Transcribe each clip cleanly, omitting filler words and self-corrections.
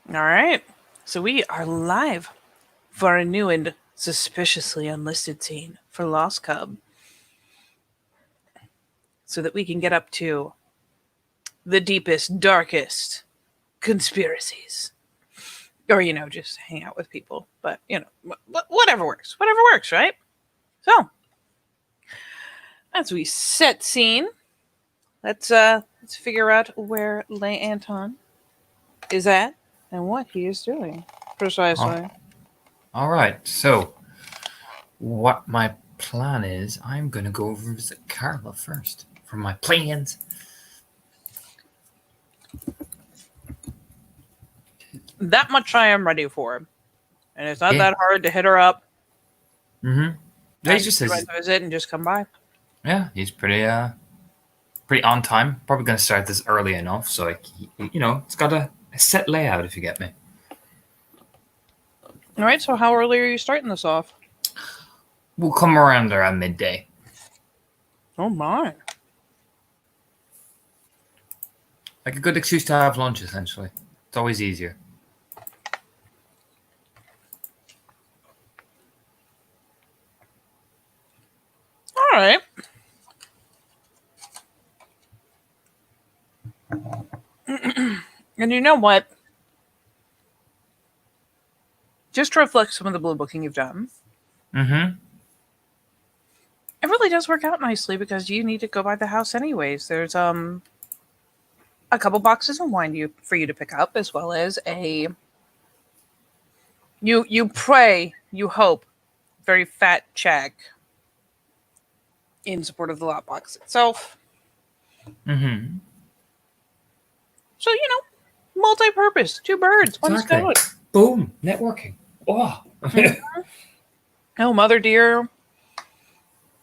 All right. So we are live for a new and suspiciously unlisted scene for Lost Cub so that we can get up to the deepest, darkest conspiracies. Or, just hang out with people. But, whatever works. Whatever works, right? So, as we set scene, let's figure out where Lay Anton is at and what he is doing. Precisely. All right. So, what my plan is, I'm gonna go over and visit Carla first for my plans. That much I am ready for. And it's not Yeah. that hard to hit her up. Mm-hmm. He just says, visit and just come by. yeah, he's pretty on time. Probably gonna start this early enough, so it's got a set layout if you get me. All right. So how early are you starting this off? We'll come around around midday. Oh my! Like a good excuse to have lunch, essentially. It's always easier. All right. And you know what? Just to reflect some of the blue booking you've done, Mm-hmm. it really does work out nicely because you need to go by the house anyways. There's a couple boxes of wine for you to pick up, as well as a you pray, you hope, very fat check in support of the lot box itself. Mm-hmm. So multi-purpose, two birds, one stone. Boom, networking. Oh. Oh, Mother Dear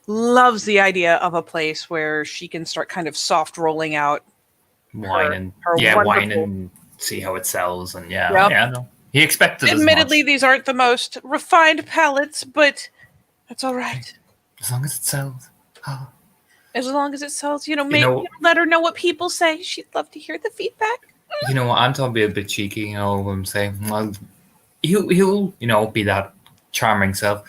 loves the idea of a place where she can start kind of soft rolling out wine and see how it sells, and no. He expected. Admittedly, these aren't the most refined palates, but that's all right. As long as it sells. As long as it sells, let her know what people say. She'd love to hear the feedback. You know what? I'm trying to be a bit cheeky. I'm saying, well, he'll be that charming self.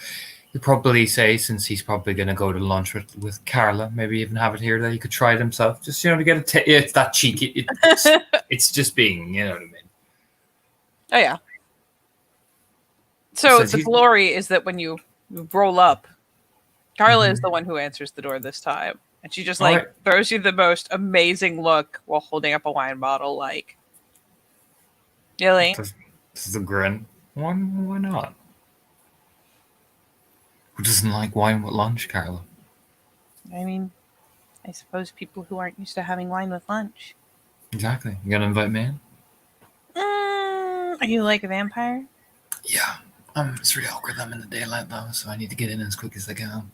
He'll probably say, since he's probably going to go to lunch with Carla, maybe even have it here that he could try it himself. Just to get it's that cheeky. It's just being, you know what I mean. Oh yeah. So the glory is that when you roll up, Carla is the one who answers the door this time. And she just throws you the most amazing look while holding up a wine bottle like, really? This is a grin. Why not? Who doesn't like wine with lunch, Carla? I mean, I suppose people who aren't used to having wine with lunch. Exactly. You gonna invite me in? Are you like a vampire? Yeah. It's really awkward I'm in the daylight though, so I need to get in as quick as I can.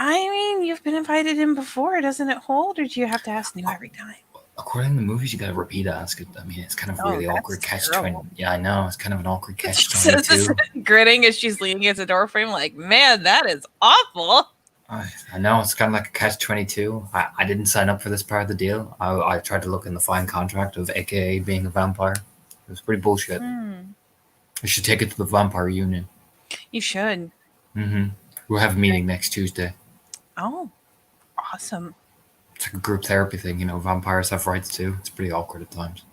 I mean, you've been invited in before. Doesn't it hold, or do you have to ask new every time? According to the movies, you gotta repeat ask it. I mean, it's kind of really awkward catch-22. Yeah, I know. It's kind of an awkward catch-22. Grinning as she's leaning against the doorframe like, man, that is awful. I know. It's kind of like a catch-22. I didn't sign up for this part of the deal. I tried to look in the fine contract of AKA being a vampire. It was pretty bullshit. I should take it to the vampire union. You should. Mm-hmm. We'll have a meeting next Tuesday. Oh, awesome. It's like a group therapy thing, vampires have rights too. It's pretty awkward at times.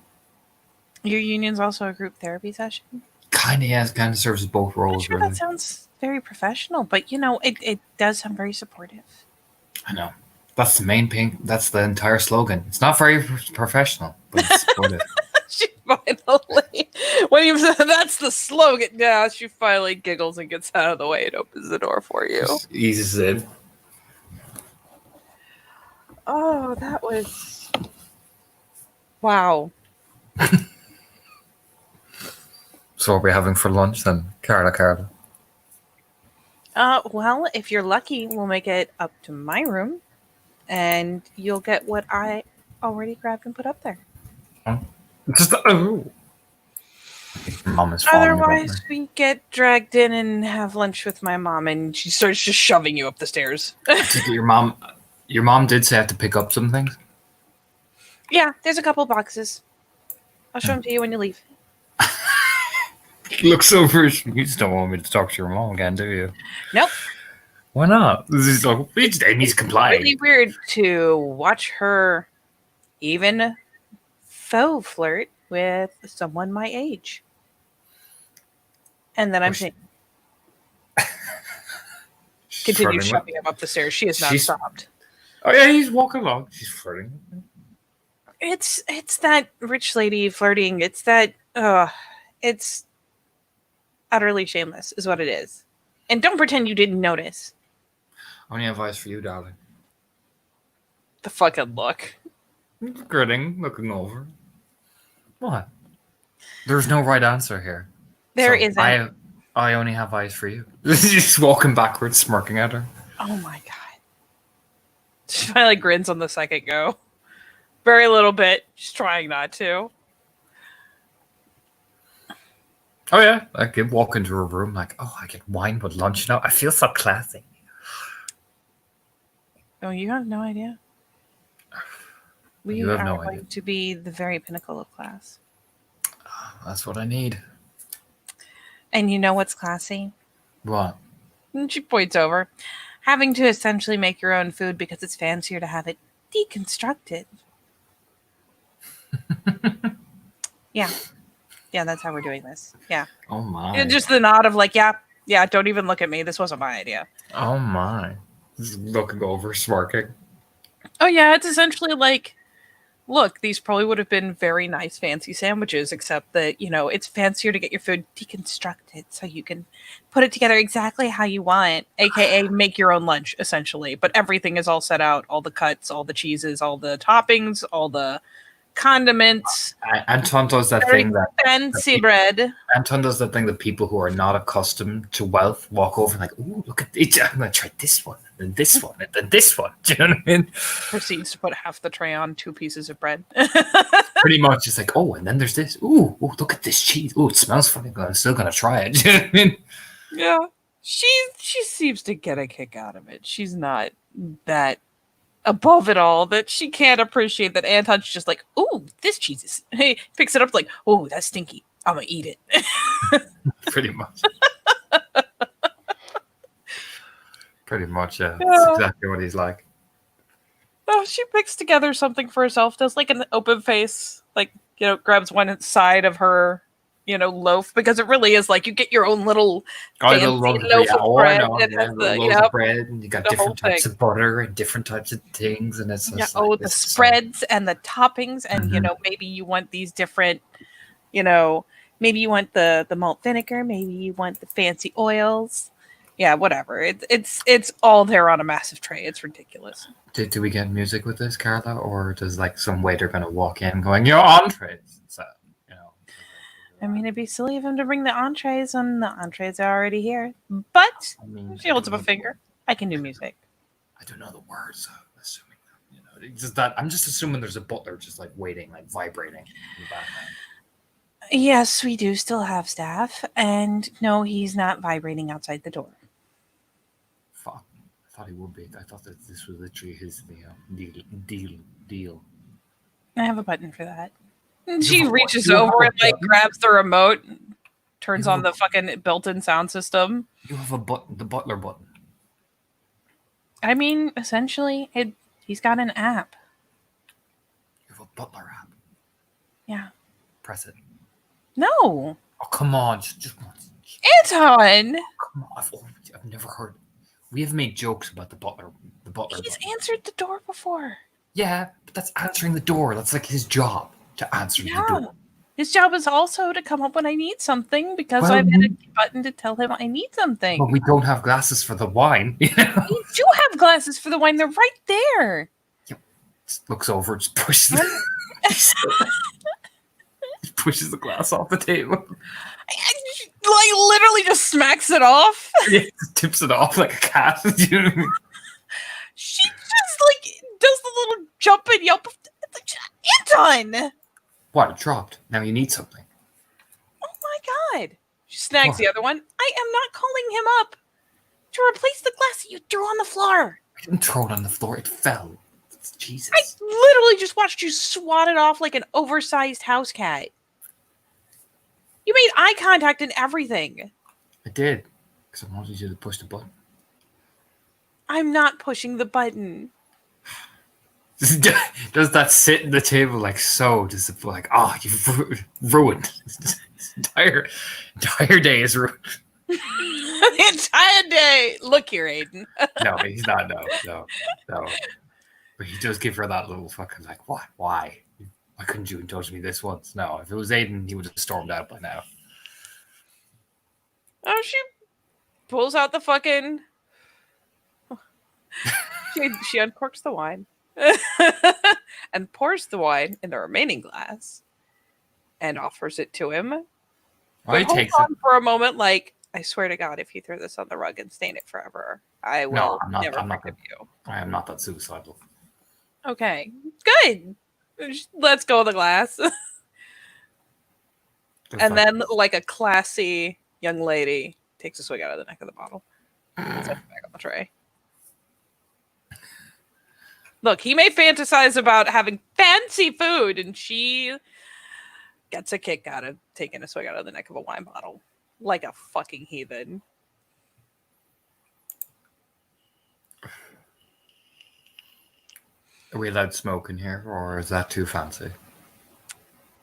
Your union's also a group therapy session? Kind of, yeah. It kind of serves both roles, sure really. That sounds very professional, but, it does sound very supportive. I know. That's the main thing. That's the entire slogan. It's not very professional, but it's supportive. She finally, when you said that's the slogan, yeah, she finally giggles and gets out of the way and opens the door for you. Just eases in. Oh, that was wow. So what are we having for lunch then, Carla? Well, if you're lucky, we'll make it up to my room, and you'll get what I already grabbed and put up there. Huh? Mom is Otherwise, we get dragged in and have lunch with my mom, and she starts just shoving you up the stairs. Your mom did say I have to pick up some things? Yeah, there's a couple boxes. I'll show them to you when you leave. He looks over. You just don't want me to talk to your mom again, do you? Nope. Why not? This is like, Amy's complying. Really weird to watch her even faux flirt with someone my age. And then I'm saying, continue shoving him up the stairs. She has not stopped. Oh yeah, he's walking along. She's flirting. It's that rich lady flirting. It's that it's utterly shameless is what it is. And don't pretend you didn't notice. Only advice for you, darling. The fucking look. Grinning, looking over. What? There's no right answer here. There isn't. I only have eyes for you. Just walking backwards, smirking at her. Oh my god. She finally grins on the second go. Very little bit. She's trying not to. Oh yeah, I could walk into her room like, oh, I get wine with lunch now. I feel so classy. Oh, you have no idea. We You have are no going idea. to be the very pinnacle of class. That's what I need. And you know what's classy? What? And she points over. Having to essentially make your own food because it's fancier to have it deconstructed. Yeah. Yeah, that's how we're doing this. Yeah. Oh my. And just the nod of like, yeah, don't even look at me. This wasn't my idea. Oh my. Just looking over, smirking. Oh yeah, it's essentially like, look, these probably would have been very nice fancy sandwiches, except that, it's fancier to get your food deconstructed so you can put it together exactly how you want, aka make your own lunch, essentially. But everything is all set out, all the cuts, all the cheeses, all the toppings, all the condiments. Anton does that thing that fancy bread. Anton does that thing that people who are not accustomed to wealth walk over and like, ooh, look at it. I'm gonna try this one, and this one, and then this one. Do you know what I mean? Proceeds to put half the tray on 2 pieces of bread. Pretty much, it's like, oh, and then there's this. Ooh, look at this cheese. Ooh, it smells funny, but I'm still gonna try it. Do you know what I mean? Yeah, she seems to get a kick out of it. She's not that above it all that she can't appreciate that Anton's just like, ooh, this cheese is. He picks it up like, ooh, that's stinky. I'm gonna eat it. Pretty much. Pretty much, yeah. That's exactly what he's like. Oh, she picks together something for herself, does like an open face, like, grabs one side of her, loaf, because it really is like you get your own little fancy loaf of bread. It has the bread, and you got different types of butter and different types of things, and it's just the spreads and the toppings, and maybe you want these different, maybe you want the malt vinegar, maybe you want the fancy oils. Yeah, whatever. It's all there on a massive tray. It's ridiculous. Do we get music with this, Carla, or does like some waiter gonna walk in going, your entrees? So, I mean, it'd be silly of him to bring the entrees when the entrees are already here. But she holds up a finger. I can do music. I don't know the words, so assuming it's just that I'm just assuming there's a butler just like waiting, like vibrating in the background. Yes, we do still have staff, and no, he's not vibrating outside the door. Fuck. I thought he would be. I thought that this was literally his deal. I have a button for that. And she reaches over and like grabs the remote, turns on the fucking built-in sound system. You have a button, the butler button. I mean, essentially, he's got an app. You have a butler app. Yeah. Press it. No. Oh, come on, just once. Anton. Come on, I've never heard. We have made jokes about the butler. He's answered the door before. Yeah, but that's answering the door. That's like his job to answer the door. His job is also to come up when I need something because I've hit a button to tell him I need something. But we don't have glasses for the wine. You do have glasses for the wine. They're right there. Yep. Just looks over, just pushes pushes the glass off the table. Like literally just smacks it off. Yeah, just tips it off like a cat. You know what I mean? She just like does the little jump and yelp. Anton! What? It dropped. Now you need something. Oh my god. She snags the other one. I am not calling him up to replace the glass that you threw on the floor. I didn't throw it on the floor. It fell. Jesus. I literally just watched you swat it off like an oversized house cat. You made eye contact and everything. I did. Because I wanted you to push the button. I'm not pushing the button. Does that sit in the table like so? Does it like, oh, you've ruined. This entire day is ruined. The entire day. Look here, Aiden. No, he's not. No. But he does give her that little fucking like, what? Why? Why couldn't you indulge me this once? No, if it was Aiden, he would have stormed out by now. Oh, she pulls out the fucking. She uncorks the wine and pours the wine in the remaining glass and offers it to him. Well, he But takes hold it. on for a moment, like, I swear to God, if you throw this on the rug and stain it forever, I will I'm not- never I'm not forgive you. I am not that suicidal. Okay, good. Let's go with the glass. And then, like a classy young lady, takes a swig out of the neck of the bottle. Sets it back on the tray. Look, he may fantasize about having fancy food, and she gets a kick out of taking a swig out of the neck of a wine bottle. Like a fucking heathen. Are we allowed smoke in here, or is that too fancy?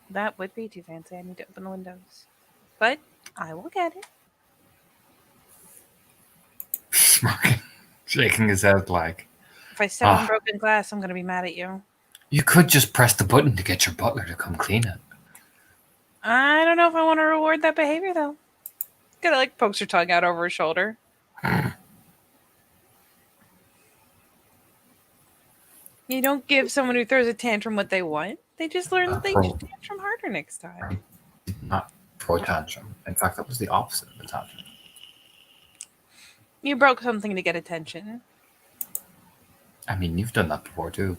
That would be too fancy. I need to open the windows. But I will get it. Smirking, shaking his head like, If I step on broken glass, I'm going to be mad at you. you could just press the button to get your butler to come clean it. I don't know if I want to reward that behavior, though. Gotta, like, pokes her tongue out over her shoulder. You don't give someone who throws a tantrum what they want. They just learn that they should tantrum harder next time. Not throw a tantrum. In fact, that was the opposite of a tantrum. You broke something to get attention. I mean, you've done that before too.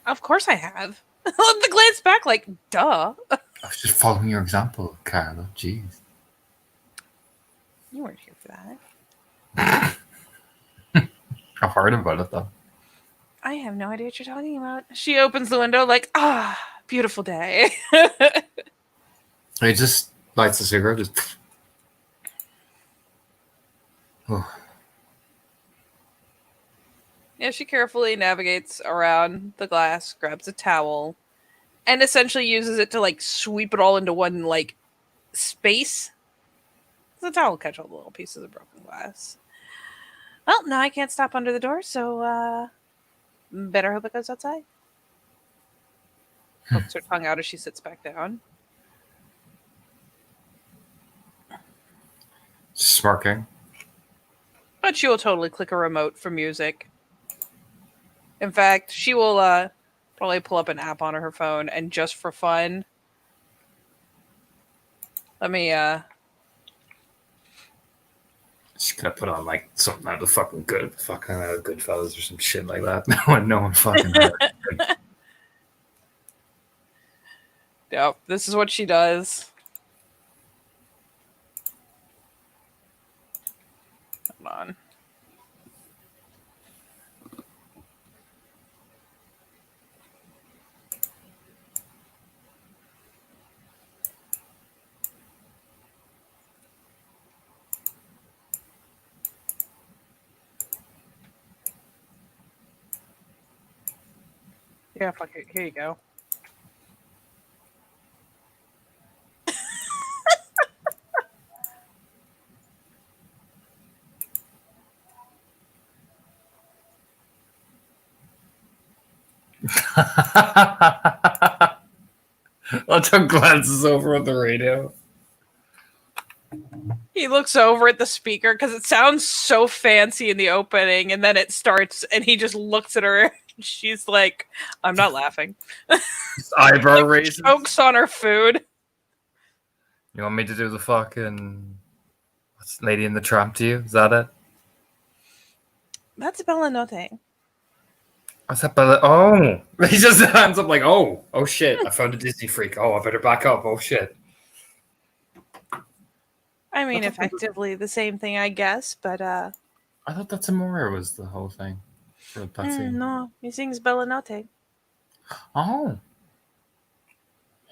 Of course I have. The glance back like, duh. I was just following your example, Carla. Jeez. You weren't here for that. I've heard about it though. I have no idea what you're talking about. She opens the window like, beautiful day. He just lights a cigarette. Just. Oh. Yeah, she carefully navigates around the glass, grabs a towel, and essentially uses it to like sweep it all into one like space. The towel will catch all the little pieces of broken glass. Well, now I can't stop under the door, so better hope it goes outside. Pokes her tongue out as she sits back down. Smirking. But she will totally click a remote for music. In fact, she will probably pull up an app on her phone and just for fun. Let me She's gonna put on like something out of fucking Goodfellas or some shit like that. No one fucking heard. Yep, this is what she does. Hold on. Yeah, fuck it. Here you go. Otto glances over at the radio. He looks over at the speaker because it sounds so fancy in the opening, and then it starts, and he just looks at her. And she's like, "I'm not laughing." Eyebrow raises. Chokes on her food. You want me to do the fucking what's Lady in the Tramp to you? Is that it? That's Bella Notte. What's that, Bella? Oh, he just hands up like, oh shit! I found a Disney freak. Oh, I better back up. Oh shit! I mean, effectively the same thing, I guess, but I thought that Samora was the whole thing for that scene. no, he sings Bella Notte. Oh,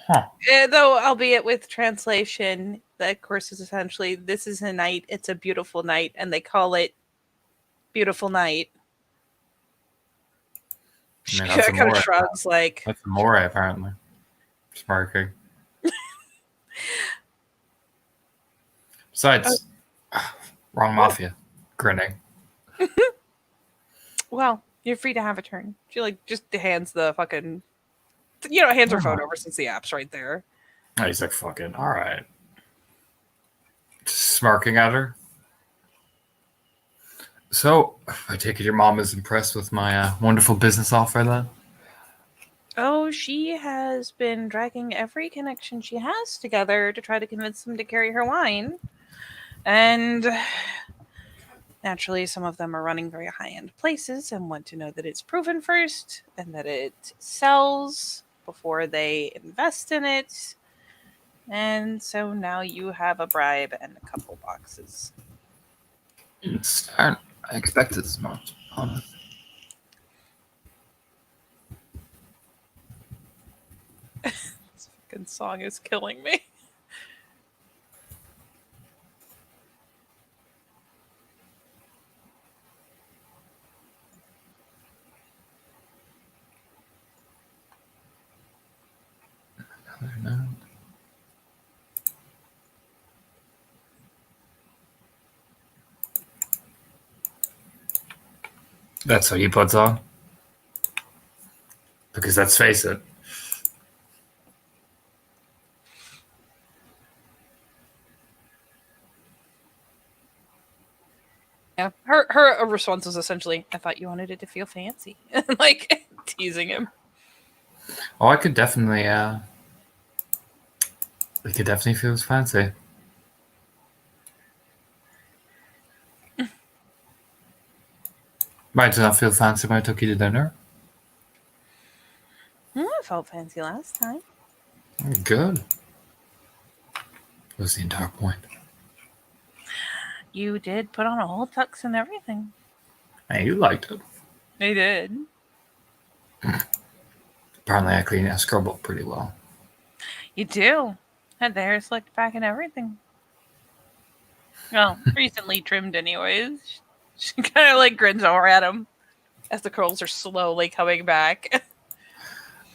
Huh. Though, albeit with translation, that course is essentially this is a night, it's a beautiful night, and they call it Beautiful Night. I She mean, that's kind of Amore. shrugs, like, That's Amore, apparently. Smirking. Besides, wrong mafia. Grinning. well, you're free to have a turn. She, like, just hands the fucking, hands her phone over since the app's right there. Oh, he's like, fucking, all right. Smirking at her. So, I take it your mom is impressed with my wonderful business offer then? Oh, she has been dragging every connection she has together to try to convince them to carry her wine. And naturally, some of them are running very high end places and want to know that it's proven first and that it sells before they invest in it. And so now you have a bribe and a couple boxes. I expected as much, honestly. This fucking song is killing me. That's what he puts on. Because let's face it. Yeah, her response was essentially, "I thought you wanted it to feel fancy," like teasing him. Oh, I could definitely, we could definitely feel it's fancy. Might not feel fancy when I took you to dinner. I felt fancy last time. Good. Was the entire point. You did put on a whole tux and everything. Hey, you liked it. I did. Apparently, I clean that scrub up pretty well. You do. Had the hair slicked back and everything. Well, recently trimmed, anyways. She kind of like grins over at him as the curls are slowly coming back.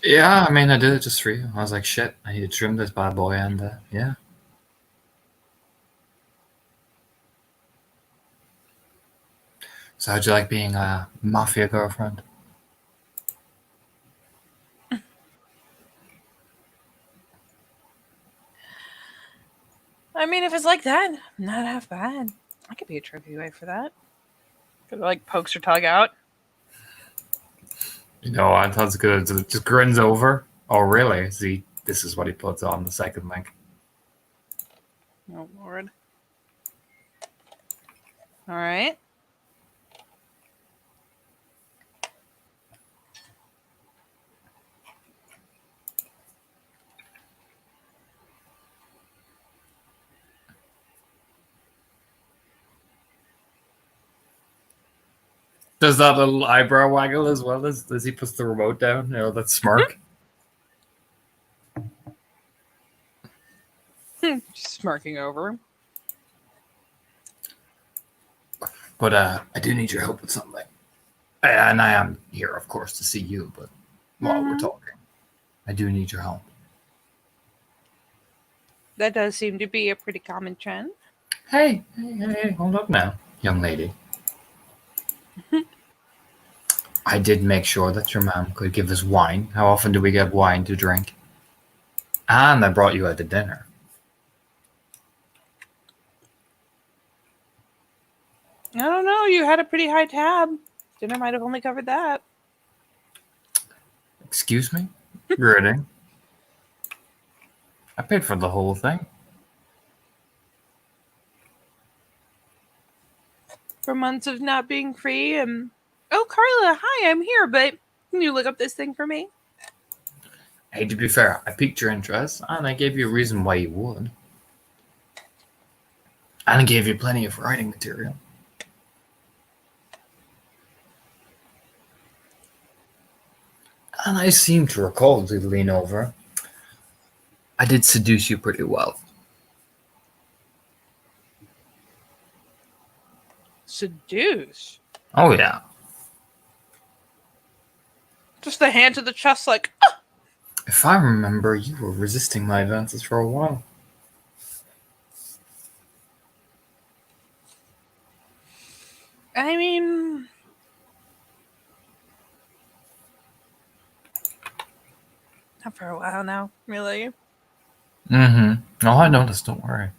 Yeah, I mean, I did it just for you. I was like, shit, I need to trim this bad boy, and yeah. So, how'd you like being a mafia girlfriend? I mean, if it's like that, not half bad. I could be a trophy wife for that. Could like pokes her tongue out. You know, I thought it was good. It just grins over. Oh, really? See, this is what he puts on the second link. Oh Lord. All right. Does that little eyebrow waggle as well as he puts the remote down? You know, that smirk. Just smirking over. But I do need your help with something. And I am here, of course, to see you. But while we're talking, I do need your help. That does seem to be a pretty common trend. Hey, hold up now, young lady. I did make sure that your mom could give us wine. How often do we get wine to drink? And I brought you out to dinner. I don't know. You had a pretty high tab. Dinner might have only covered that. Excuse me? Grinning. I paid for the whole thing. For months of not being free and oh Carla, hi, I'm here, but can you look up this thing for me? Hey, to be fair, I piqued your interest and I gave you a reason why you would. And I gave you plenty of writing material. And I seem to recall to lean over. I did seduce you pretty well. Seduce. Oh yeah. Just the hand to the chest, like, If I remember, you were resisting my advances for a while. I mean, not for a while now, really. Mm-hmm. Oh, I noticed. Don't worry.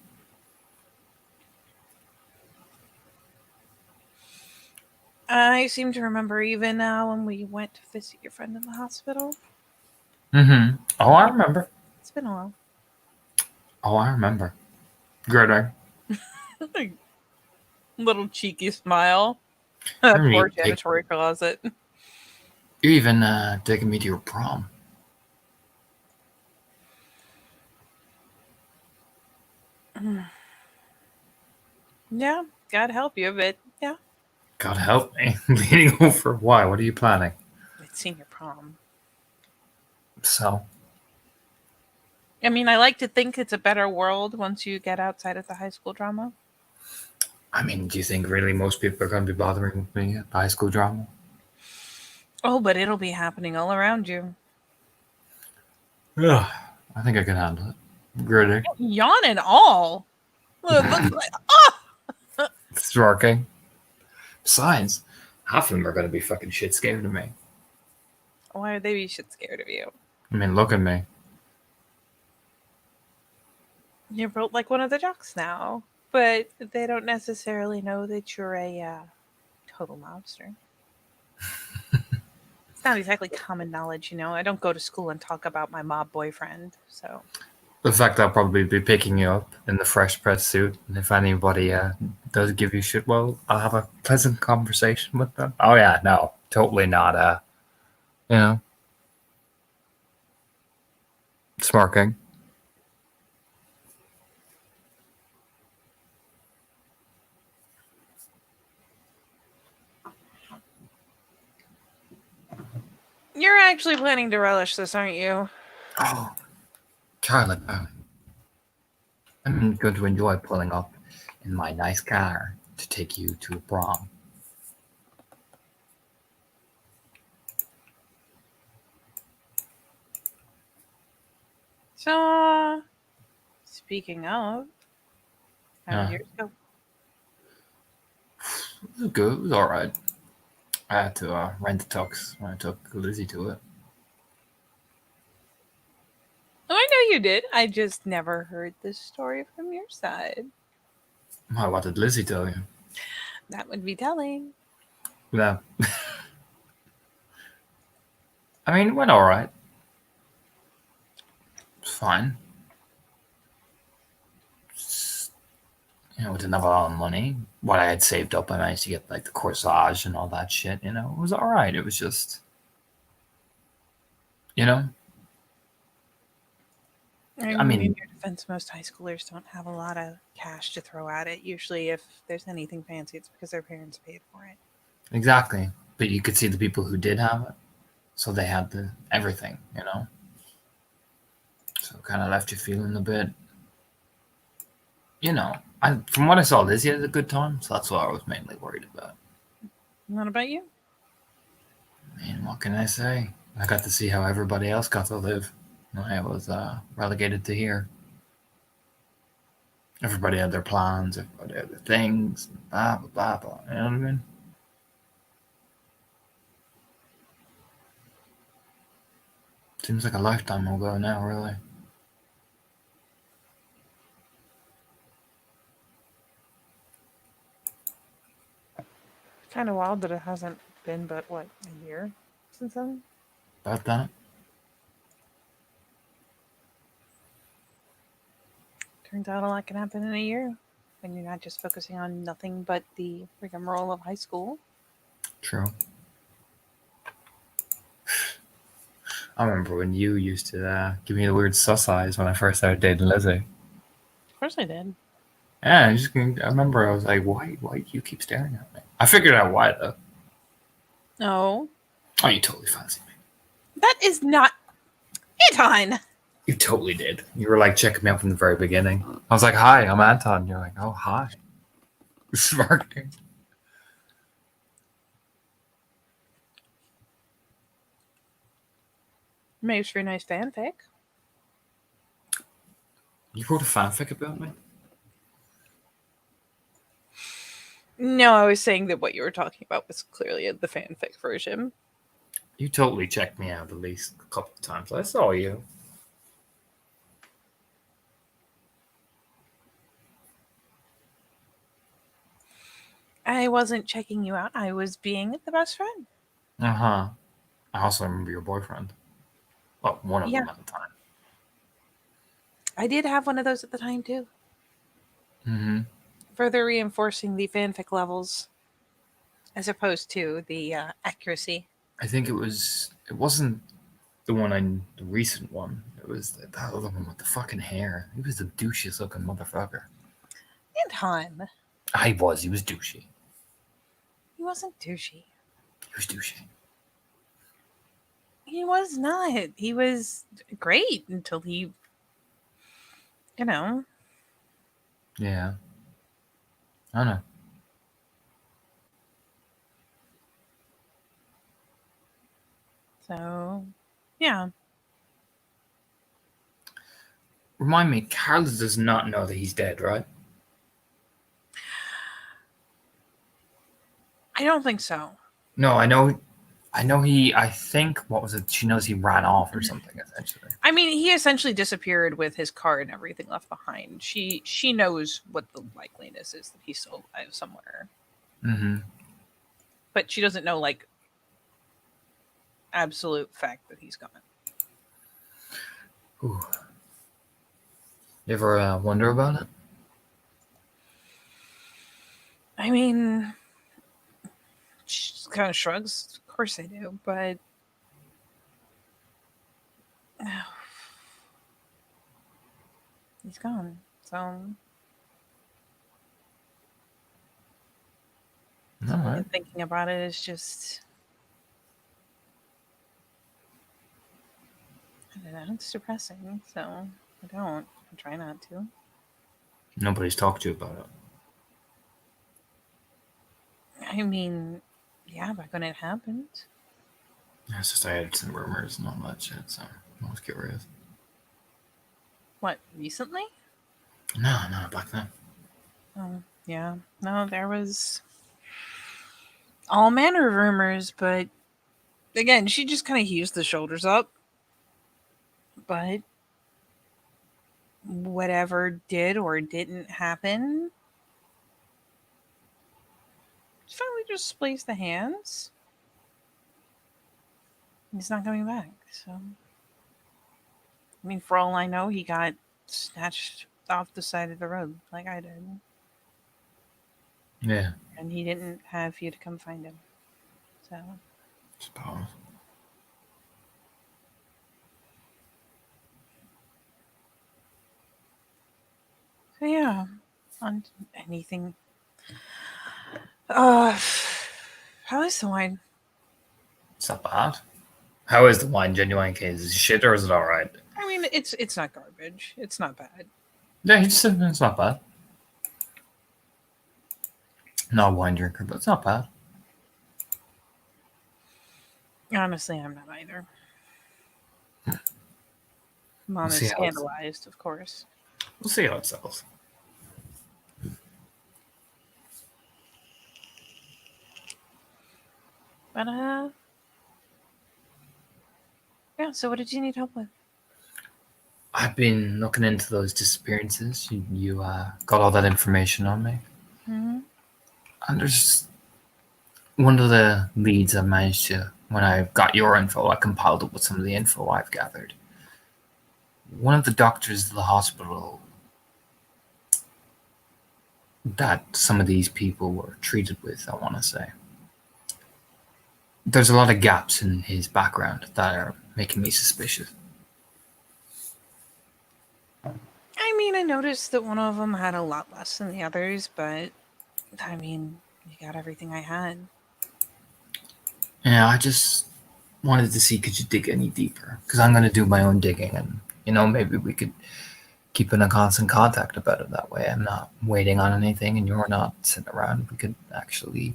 I seem to remember even when we went to visit your friend in the hospital. Mm-hmm. Oh, I remember. It's been a while. Oh, I remember. Good. Little cheeky smile. Remember Poor you take- janitory closet. You even taking me to your prom. Yeah, God help you a bit. Yeah, God help me. Leaning over. Why? What are you planning? it's senior prom. So, I mean, I like to think it's a better world once you get outside of the high school drama. I mean, do you think really most people are going to be bothering with me at high school drama? Oh, but it'll be happening all around you. Yeah, I think I can handle it. Good. Yawn and all. It's working. Besides, half of them are going to be fucking shit scared of me. Why would they be shit scared of you? I mean, look at me. You're built like one of the jocks now, but they don't necessarily know that you're a total monster. It's not exactly common knowledge, you know. I don't go to school and talk about my mob boyfriend, so. The fact I'll probably be picking you up in the fresh press suit, and if anybody does give you shit, well, I'll have a pleasant conversation with them. Oh yeah, no, totally not. You know, smirking. You're actually planning to relish this, aren't you? Oh, Charlotte, I'm going to enjoy pulling up in my nice car to take you to a prom. So, speaking of, how did Yeah. yours go? It was good. It was all right. I had to rent a tux when I took Lizzie to it. Oh, I know you did. I just never heard this story from your side. Well, what did Lizzie tell you? That would be telling. Yeah. I mean, it went all right. It's fine. You know, we didn't have a lot of money. What I had saved up, I managed to get like the corsage and all that shit. You know, it was all right. It was just, you know, I mean- in your defense, most high schoolers don't have a lot of cash to throw at it. Usually, if there's anything fancy, it's because their parents paid for it. exactly. But you could see the people who did have it, so they had the everything. You know, so it kind of left you feeling a bit. You know, from what I saw, Lizzie had a good time, so that's what I was mainly worried about. What about you? I mean, what can I say? I got to see how everybody else got to live. I was relegated to here. Everybody had their plans, everybody had their things, blah, blah, blah, blah. You know what I mean? Seems like a lifetime ago now, really. Kind of wild that it hasn't been but what, a year since then? About that. Turns out a lot can happen in a year when you're not just focusing on nothing but the rigmarole of high school. True. I remember when you used to give me the weird sus eyes when I first started dating Lizzie. Of course I did. Yeah, I remember I was like, why do you keep staring at me? I figured out why, though. No, Oh, you totally fancy me. that is not it, hon. You totally did. You were like checking me out from the very beginning. I was like, "Hi, I'm Anton." You're like, "Oh, hi." Smart. Makes for a nice fanfic. You wrote a fanfic about me? No, I was saying that what you were talking about was clearly the fanfic version. You totally checked me out at least a couple of times. I saw you. I wasn't checking you out. I was being the best friend. I also remember your boyfriend. Well, one of Yeah. them at the time. I did have one of those at the time too. Mm-hmm. Further reinforcing the fanfic levels as opposed to the accuracy. I think it wasn't the recent one. It was that other one with the fucking hair. He was the douchiest looking motherfucker. Anton. He was douchey. He wasn't douchey. He was douchey. He was not. He was great until he, you know. Yeah. I know. So, yeah. Remind me, Carlos does not know that he's dead, right? I don't think so. No, I think, what was it? She knows he ran off or something, essentially. I mean, he essentially disappeared with his car and everything left behind. She knows what the likeliness is that he's still alive somewhere. Mm-hmm. But she doesn't know, like, absolute fact that he's gone. Ooh. You ever wonder about it? I mean, she just kind of shrugs. Of course I do, but he's gone. So All right. thinking about it is just, I don't know, it's depressing. So I try not to. Nobody's talked to you about it. I mean, yeah, back when it happened. It's just I had some rumors, not much yet, so I was curious. What, recently? No, back then. Oh, yeah. No, there was all manner of rumors, but again, she just kind of heaves the shoulders up. But whatever did or didn't happen, she finally just splits the hands. He's not coming back. So, I mean, for all I know, he got snatched off the side of the road like I did. Yeah. And he didn't have you to come find him. So, Suppose. so yeah, on anything. How is the wine? It's not bad. How is the wine, Genuine Case? Is it shit or is it alright? I mean, it's not garbage. It's not bad. Yeah, he just said it's not bad. Not a wine drinker, but it's not bad. Honestly, I'm not either. Mom see is how it's- scandalized, of course. We'll see how it sells. But yeah. So, what did you need help with? I've been looking into those disappearances. You got all that information on me. Mm-hmm. And there's one of the leads I managed to, when I got your info, I compiled it with some of the info I've gathered. One of the doctors at the hospital that some of these people were treated with, I want to say. There's a lot of gaps in his background that are making me suspicious. I mean, I noticed that one of them had a lot less than the others, but I mean, you got everything I had. Yeah, I just wanted to see, could you dig any deeper? Because I'm going to do my own digging and maybe we could keep in a constant contact about it that way. I'm not waiting on anything and you're not sitting around. We could actually,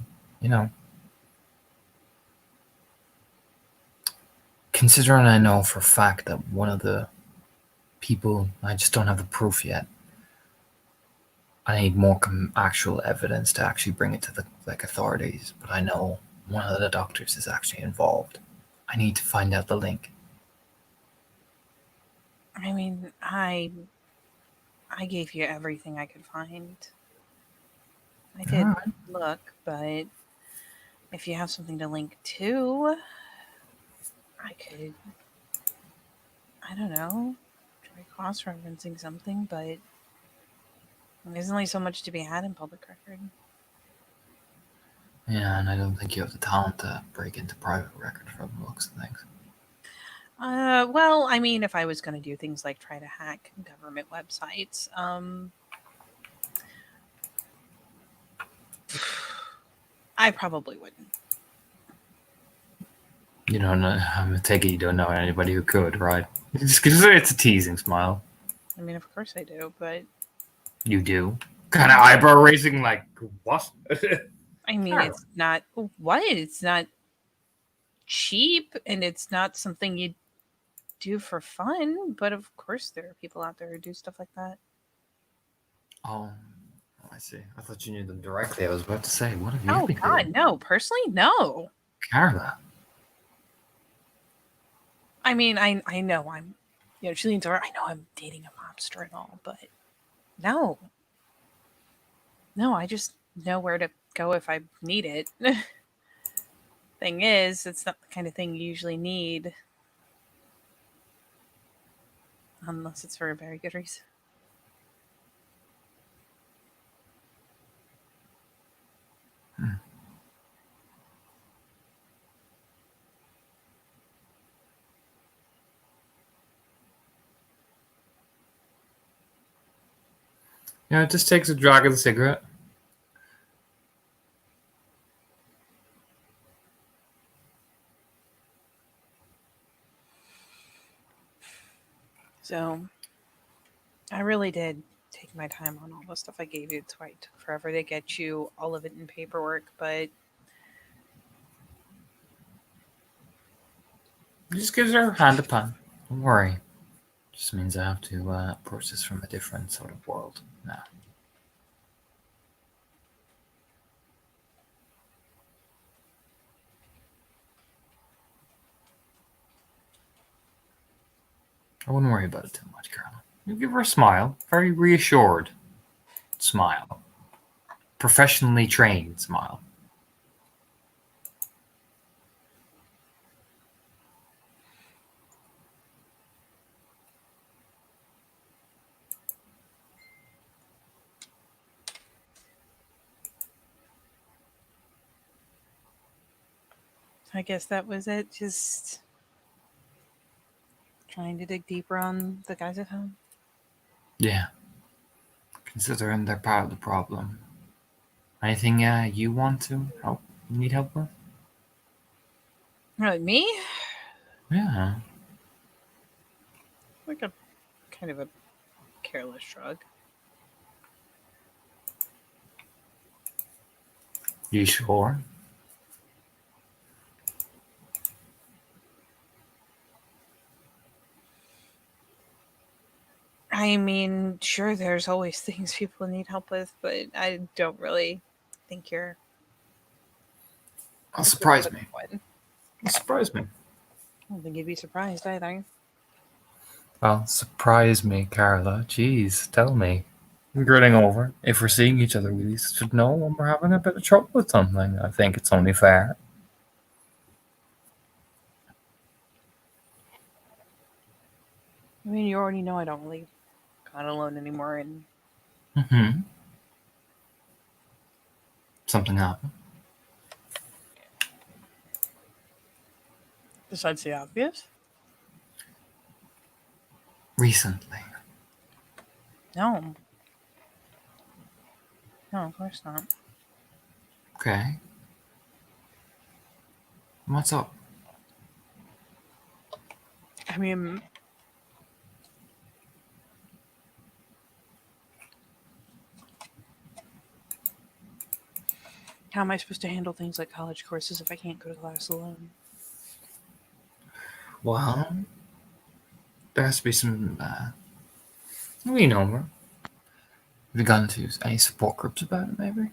considering I know for a fact that one of the people, I just don't have the proof yet. I need more actual evidence to actually bring it to the authorities, but I know one of the doctors is actually involved. I need to find out the link. I mean, I gave you everything I could find. I did All right. look, but if you have something to link to, I could, I don't know, try cross-referencing something, but there's only so much to be had in public record. Yeah, and I don't think you have the talent to break into private record from the looks of things. Well, I mean, if I was going to do things like try to hack government websites, I probably wouldn't. You don't know. I'm gonna take it you don't know anybody who could, right? Just because it's a teasing smile. I mean, of course I do, but You do. Kind of eyebrow raising, like what? I mean, Sure. it's not what? It's not cheap, and it's not something you do for fun. But of course, there are people out there who do stuff like that. Oh, I see. I thought you knew them directly. I was about to say, what have you Oh been God, doing, no! Personally, no. Carla? I mean, I know I'm, she leans over. I know I'm dating a mobster and all, but no, no. I just know where to go if I need it. Thing is, it's not the kind of thing you usually need, unless it's for a very good reason. Yeah, it just takes a drag of the cigarette. So, I really did take my time on all the stuff I gave you. It's why it took forever to get you all of it in paperwork, but It just gives her hand to pan. Don't worry. Just means I have to approach this from a different sort of world now. I wouldn't worry about it too much, Carla. You give her a smile, very reassured smile, professionally trained smile. I guess that was it. Just trying to dig deeper on the guys at home. Yeah. Considering they're part of the problem. Anything you want to help? Need help with? Really, me? Yeah. Like a kind of a careless shrug. You sure? I mean, sure, there's always things people need help with, but I don't really think you're. Well, surprise me. One. Surprise me. I don't think you'd be surprised either. Well, surprise me, Carla. Jeez, tell me. I'm grinning over. If we're seeing each other, we should know when we're having a bit of trouble with something. I think it's only fair. I mean, you already know I don't really go alone anymore, and Mm-hmm. Something happened. besides the obvious, Recently. no, no, of course not. Okay. What's up? I mean, How am I supposed to handle things like college courses if I can't go to class alone? Well, there has to be some, we know more. Have you gone to any support groups about it, maybe?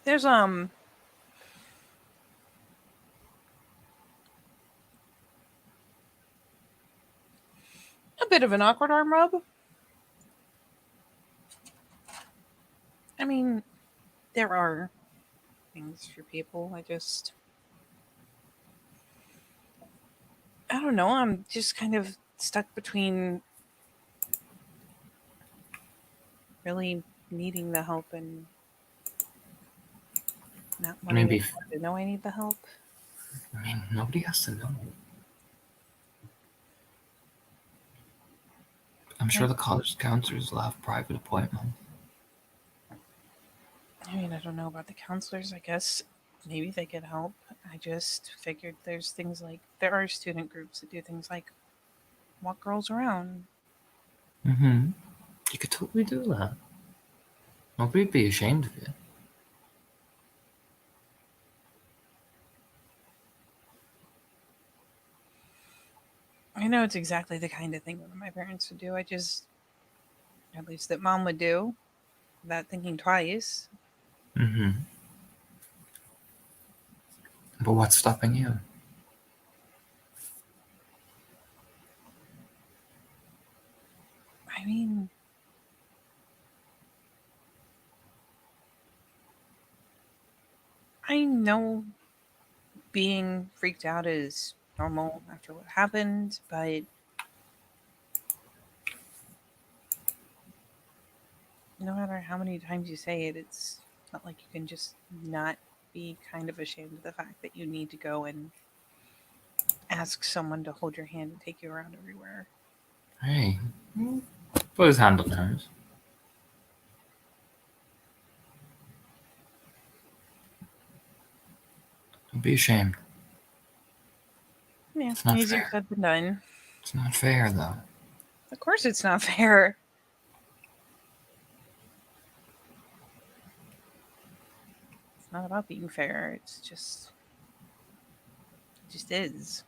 There's a bit of an awkward arm rub. I mean, there are things for people. I don't know. I'm just kind of stuck between really needing the help and not wanting Maybe, anyone to know I need the help. I mean, nobody has to know. I'm sure the college counselors will have private appointments. I mean, I don't know about the counselors. I guess maybe they could help. I just figured there's things like there are student groups that do things like walk girls around. Mm-hmm. You could totally do that. Nobody'd be ashamed of you. I know it's exactly the kind of thing that my parents would do. At least that mom would do, without thinking twice. Mm-hmm. But what's stopping you? I mean, I know being freaked out is normal after what happened, but no matter how many times you say it, it's not like you can just not be kind of ashamed of the fact that you need to go and ask someone to hold your hand and take you around everywhere. Hey, put his hand on hers. Don't be ashamed. Yeah, It's not easier fair. said than done. It's not fair, though. Of course, it's not fair. It's not about being fair. It just is.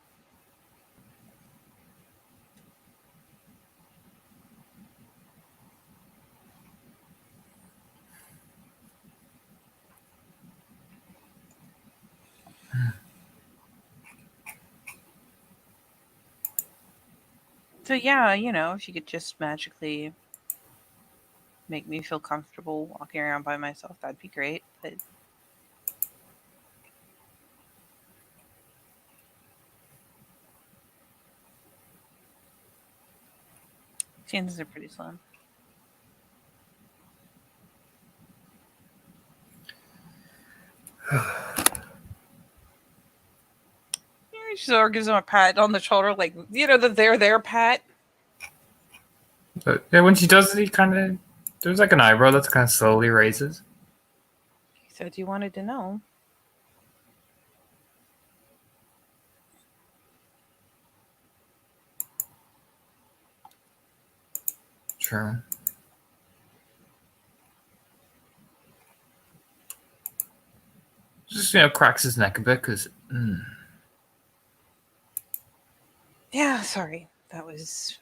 So yeah, if you could just magically make me feel comfortable walking around by myself, that'd be great. But chances are pretty slim. She sort of gives him a pat on the shoulder, like the they're there pat. But yeah, when she does it, he kind of there's like an eyebrow that kind of slowly raises. He said you wanted to know. Sure. Just cracks his neck a bit because. Yeah, sorry. That was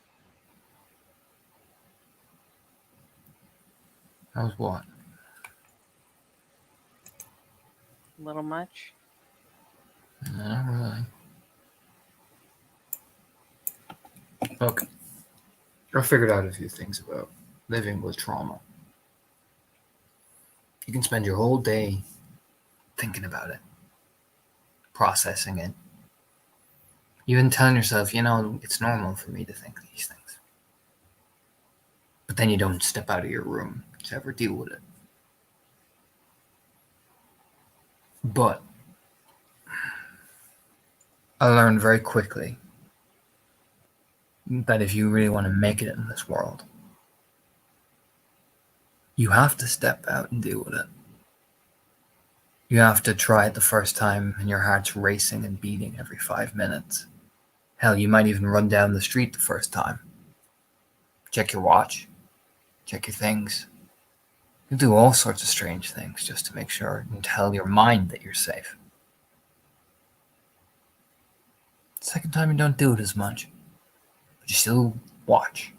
That was what? a little much. Not really. Look, I figured out a few things about living with trauma. You can spend your whole day thinking about it, processing it, even telling yourself, it's normal for me to think these things. But then you don't step out of your room to ever deal with it. But I learned very quickly that if you really want to make it in this world, you have to step out and deal with it. You have to try it the first time and your heart's racing and beating every 5 minutes. Hell, you might even run down the street the first time. Check your watch, check your things. You do all sorts of strange things just to make sure and tell your mind that you're safe. Second time you don't do it as much, but you still watch.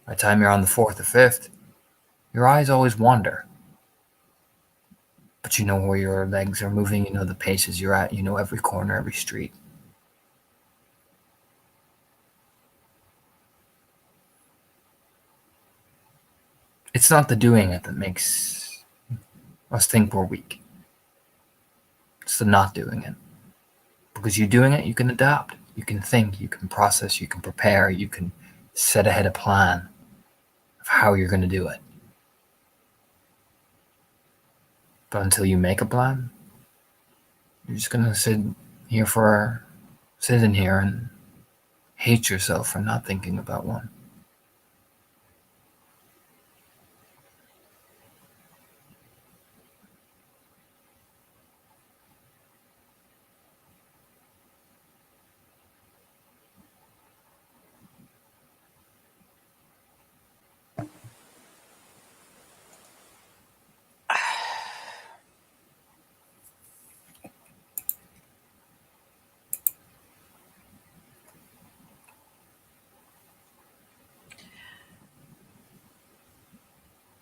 By the time you're on the fourth or fifth, your eyes always wander. But you know where your legs are moving, you know the paces you're at, you know every corner, every street. It's not the doing it that makes us think we're weak. It's the not doing it. Because you doing it, you can adapt. You can think, you can process, you can prepare, you can set ahead a plan of how you're going to do it. But until you make a plan, you're just going to sit in here and hate yourself for not thinking about one.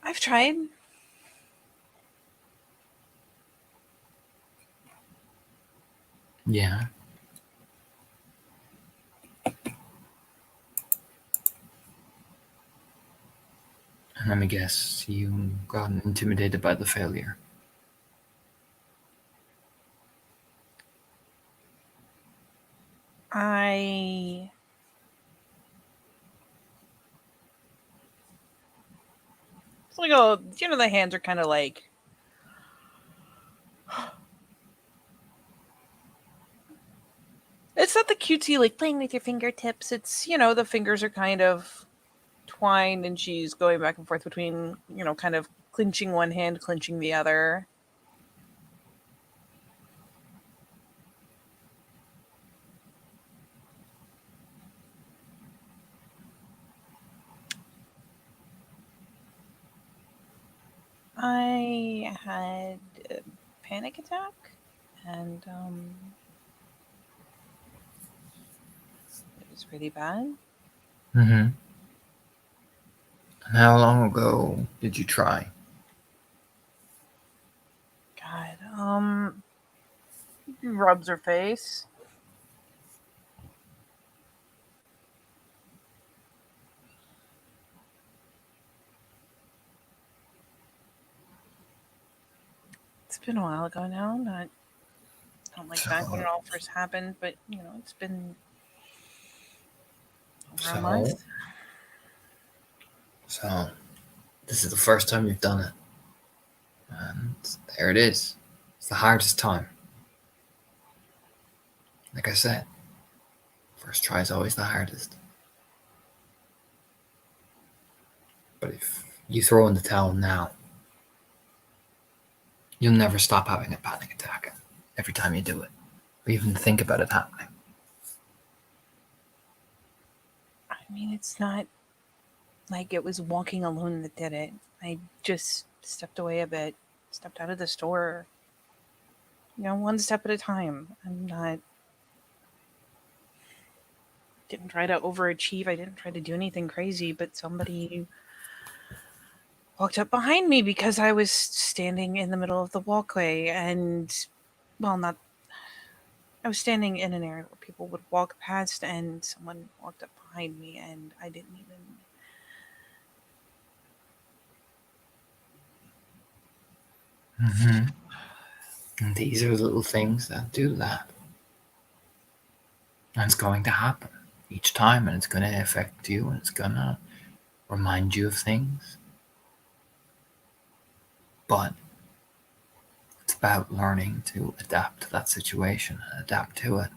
I've tried. Yeah. And let me guess, you got intimidated by the failure. It's like, oh, the hands are kind of like. It's not the cutesy, like, playing with your fingertips. It's, the fingers are kind of twined and she's going back and forth between, kind of clinching one hand, clinching the other. I had a panic attack and it was really bad. Mm-hmm. And how long ago did you try? God, rubs her face. It's been a while ago now. Not like back when it all first happened, but it's been over a month. So, this is the first time you've done it. And there it is. It's the hardest time. Like I said, first try is always the hardest. But if you throw in the towel now, you'll never stop having a panic attack every time you do it, or even think about it happening. I mean, it's not like it was walking alone that did it. I just stepped away a bit, stepped out of the store. One step at a time. Didn't try to overachieve. I didn't try to do anything crazy, but somebody walked up behind me because I was standing in the middle of the walkway and, well, not. I was standing in an area where people would walk past and someone walked up behind me and I didn't even. Mm-hmm. And these are the little things that do that. And it's going to happen each time, and it's going to affect you, and it's going to remind you of things. But it's about learning to adapt to that situation and adapt to it.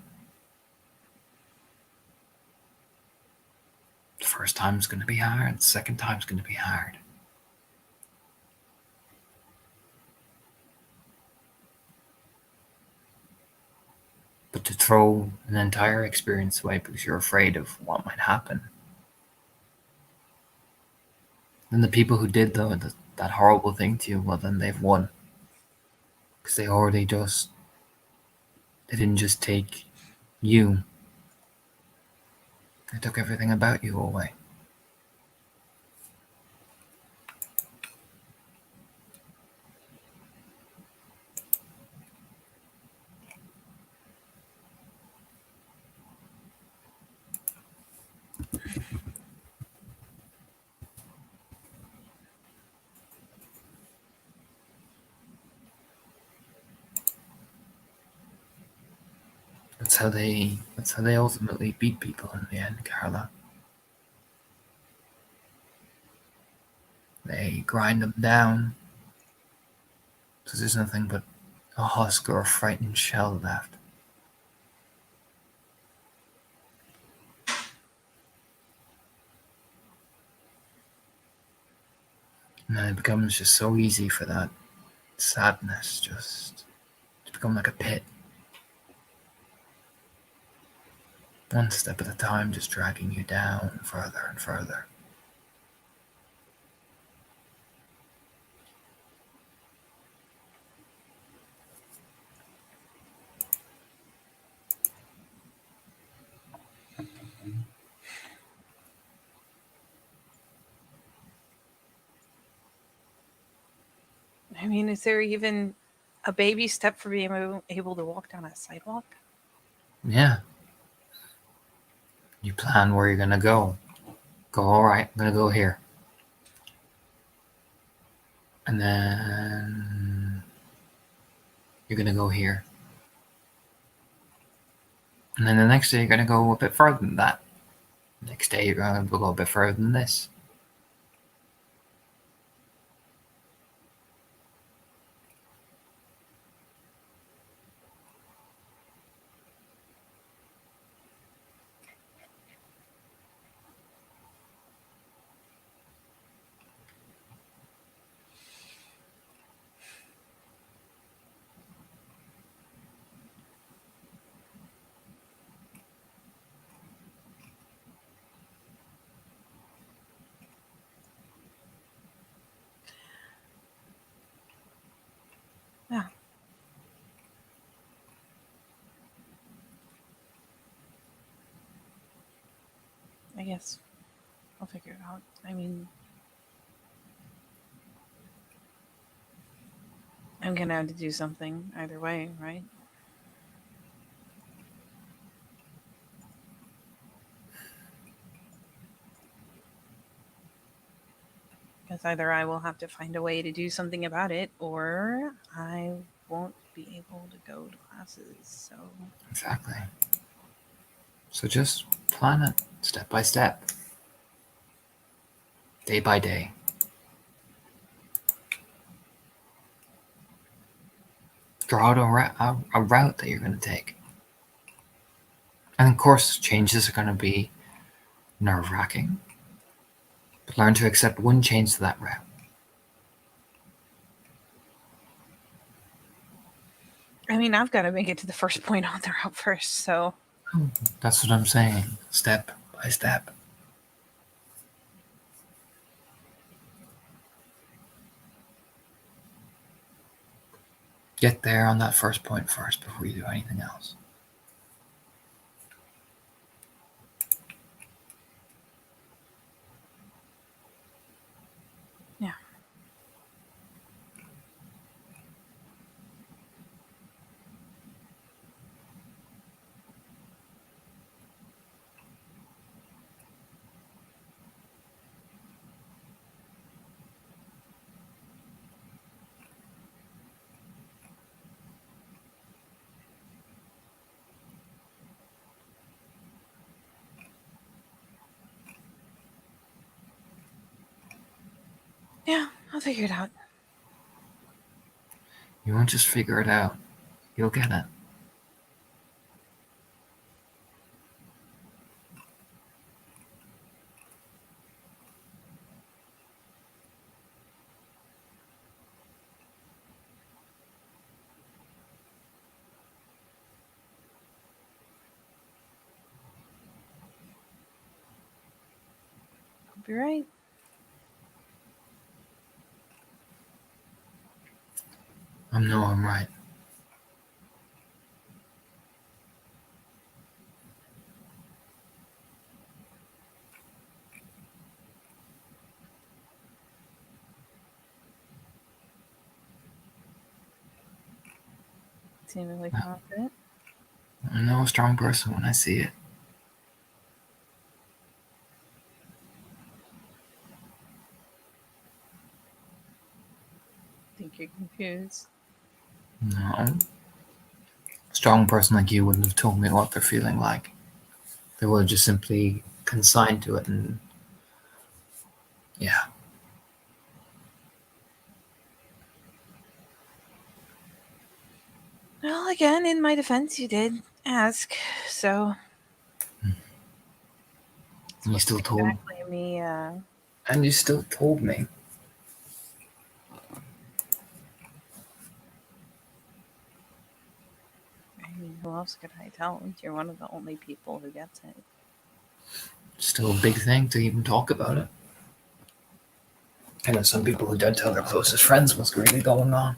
The first time is going to be hard, the second time is going to be hard. But to throw an entire experience away because you're afraid of what might happen. Then the people who did that horrible thing to you, well, then they've won. Because they didn't just take you, they took everything about you away. That's how they ultimately beat people in the end, Carla. They grind them down so there's nothing but a husk or a frightened shell left. And then it becomes just so easy for that sadness just to become like a pit. One step at a time, just dragging you down further and further. I mean, is there even a baby step for being able to walk down a sidewalk? Yeah. You plan where you're gonna go. Go, alright, I'm gonna go here. And then you're gonna go here. And then the next day you're gonna go a bit further than that. Next day you're gonna go a bit further than this. Yeah. I guess I'll figure it out. I mean, I'm gonna have to do something either way, right? Because either I will have to find a way to do something about it, or I won't be able to go to classes. So Exactly. So just plan it step by step. Day by day. Draw out a route that you're going to take. And of course, changes are going to be nerve wracking. But learn to accept one change to that route. I mean, I've got to make it to the first point on the route first. So That's what I'm saying. Step by step. Get there on that first point first before you do anything else. yeah. Yeah, I'll figure it out. You won't just figure it out. You'll get it. be right. I know I'm right. Seemingly confident. I know a strong person when I see it. Think you're confused. No. A strong person like you wouldn't have told me what they're feeling like. They would have just simply consigned to it and yeah. Well, again, in my defense, you did ask, so. And you still told Exactly me. and you still told me. I mean, who else could I tell? You're one of the only people who gets it. Still a big thing to even talk about it. I know some people who don't tell their closest friends what's really going on.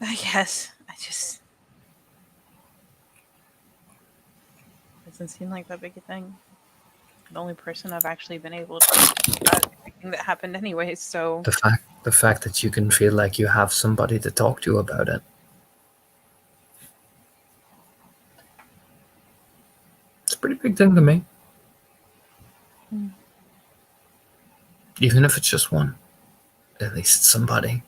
I guess. I just. Doesn't seem like that big a thing. The only person I've actually been able to talk about everything that happened, anyways, so. The fact that you can feel like you have somebody to talk to about it. It's a pretty big thing to me. Hmm. Even if it's just one. At least it's somebody.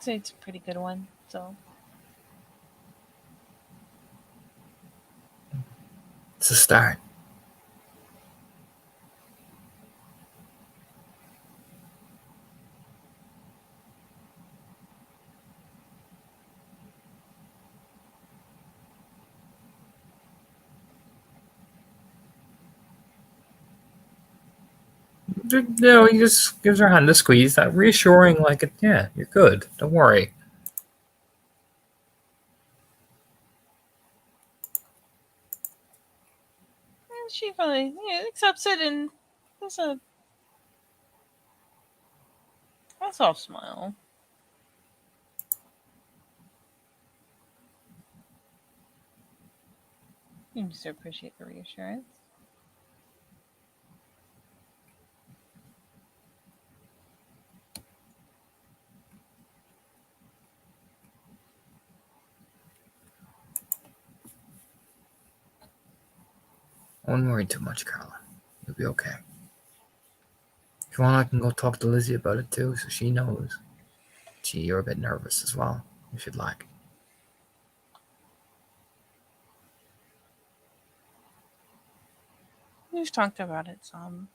So it's a pretty good one, so. It's a start. You know, he just gives her hand a squeeze, that reassuring, like, yeah, you're good. Don't worry. She finally accepts it and there's a soft smile. Seems to appreciate the reassurance. I wouldn't worry too much, Carla. You'll be okay. If you want, I can go talk to Lizzie about it too, so she knows. Gee, you're a bit nervous as well, if you'd like. We've talked about it some.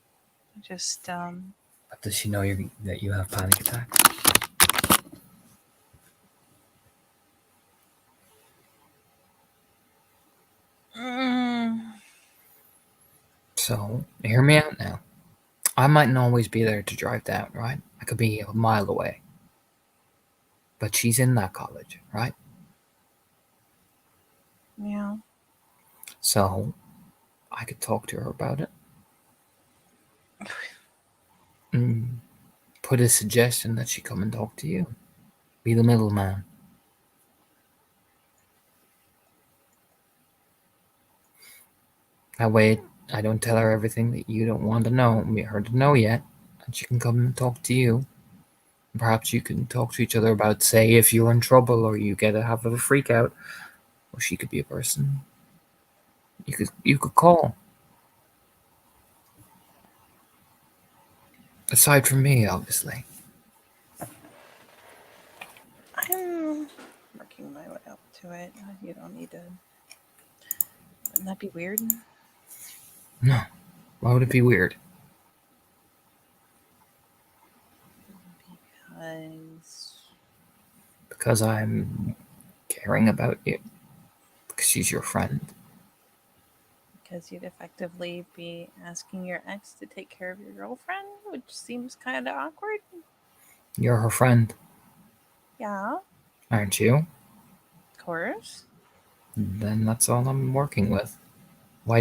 Just But does she know that you have panic attacks? So, hear me out now. I mightn't always be there to drive down, right? I could be a mile away. But she's in that college, right? yeah. So, I could talk to her about it. Put a suggestion that she come and talk to you. Be the middleman. That way, I don't tell her everything that you don't want her to know yet, and she can come and talk to you. Perhaps you can talk to each other about, say, if you're in trouble or you get have a freak out. Or she could be a person you could call. Aside from me, obviously. I'm working my way up to it. You don't need to. Wouldn't that be weird? No. Why would it be weird? Because Because I'm caring about you. Because she's your friend. you'd effectively be asking your ex to take care of your girlfriend, which seems kind of awkward. You're her friend, Yeah, aren't you? of course. Then that's all I'm working with. Why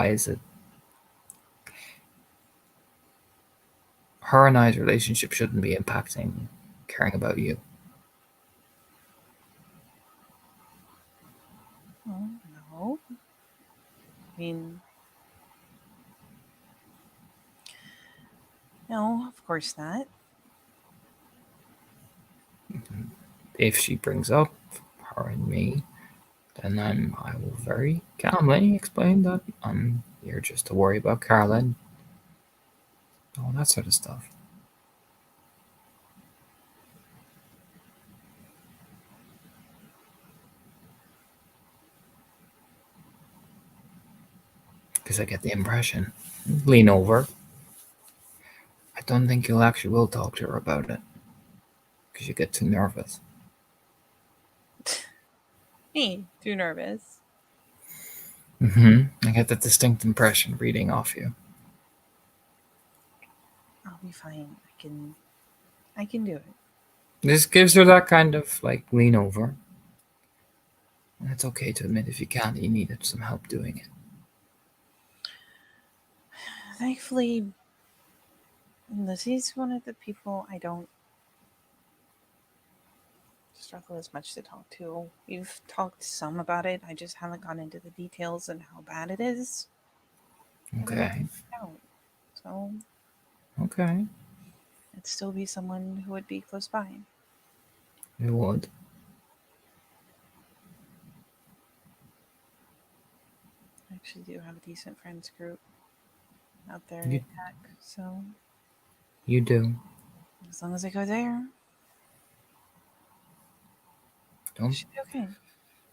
is it her and I's relationship shouldn't be impacting caring about you? Oh, no. I mean, no, of course not. If she brings up her and me, then I will very calmly explain that I'm here just to worry about Carla and all that sort of stuff. Because I get the impression. Lean over. I don't think you'll actually will talk to her about it. Because you get too nervous. Me, too nervous. I get that distinct impression reading off you. I'll be fine. I can do it. This gives her that kind of like lean over. And it's okay to admit if you can't, you needed some help doing it. Thankfully, Lizzie's one of the people I don't struggle as much to talk to. We've talked some about it. I just haven't gone into the details and how bad it is. Okay. So Okay. it'd still be someone who would be close by. It would. I actually do have a decent friends group out there You, at Tech, so you do. as long as I go there, it Don't should be okay.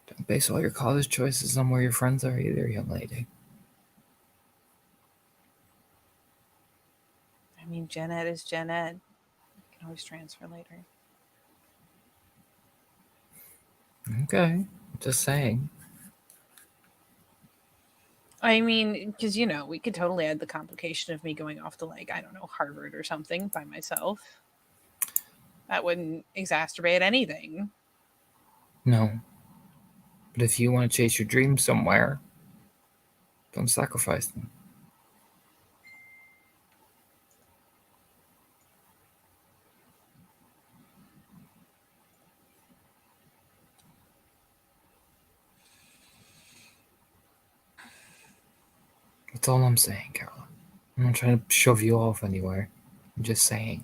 don't base all your college choices on where your friends are either, young lady. I mean, Gen Ed is Gen Ed. You can always transfer later. Okay. Just saying. I mean, because we could totally add the complication of me going off to I don't know, Harvard or something by myself. That wouldn't exacerbate anything. No. But if you want to chase your dreams somewhere, don't sacrifice them. That's all I'm saying, Caroline. I'm not trying to shove you off anywhere. I'm just saying.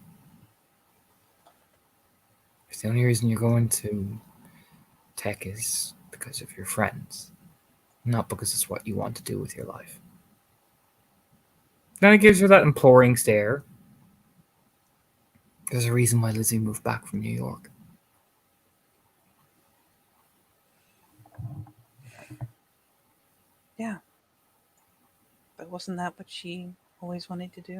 If the only reason you're going to tech is because of your friends, not because it's what you want to do with your life. Then it gives her that imploring stare. There's a reason why Lizzie moved back from New York. Yeah. But wasn't that what she always wanted to do?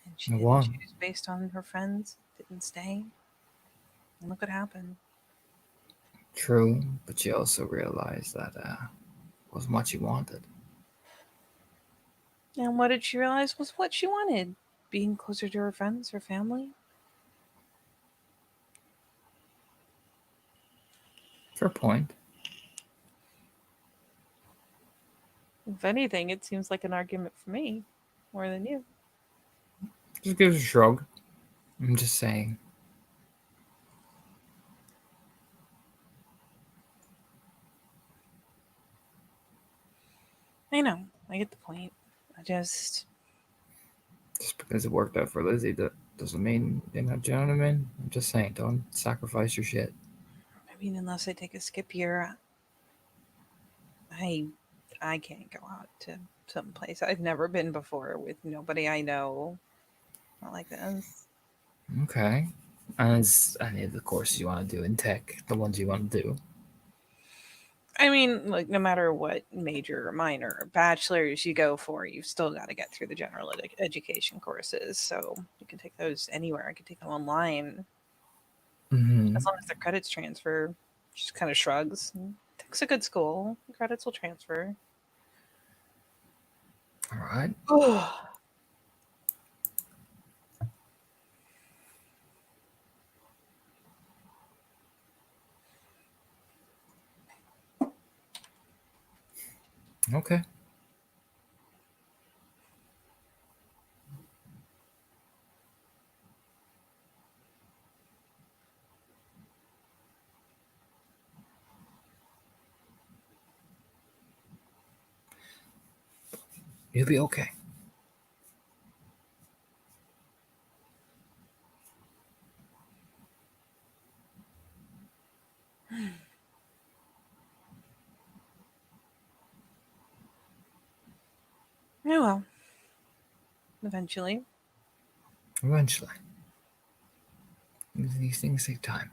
And she It didn't was. choose based on her friends, didn't stay. And look what happened. True, but she also realized that wasn't what she wanted. And what did she realize was what she wanted? Being closer to her friends, her family. Fair point. If anything, it seems like an argument for me more than you. Just gives a shrug. I'm just saying. I know. I get the point. I just Just because it worked out for Lizzie, that doesn't mean, do you know what I mean? I'm just saying, don't sacrifice your shit. unless I take a skip year, I I can't go out to some place I've never been before with nobody I know. Not like this. Okay. As any of the courses you want to do in tech, the ones you want to do. I mean, like, no matter what major or minor or bachelor's you go for, you've still got to get through the general education courses. So you can take those anywhere. I can take them online Mm-hmm. as long as the credits transfer. Just kind of shrugs. Takes a good school. The credits will transfer. All right. Okay. You'll be okay. Oh well, eventually. Eventually. These things take time.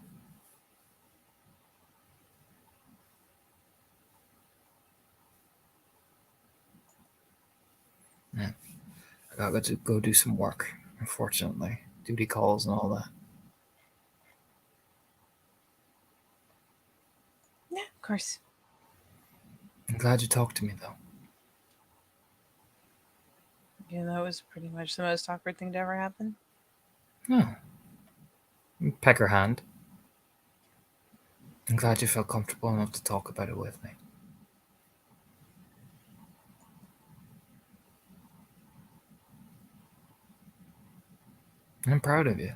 Yeah. I gotta go do some work, unfortunately. Duty calls and all that. Yeah, of course. I'm glad you talked to me, though. Yeah, that was pretty much the most awkward thing to ever happen. Oh. Peck her hand. I'm glad you felt comfortable enough to talk about it with me. I'm proud of you.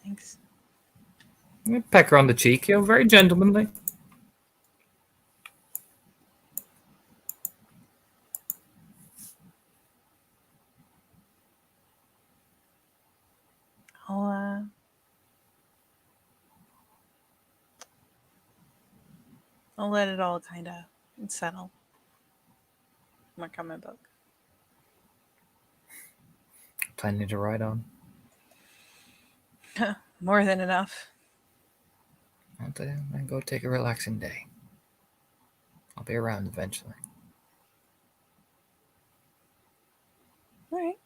Thanks. Peck her on the cheek, very gentlemanly. I'll uh, I'll let it all kind of settle. Work on my book. Plenty to write on. More than enough. I'll then go take a relaxing day. I'll be around eventually. All right.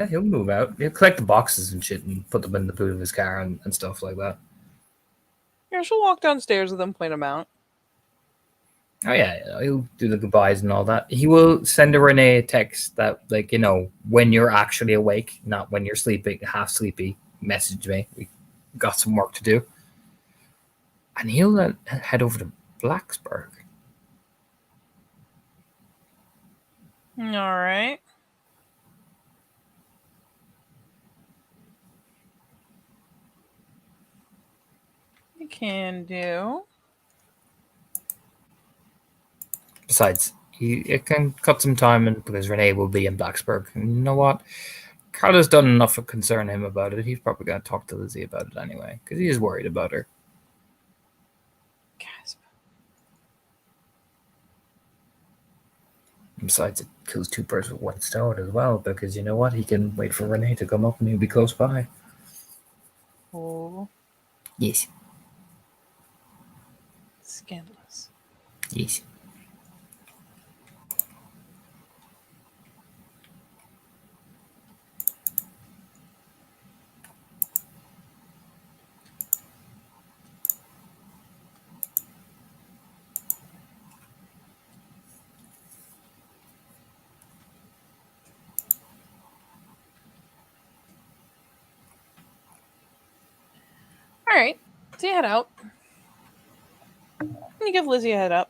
He'll move out. He'll collect the boxes and shit and put them in the boot of his car and stuff like that. Yeah, she'll walk downstairs with them, point them out. Oh yeah, he'll do the goodbyes and all that. He will send a Renee a text that, like, when you're actually awake, not when you're sleeping, half sleepy. Message me. We got some work to do, and he'll head over to Blacksburg. All right. You can do. Besides, it can cut some time, and because Renee will be in Blacksburg, and you know what? Carla's done enough to concern him about it. He's probably going to talk to Lizzie about it anyway, because he is worried about her. Gasp. Besides, it kills two birds with one stone as well, because you know what? He can wait for Renee to come up and he'll be close by. Oh, Yes. scandalous. Yes. All right. So you head out. And you give Lizzie a head up.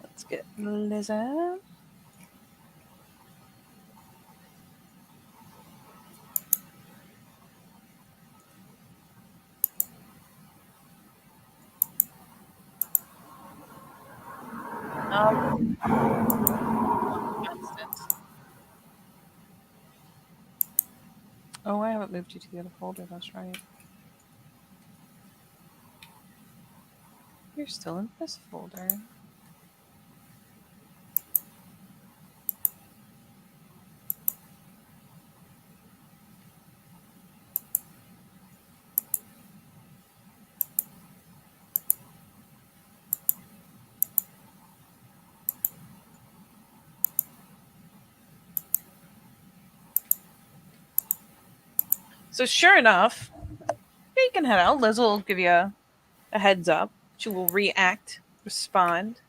Let's get Lizzie. Oh, I haven't moved you to the other folder. That's right. You're still in this folder. So sure enough, you can head out. Liz will give you a heads up. She will react, respond.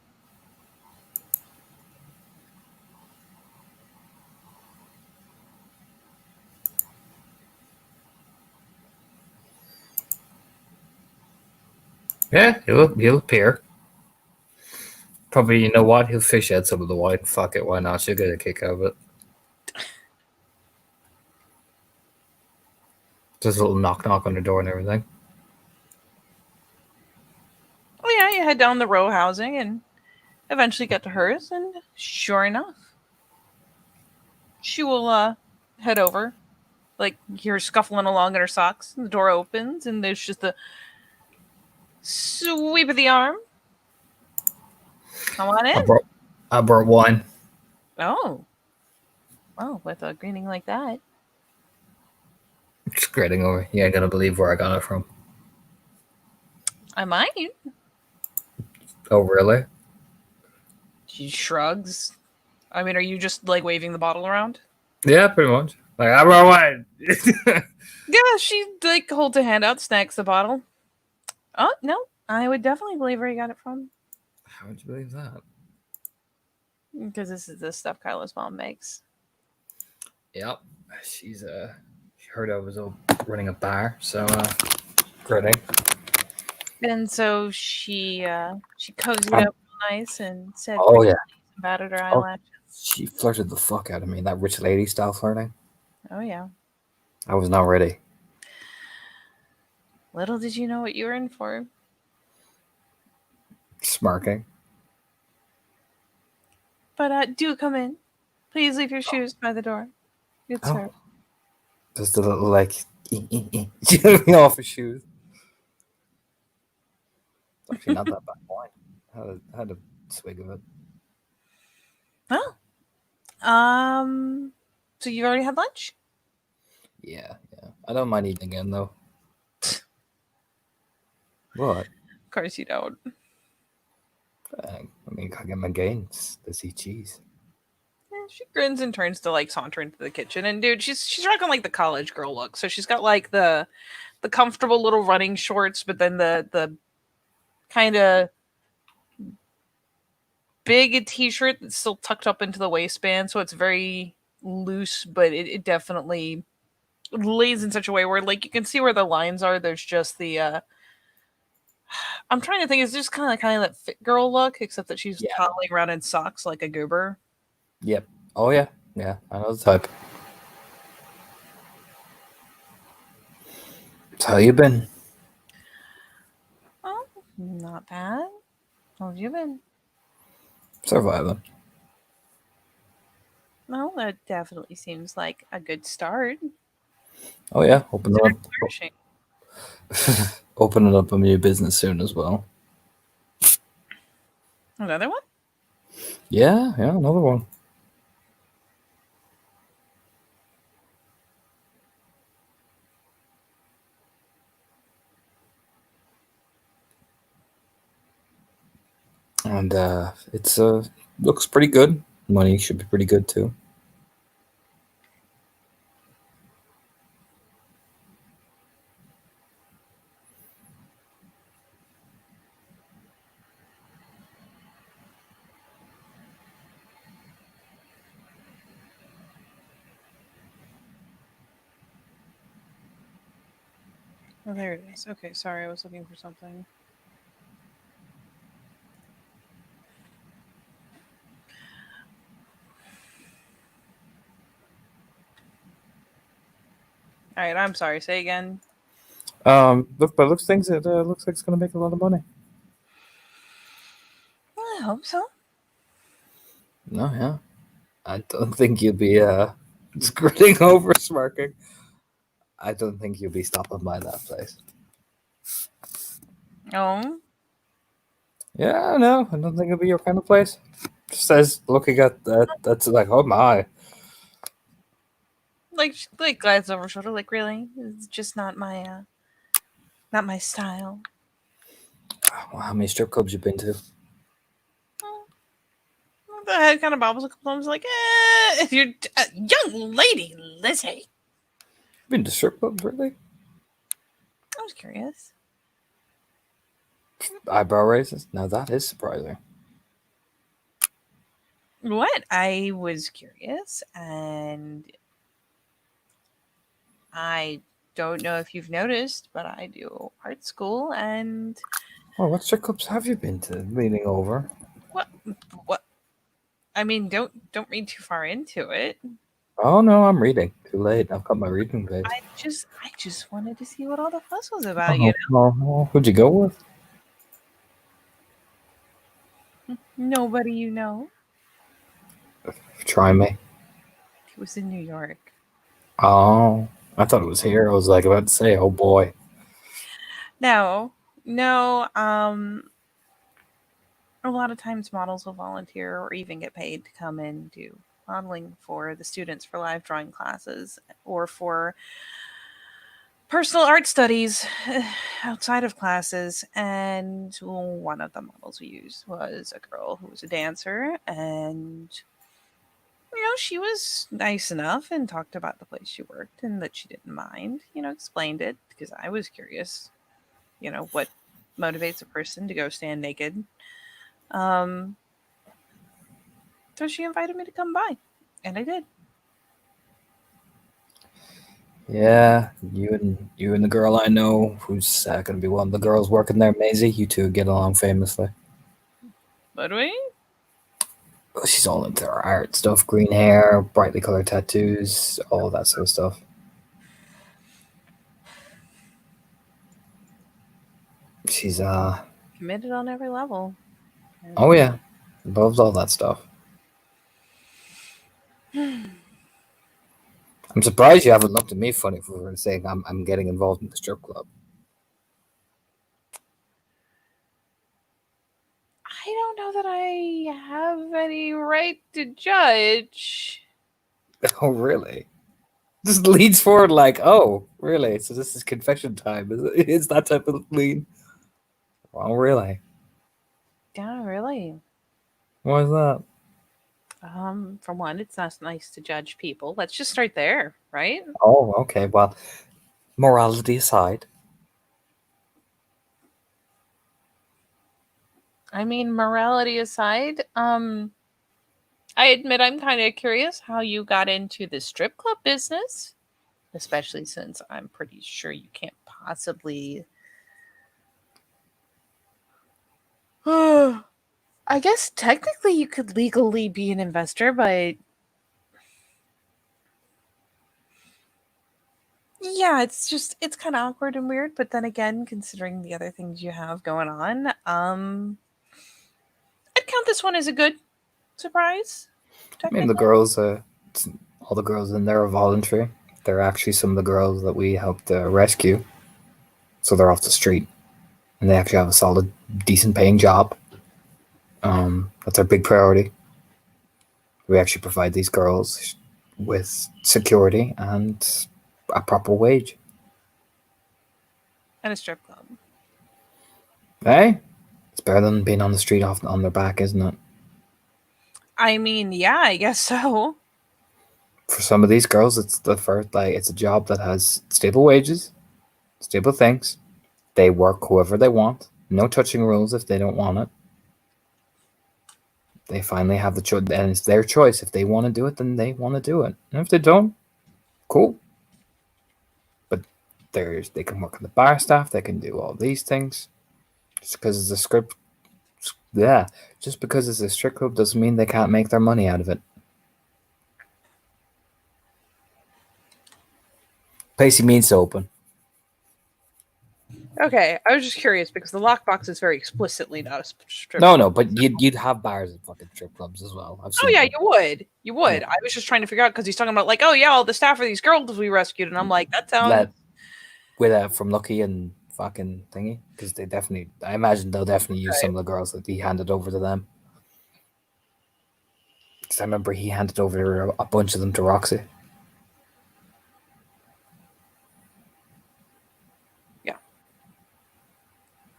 Yeah, he'll appear. Probably, you know what? He'll fish out some of the wine. Fuck it, why not? She'll get a kick out of it. Just a little knock on the door and everything. Oh yeah, you head down the row housing and eventually get to hers, and sure enough, she will head over. Like, you hear her scuffling along in her socks, and the door opens, and there's just a sweep of the arm. Come on in. I brought wine. Oh. Well, with a greeting like that. Just grading over. You ain't gonna believe where I got it from. I might. Oh, really? She shrugs. I mean, are you just like waving the bottle around? Yeah, pretty much. Like, I brought wine. Yeah, she like holds a hand out, snacks the bottle. Oh, no. I would definitely believe where you got it from. How would you believe that? Because this is the stuff Kyla's mom makes. Yep. She's she heard I was running a bar, so grading. And so she cozied up real nice and said, Oh yeah. Batted her eyelashes. She flirted the fuck out of me. That rich lady style flirting. Oh yeah. I was not ready. Little did you know what you were in for. Smirking. But do come in. Please leave your shoes by the door. Good sir. Just a little like jumping off her shoes. It's actually not that bad wine. I had a swig of it. Oh. So you've already had lunch? Yeah. I don't mind eating again though. What? Of course you don't. I mean, I get my gains. Let's eat cheese. She grins and turns to like saunter into the kitchen, and dude, she's rocking like the college girl look. So she's got like the comfortable little running shorts, but then the kind of big t-shirt that's still tucked up into the waistband, so it's very loose, but it definitely lays in such a way where like you can see where the lines are. There's just the I'm trying to think, it's just kind of that fit girl look, except that she's toddling around in socks like a goober. Yep. Oh yeah. Yeah, I know the type. So how you been? Oh, not bad. How have you been? Surviving. Well, that definitely seems like a good start. Oh yeah, opening up a new business soon as well. Another one? Yeah, another one. And it's looks pretty good. Money should be pretty good too. Oh, there it is. Okay, sorry, I was looking for something. All right, I'm sorry. Say again. Looks like it's gonna make a lot of money. Well, I hope so. No, yeah. I don't think you'll be grinning over smirking. I don't think you'll be stopping by that place. Oh, Yeah, no, I don't think it'll be your kind of place. Just says looking at that, that's like, oh my. like glance over her shoulder. Like, really? It's just not my style. Well, how many strip clubs you been to? The head kind of bobbles a couple times. Like, if you're young lady, Lizzie. Been to strip clubs, really? I was curious. Eyebrow raises? Now that is surprising. What? I was curious, and I don't know if you've noticed, but I do art school, and Well, what strip clubs have you been to? Leaning over. what? What? I mean, don't read too far into it. Oh no, I'm reading. Too late. I've got my reading page. I just wanted to see what all the fuss was about. You Who'd you go with? know, nobody you know. Try me. He was in New York. Oh, I thought it was here. I was like about to say, oh boy. No, no. A lot of times models will volunteer or even get paid to come and do modeling for the students for live drawing classes or for personal art studies outside of classes. And one of the models we used was a girl who was a dancer, and she was nice enough and talked about the place she worked and that she didn't mind, explained it because I was curious, what motivates a person to go stand naked. Um, so she invited me to come by, and I did. Yeah, you and the girl I know, who's going to be one of the girls working there, Maisie. You two get along famously. But we? She's all into her art stuff, green hair, brightly colored tattoos, all that sort of stuff. She's Committed on every level. oh yeah, loves all that stuff. I'm surprised you haven't looked at me funny for saying I'm getting involved in the strip club. I don't know that I have any right to judge. Oh really? This leads forward like, oh really? So this is confession time. Is that type of lead? Oh really? Yeah, really. Why is that? For one, it's not nice to judge people. Let's just start there, right? Oh, okay. Well, morality aside, I mean, morality aside, I admit I'm kind of curious how you got into the strip club business, especially since I'm pretty sure you can't possibly. I guess technically you could legally be an investor, but yeah, it's kind of awkward and weird. But then again, considering the other things you have going on, I'd count this one as a good surprise. I mean, the girls, all the girls in there are voluntary. They're actually some of the girls that we helped rescue. So they're off the street, and they actually have a solid, decent paying job. That's our big priority. We actually provide these girls with security and a proper wage. And a strip club. Hey, it's better than being on the street off on their back, isn't it? I mean, yeah, I guess so. For some of these girls, it's the first it's a job that has stable wages, stable things. They work whoever they want. No touching rules if they don't want it. They finally have the choice, and it's their choice. If they want to do it, then they want to do it. And if they don't, cool. But they can work on the bar staff. They can do all these things. Just because it's a script, yeah. Just because it's a strip club doesn't mean they can't make their money out of it. Pacey means to open. Okay, I was just curious because the lockbox is very explicitly not a strip. No, but you'd have bars at fucking strip clubs as well. I've Oh seen yeah, them. you would. You would. Yeah. I was just trying to figure out because he's talking about like, oh yeah, all the staff are these girls we rescued, and I'm like, that sounds. Let with from Lucky and fucking thingy because they definitely. I imagine they'll definitely use some of the girls that he handed over to them. Because I remember he handed over a bunch of them to Roxy. Yeah.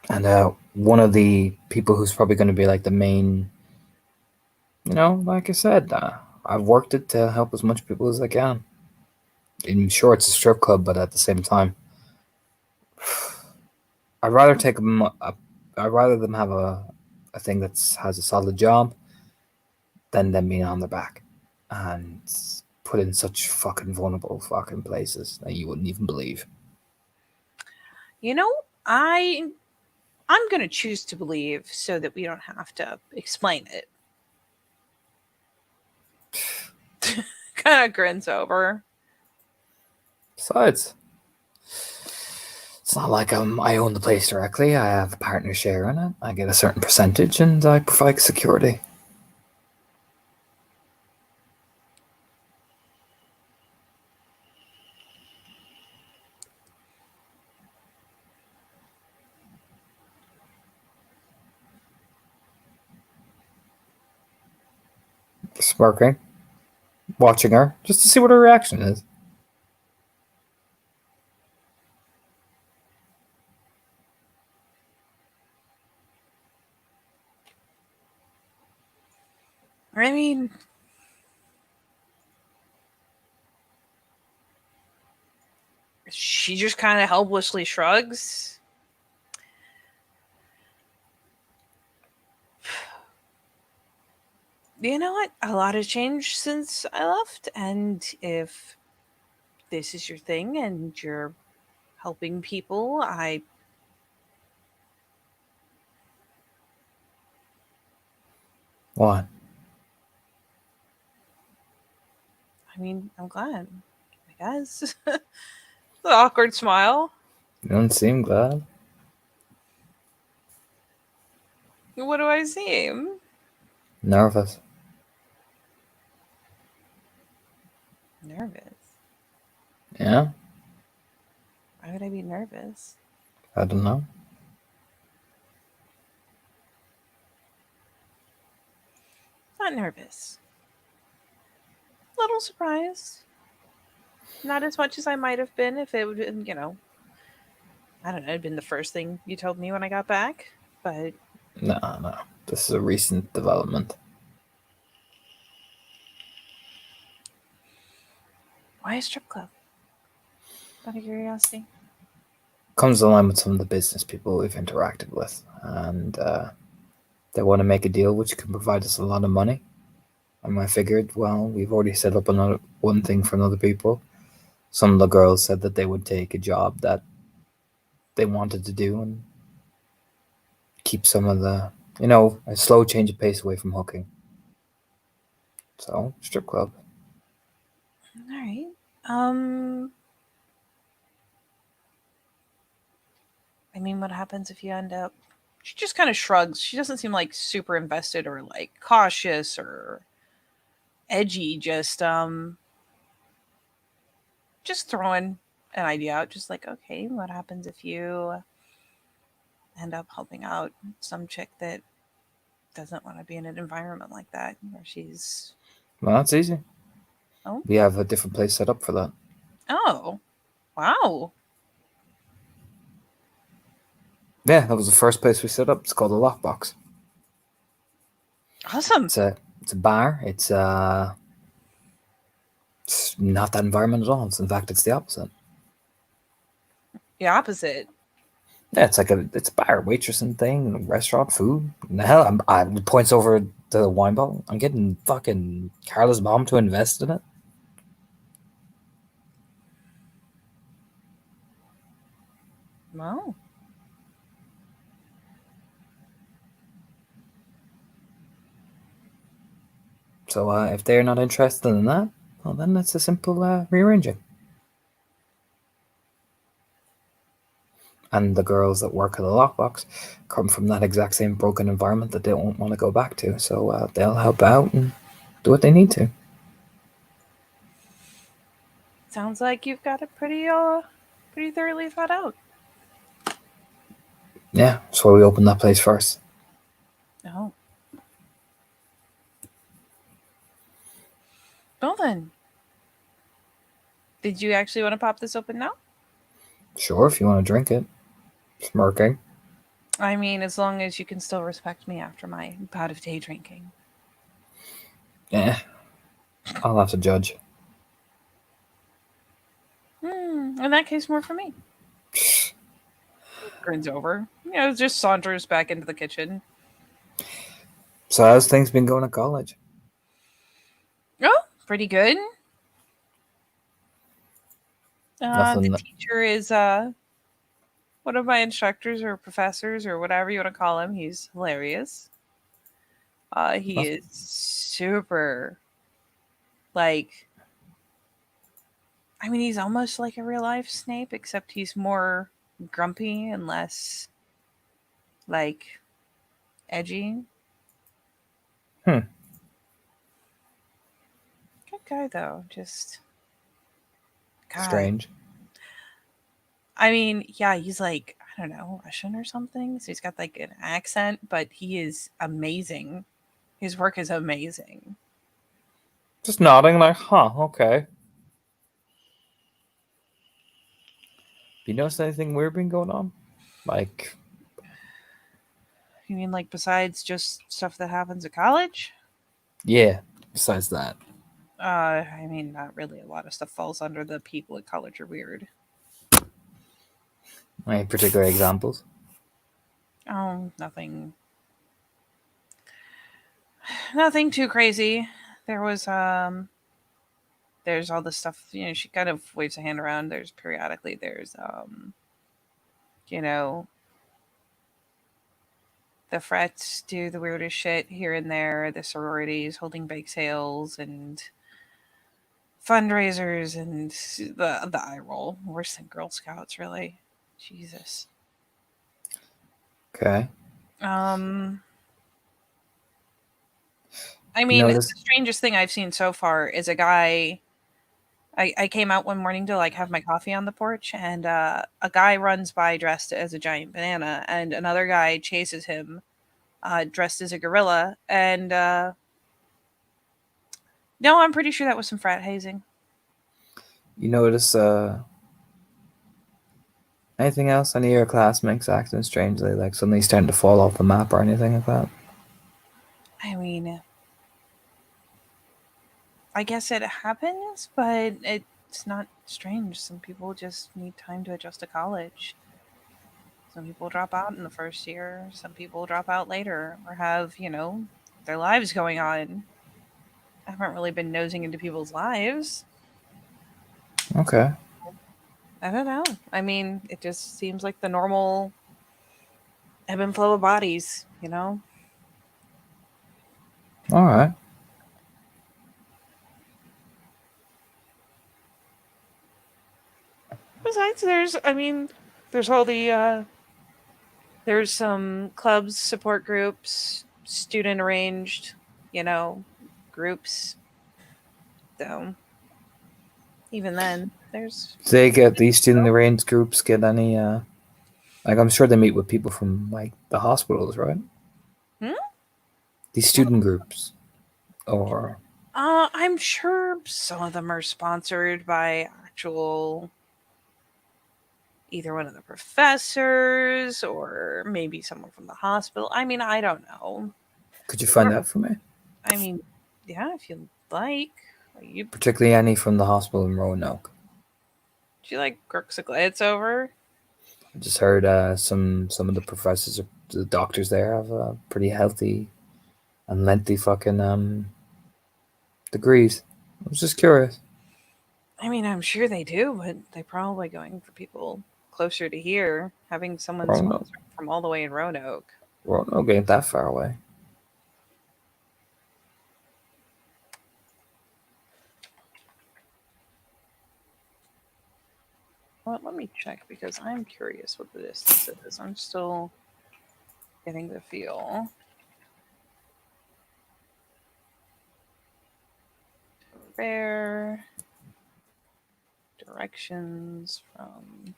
And one of the people who's probably going to be like the main, like I said, I've worked it to help as much people as I can. I'm sure it's a strip club, but at the same time, I'd rather take them. I'd rather them have a thing that has a solid job than them being on their back and put in such fucking vulnerable fucking places that you wouldn't even believe. You know, I'm gonna choose to believe so that we don't have to explain it. Kind of grins over. Besides, it's not like I own the place directly. I have a partner share in it. I get a certain percentage, and I provide security. Smirking, watching her, just to see what her reaction is. I mean, she just kind of helplessly shrugs. You know what? A lot has changed since I left, and if this is your thing and you're helping people, What? I'm glad. I guess. The awkward smile. You don't seem glad. What do I seem? Nervous. Nervous. Yeah? Why would I be nervous? I don't know. Not nervous. A little surprised. Not as much as I might have been if it would have been, I don't know, it'd been the first thing you told me when I got back. But No. This is a recent development. why a strip club? Out of curiosity. Comes along with some of the business people we've interacted with, and they want to make a deal which can provide us a lot of money. And I figured, well, we've already set up one thing for other people. Some of the girls said that they would take a job that they wanted to do and keep some of the, a slow change of pace away from hooking. So, strip club. All right. What happens if you end up? She just kind of shrugs. She doesn't seem like super invested or like cautious or edgy. Just throwing an idea out. Just like, okay, what happens if you end up helping out some chick that doesn't want to be in an environment like that, where she's Well, that's easy. Oh. We have a different place set up for that. Oh, wow. Yeah, that was the first place we set up. It's called a Lockbox. Awesome. It's a bar. It's not that environment at all. In fact, it's the opposite. The opposite. Yeah, it's a bar, waitressing thing, restaurant, food. And the hell, I points over to the wine bottle. I'm getting fucking Carla's mom to invest in it. Wow. So if they're not interested in that, well, then it's a simple rearranging. And the girls that work at the lockbox come from that exact same broken environment that they don't want to go back to. So they'll help out and do what they need to. Sounds like you've got it pretty thoroughly thought out. Yeah, that's why we opened that place first. Oh. Well then. Did you actually want to pop this open now? Sure, if you want to drink it. Smirking. I mean, as long as you can still respect me after my bout of day drinking. Yeah, I'll have to judge. In that case, more for me. Grins over. Just saunters back into the kitchen. So how's things been going at college? Oh, pretty good. Nothing. The teacher is one of my instructors or professors or whatever you want to call him. He's hilarious. He is super, like, I mean, he's almost like a real life Snape, except he's more grumpy and less, like, edgy. Hmm. Good guy, though. Just. God. Strange. I mean, yeah, he's like, I don't know, Russian or something. So he's got like an accent, but he is amazing. His work is amazing. Just nodding like, huh, okay. You noticed anything weird been going on? Like, You mean like besides just stuff that happens at college? yeah, besides that. I mean, not really. A lot of stuff falls under the people at college are weird. Any particular examples? Oh, nothing. Nothing too crazy. There was there's all this stuff, she kind of waves a hand around. There's periodically you know, the frets do the weirdest shit here and there. The sororities holding bake sales and fundraisers and the eye roll. Worse than Girl Scouts, really. Jesus. Okay. I mean, the strangest thing I've seen so far is a guy. I came out one morning to like have my coffee on the porch, and a guy runs by dressed as a giant banana, and another guy chases him dressed as a gorilla. And no, I'm pretty sure that was some frat hazing. You notice anything else? Any of your classmates acting strangely, like suddenly starting to fall off the map or anything like that? I mean, I guess it happens, but it's not strange. Some people just need time to adjust to college. Some people drop out in the first year. Some people drop out later or have, their lives going on. I haven't really been nosing into people's lives. Okay. I don't know. I mean, it just seems like the normal ebb and flow of bodies, All right. Besides, there's all the, there's some clubs, support groups, student arranged, groups. So, even then, there's... Do these student arranged groups get any, like, I'm sure they meet with people from, like, the hospitals, right? These student groups. Or... I'm sure some of them are sponsored by actual... either one of the professors or maybe someone from the hospital. I mean, I don't know. Could you find out for me? I mean, yeah, if you like. Particularly any from the hospital in Roanoke. Do you like Crooks a glance over? I just heard some of the professors, or the doctors there, have a pretty healthy and lengthy fucking degrees. I was just curious. I mean, I'm sure they do, but they're probably going for people closer to here, having someone sponsored from all the way in Roanoke. Roanoke ain't that far away. Well, let me check because I'm curious what the distance is. I'm still getting the feel. Fair directions from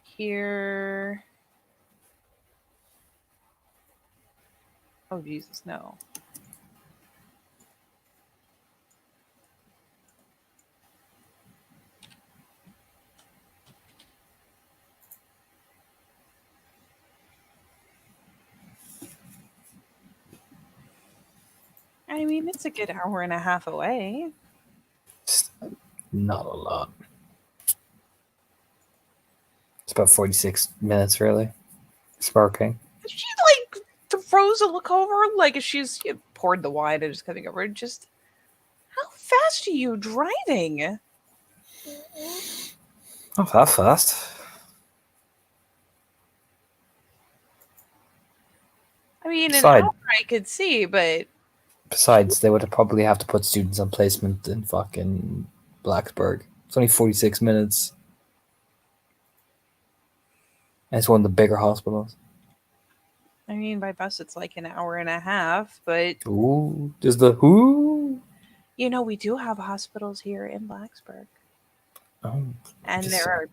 here. Oh, Jesus, no. I mean, it's a good hour and a half away. It's not a lot. It's about 46 minutes, really. Sparking. She like throws a look over, like she's poured the wine and just coming over. Just how fast are you driving? Not that fast. I mean, an Beside- hour I could see, but Besides, they would probably have to put students on placement in fucking Blacksburg. It's only 46 minutes. And it's one of the bigger hospitals. I mean, by bus it's like an hour and a half. But Ooh, there's the who? you know, we do have hospitals here in Blacksburg, Oh, and just- there are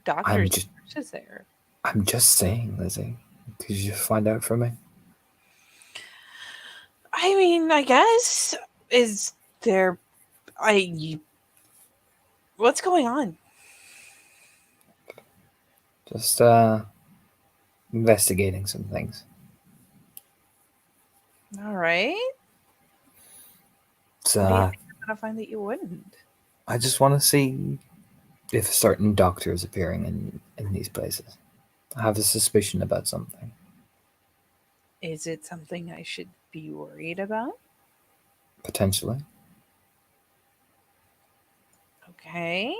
doctors just- and nurses there. I'm just saying, Lizzie. Could you just find out for me? I mean, I guess is there. What's going on? Just investigating some things. All right. So What do you think I'm gonna find that you wouldn't? I just want to see if a certain doctor is appearing in these places. I have a suspicion about something. Is it something I should be worried about? Potentially. Okay.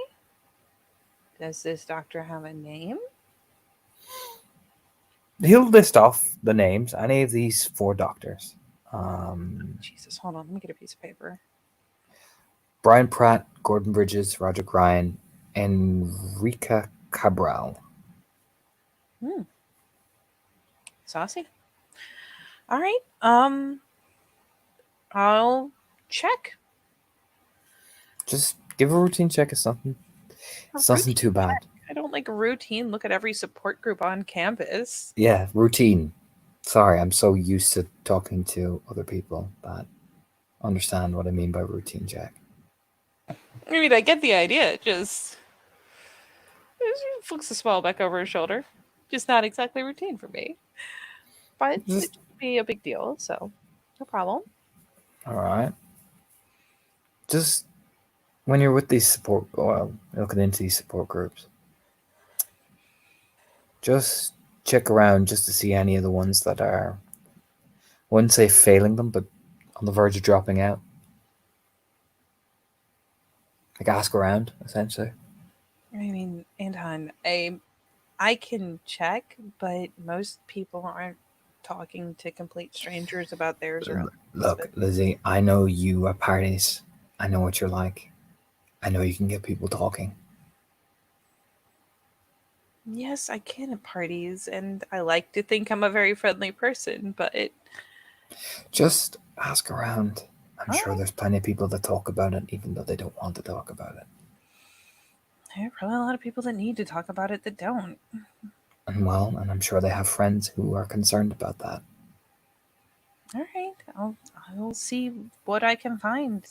Does this doctor have a name? He'll list off the names, any of these 4 doctors. Jesus, hold on. Let me get a piece of paper. Brian Pratt, Gordon Bridges, Roger Ryan, Enrica Cabral. Saucy. All right. I'll check. Just give a routine check. It's nothing. It's nothing too bad. I don't like a routine. Look at every support group on campus. Yeah, routine. Sorry, I'm so used to talking to other people that understand what I mean by routine check. I mean, I get the idea. Just flicks the smile back over his shoulder. Just not exactly routine for me. But it should be a big deal, so no problem. All right. Just when you're with these looking into these support groups, just check around just to see any of the ones that are, I wouldn't say failing them, but on the verge of dropping out. Like ask around, essentially. I mean, Anton, I can check, but most people aren't talking to complete strangers about theirs or Look, Lizzie, I know you at parties. I know what you're like. I know you can get people talking. Yes, I can at parties, and I like to think I'm a very friendly person, but Just ask around. I'm sure Alright. there's plenty of people that talk about it, even though they don't want to talk about it. there are probably a lot of people that need to talk about it that don't. And I'm sure they have friends who are concerned about that. All right, I'll see what I can find.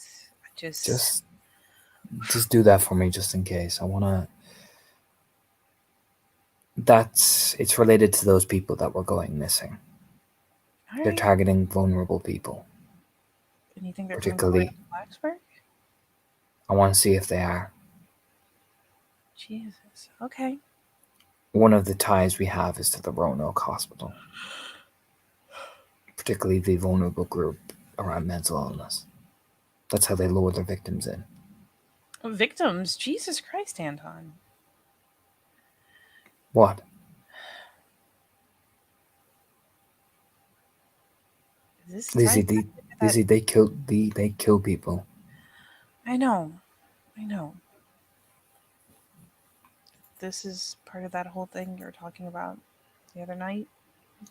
I Just do that for me, just in case. I wanna. It's related to those people that were going missing. all They're right. targeting vulnerable people. And you think they're particularly- going to Blacksburg? I want to see if they are. Jesus. Okay. One of the ties we have is to the Roanoke Hospital, particularly the vulnerable group around mental illness. That's how they lure their victims in. Victims. Jesus Christ, Anton. What? Is this Lizzie, tied back into that- Lizzie, they kill people. I know. this is part of that whole thing you were talking about the other night?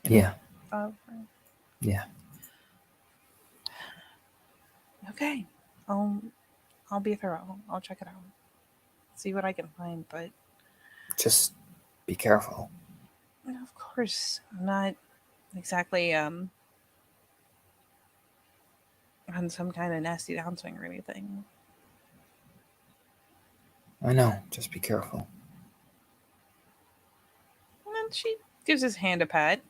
Yeah. Uh, Yeah. okay. I'll be thorough. I'll check it out. See what I can find, but Just be careful. of course, I'm not exactly on some kind of nasty downswing or anything. I know. Just be careful. And she gives his hand a pat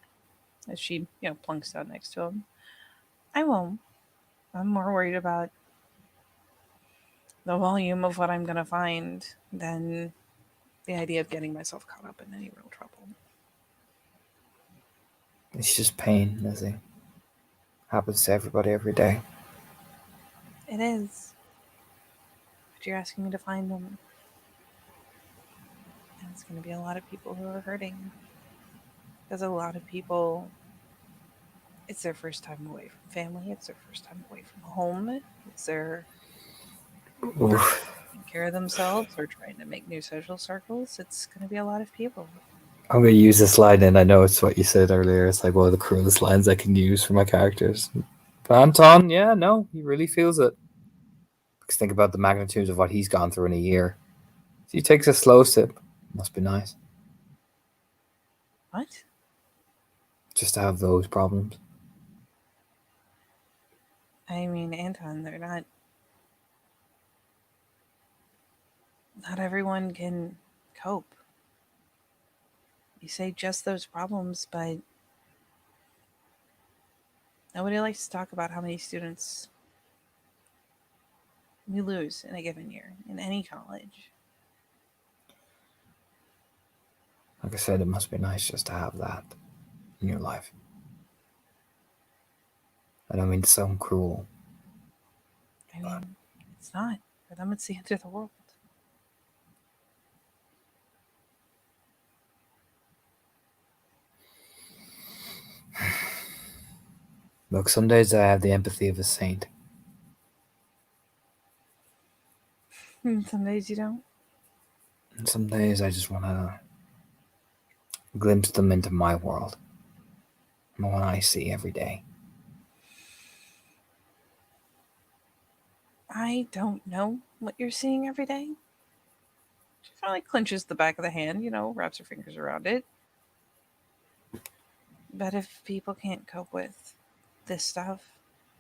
as she, plunks down next to him. I won't. I'm more worried about the volume of what I'm gonna find than the idea of getting myself caught up in any real trouble. It's just pain, Lizzie. Happens to everybody every day. It is. But you're asking me to find them. And it's gonna be a lot of people who are hurting. Because a lot of people, it's their first time away from family, it's their first time away from home, it's their Oof. taking care of themselves or trying to make new social circles. It's going to be a lot of people. I'm gonna use this line, and I know it's what you said earlier. It's like one of the cruelest lines I can use for my characters. But Anton, yeah, no, he really feels it. Because think about the magnitude of what he's gone through in a year. So he takes a slow sip. Must be nice. What? Just to have those problems. I mean, Anton, they're not everyone can cope. You say just those problems, but nobody likes to talk about how many students we lose in a given year in any college. Like I said, it must be nice just to have that in your life. I don't mean to sound cruel. I mean, it's not. For them, it's the end of the world. Look, some days I have the empathy of a saint. And some days you don't. And some days I just want to glimpse them into my world. The one I see every day. I don't know what you're seeing every day. She finally clenches the back of the hand, wraps her fingers around it. But if people can't cope with this stuff,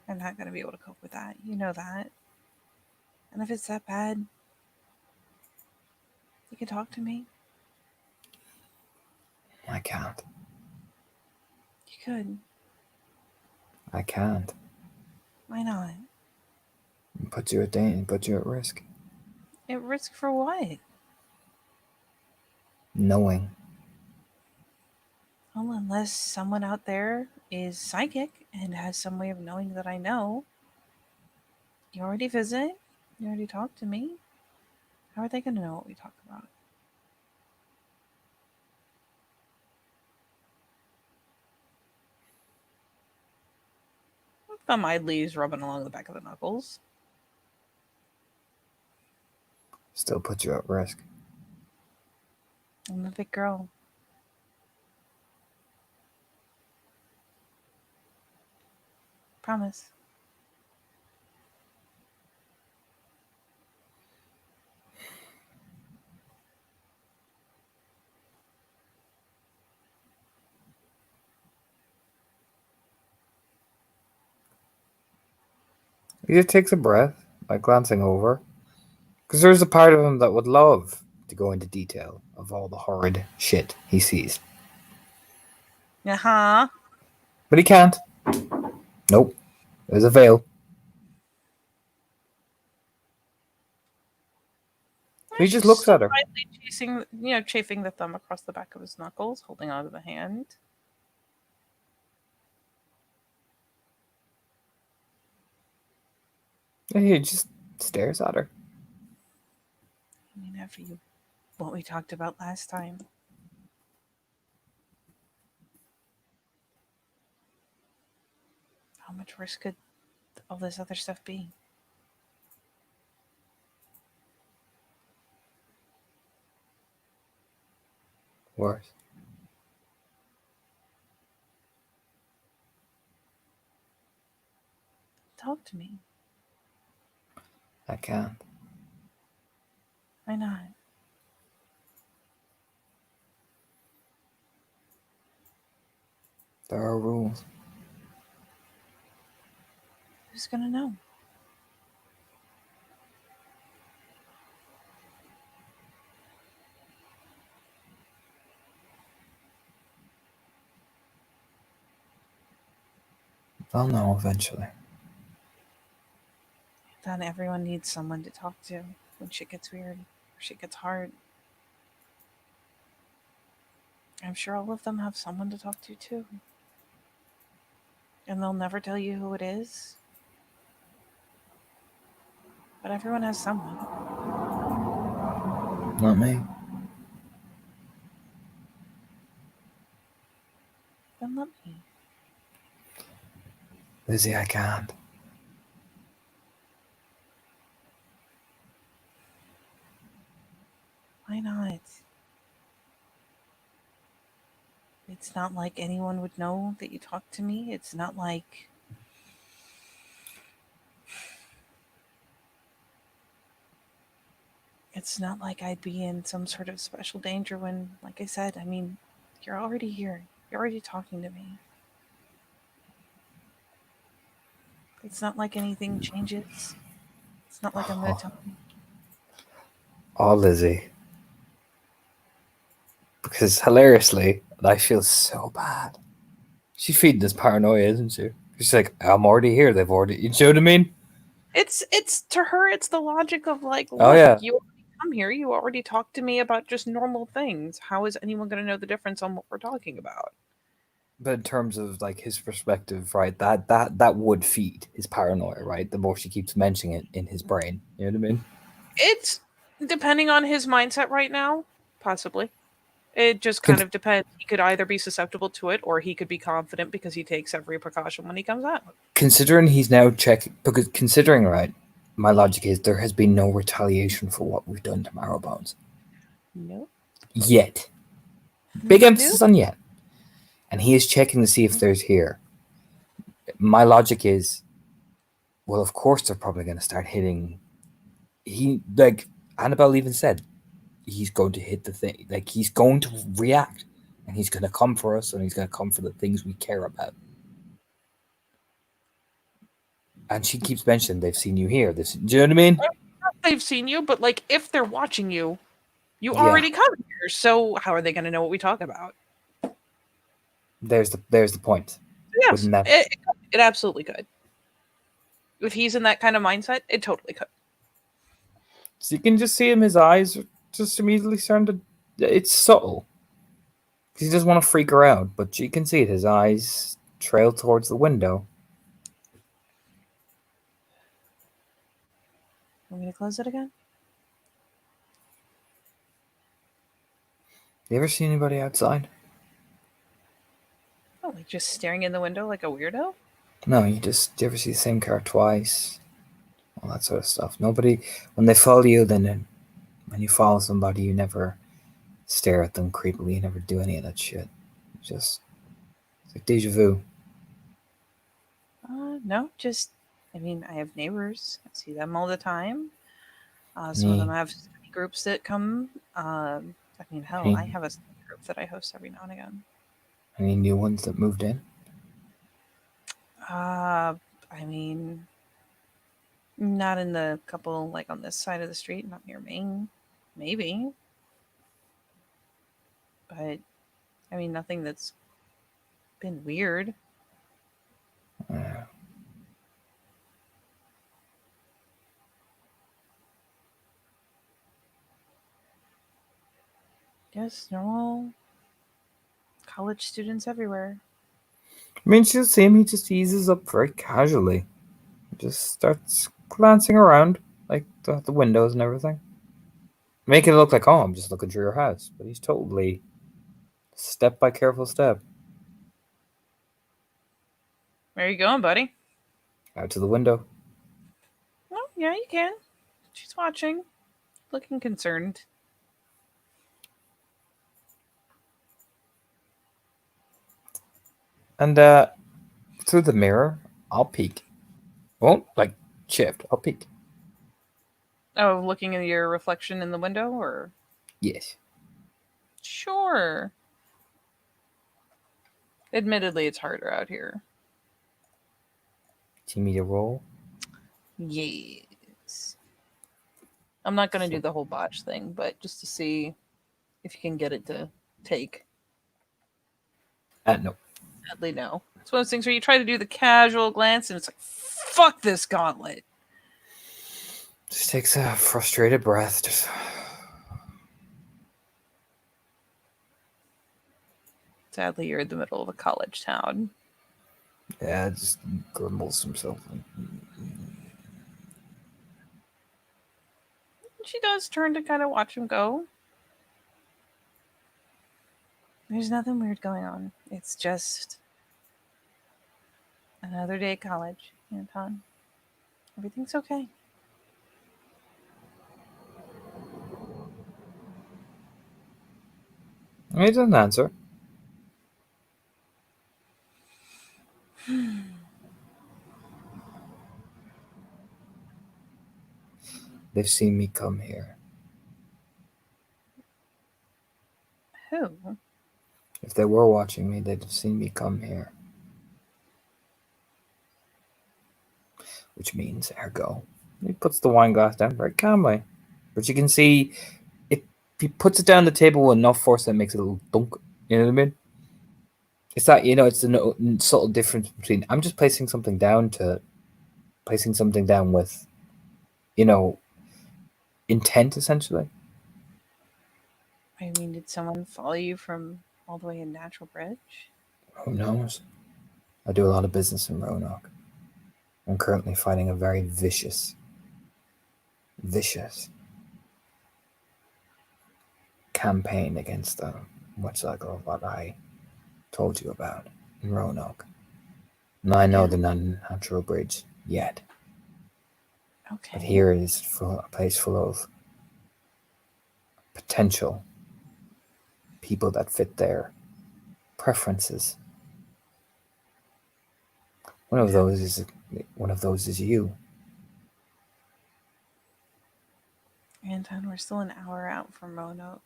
they're not going to be able to cope with that. You know that. And if it's that bad, you can talk to me. I can't. You could. I can't. Why not? It puts you at risk. At risk for what? Knowing. Well, unless someone out there is psychic and has some way of knowing that I know. You already visit. You already talk to me. How are they going to know what we talk about? Thumb idly is rubbing along the back of the knuckles. Still puts you at risk. I'm a big girl. Promise. He just takes a breath by glancing over. Because there's a part of him that would love to go into detail of all the horrid shit he sees. Uh-huh. But he can't. Nope. There's a veil. He just looks at her. Slightly chafing the thumb across the back of his knuckles, holding onto the hand. And he just stares at her. I mean, after what we talked about last time. How much worse could all this other stuff be? Worse. Talk to me. I can't. Why not? There are rules. Who's gonna know? They'll know eventually. Then everyone needs someone to talk to when shit gets weird or shit gets hard. I'm sure all of them have someone to talk to too. And they'll never tell you who it is. But everyone has someone. Not me. Then let me. Lizzie, I can't. Why not? It's not like anyone would know that you talk to me. It's not like I'd be in some sort of special danger when, like I said, I mean, you're already here. You're already talking to me. It's not like anything changes. It's not like I'm going to tell you. Oh, Lizzie. Because hilariously, I feel so bad. She's feeding this paranoia, isn't she? She's like, I'm already here. They've already. You know what I mean? It's to her, it's the logic of like, look, Oh, yeah. you already come here. You already talked to me about just normal things. How is anyone going to know the difference on what we're talking about? But in terms of like his perspective, right? That would feed his paranoia, right? The more she keeps mentioning it in his brain. You know what I mean? It's depending on his mindset right now, possibly. It just Con- kind of depends. He could either be susceptible to it or he could be confident because he takes every precaution when he comes out. Considering he's now checking, because considering, right, my logic is there has been no retaliation for what we've done to Marrowbones. Nope. Yet. Big emphasis Nope. on yet. And he is checking to see if there's here. My logic is, well, of course they're probably going to start hitting. He, like, Annabelle even said, he's going to hit the thing. Like, he's going to react. And he's going to come for us, and he's going to come for the things we care about. And she keeps mentioning they've seen you here. This, do you know what I mean? They've seen you, but like if they're watching you, you Yeah. already come here. So how are they going to know what we talk about? There's the point. Yes, Wouldn't that? it absolutely could. If he's in that kind of mindset, it totally could. So you can just see him, his eyes are just immediately starting to. It's subtle. He doesn't want to freak her out, but you can see it. His eyes trail towards the window. Want me to close it again? You ever see anybody outside? Oh, like just staring in the window like a weirdo? No, you ever see the same car twice? All that sort of stuff. Nobody, when they follow you, then when you follow somebody, you never stare at them creepily. You never do any of that shit. It's like deja vu. No, just, I mean, I have neighbors. I see them all the time. Some of them have study groups that come. I mean, hell, I have a study group that I host every now and again. Any new ones that moved in? I mean, not in the couple like on this side of the street, not near Maine. Maybe. But, I mean, nothing that's been weird. Just normal college students everywhere. I mean, she'll see him. He just eases up very casually. Just starts glancing around, like the windows and everything. Making it look like, oh, I'm just looking through your house. But he's totally step by careful step. Where are you going, buddy? Out to the window. Oh, yeah, you can. She's watching, looking concerned. And through the mirror, I'll peek. Won't like shift. I'll peek. Oh, looking at your reflection in the window, or Yes. sure. Admittedly, it's harder out here. Do you need a roll? Yes. I'm not gonna do the whole botch thing, but just to see if you can get it to take. No. Sadly, no. It's one of those things where you try to do the casual glance, and it's like, fuck this gauntlet. Just takes a frustrated breath. Just Sadly, you're in the middle of a college town. yeah, just grumbles himself. She does turn to kind of watch him go. There's nothing weird going on. It's just another day at college, Anton. Everything's okay. He doesn't answer. They've seen me come here. Who? If they were watching me, they'd have seen me come here. Which means, ergo, he puts the wine glass down very calmly. But you can see if he puts it down the table with enough force that makes it a little dunk. You know what I mean? It's that, it's the subtle difference between I'm just placing something down to placing something down with, intent, essentially. I mean, did someone follow you from all the way in Natural Bridge? Who knows? I do a lot of business in Roanoke. I'm currently fighting a very vicious campaign against the motorcycle of what I told you about in Roanoke. And I know Yeah. they're not in Natural Bridge yet, Okay. but here is a place full of potential people that fit their preferences. One of those is you. Anton, we're still an hour out from Roanoke.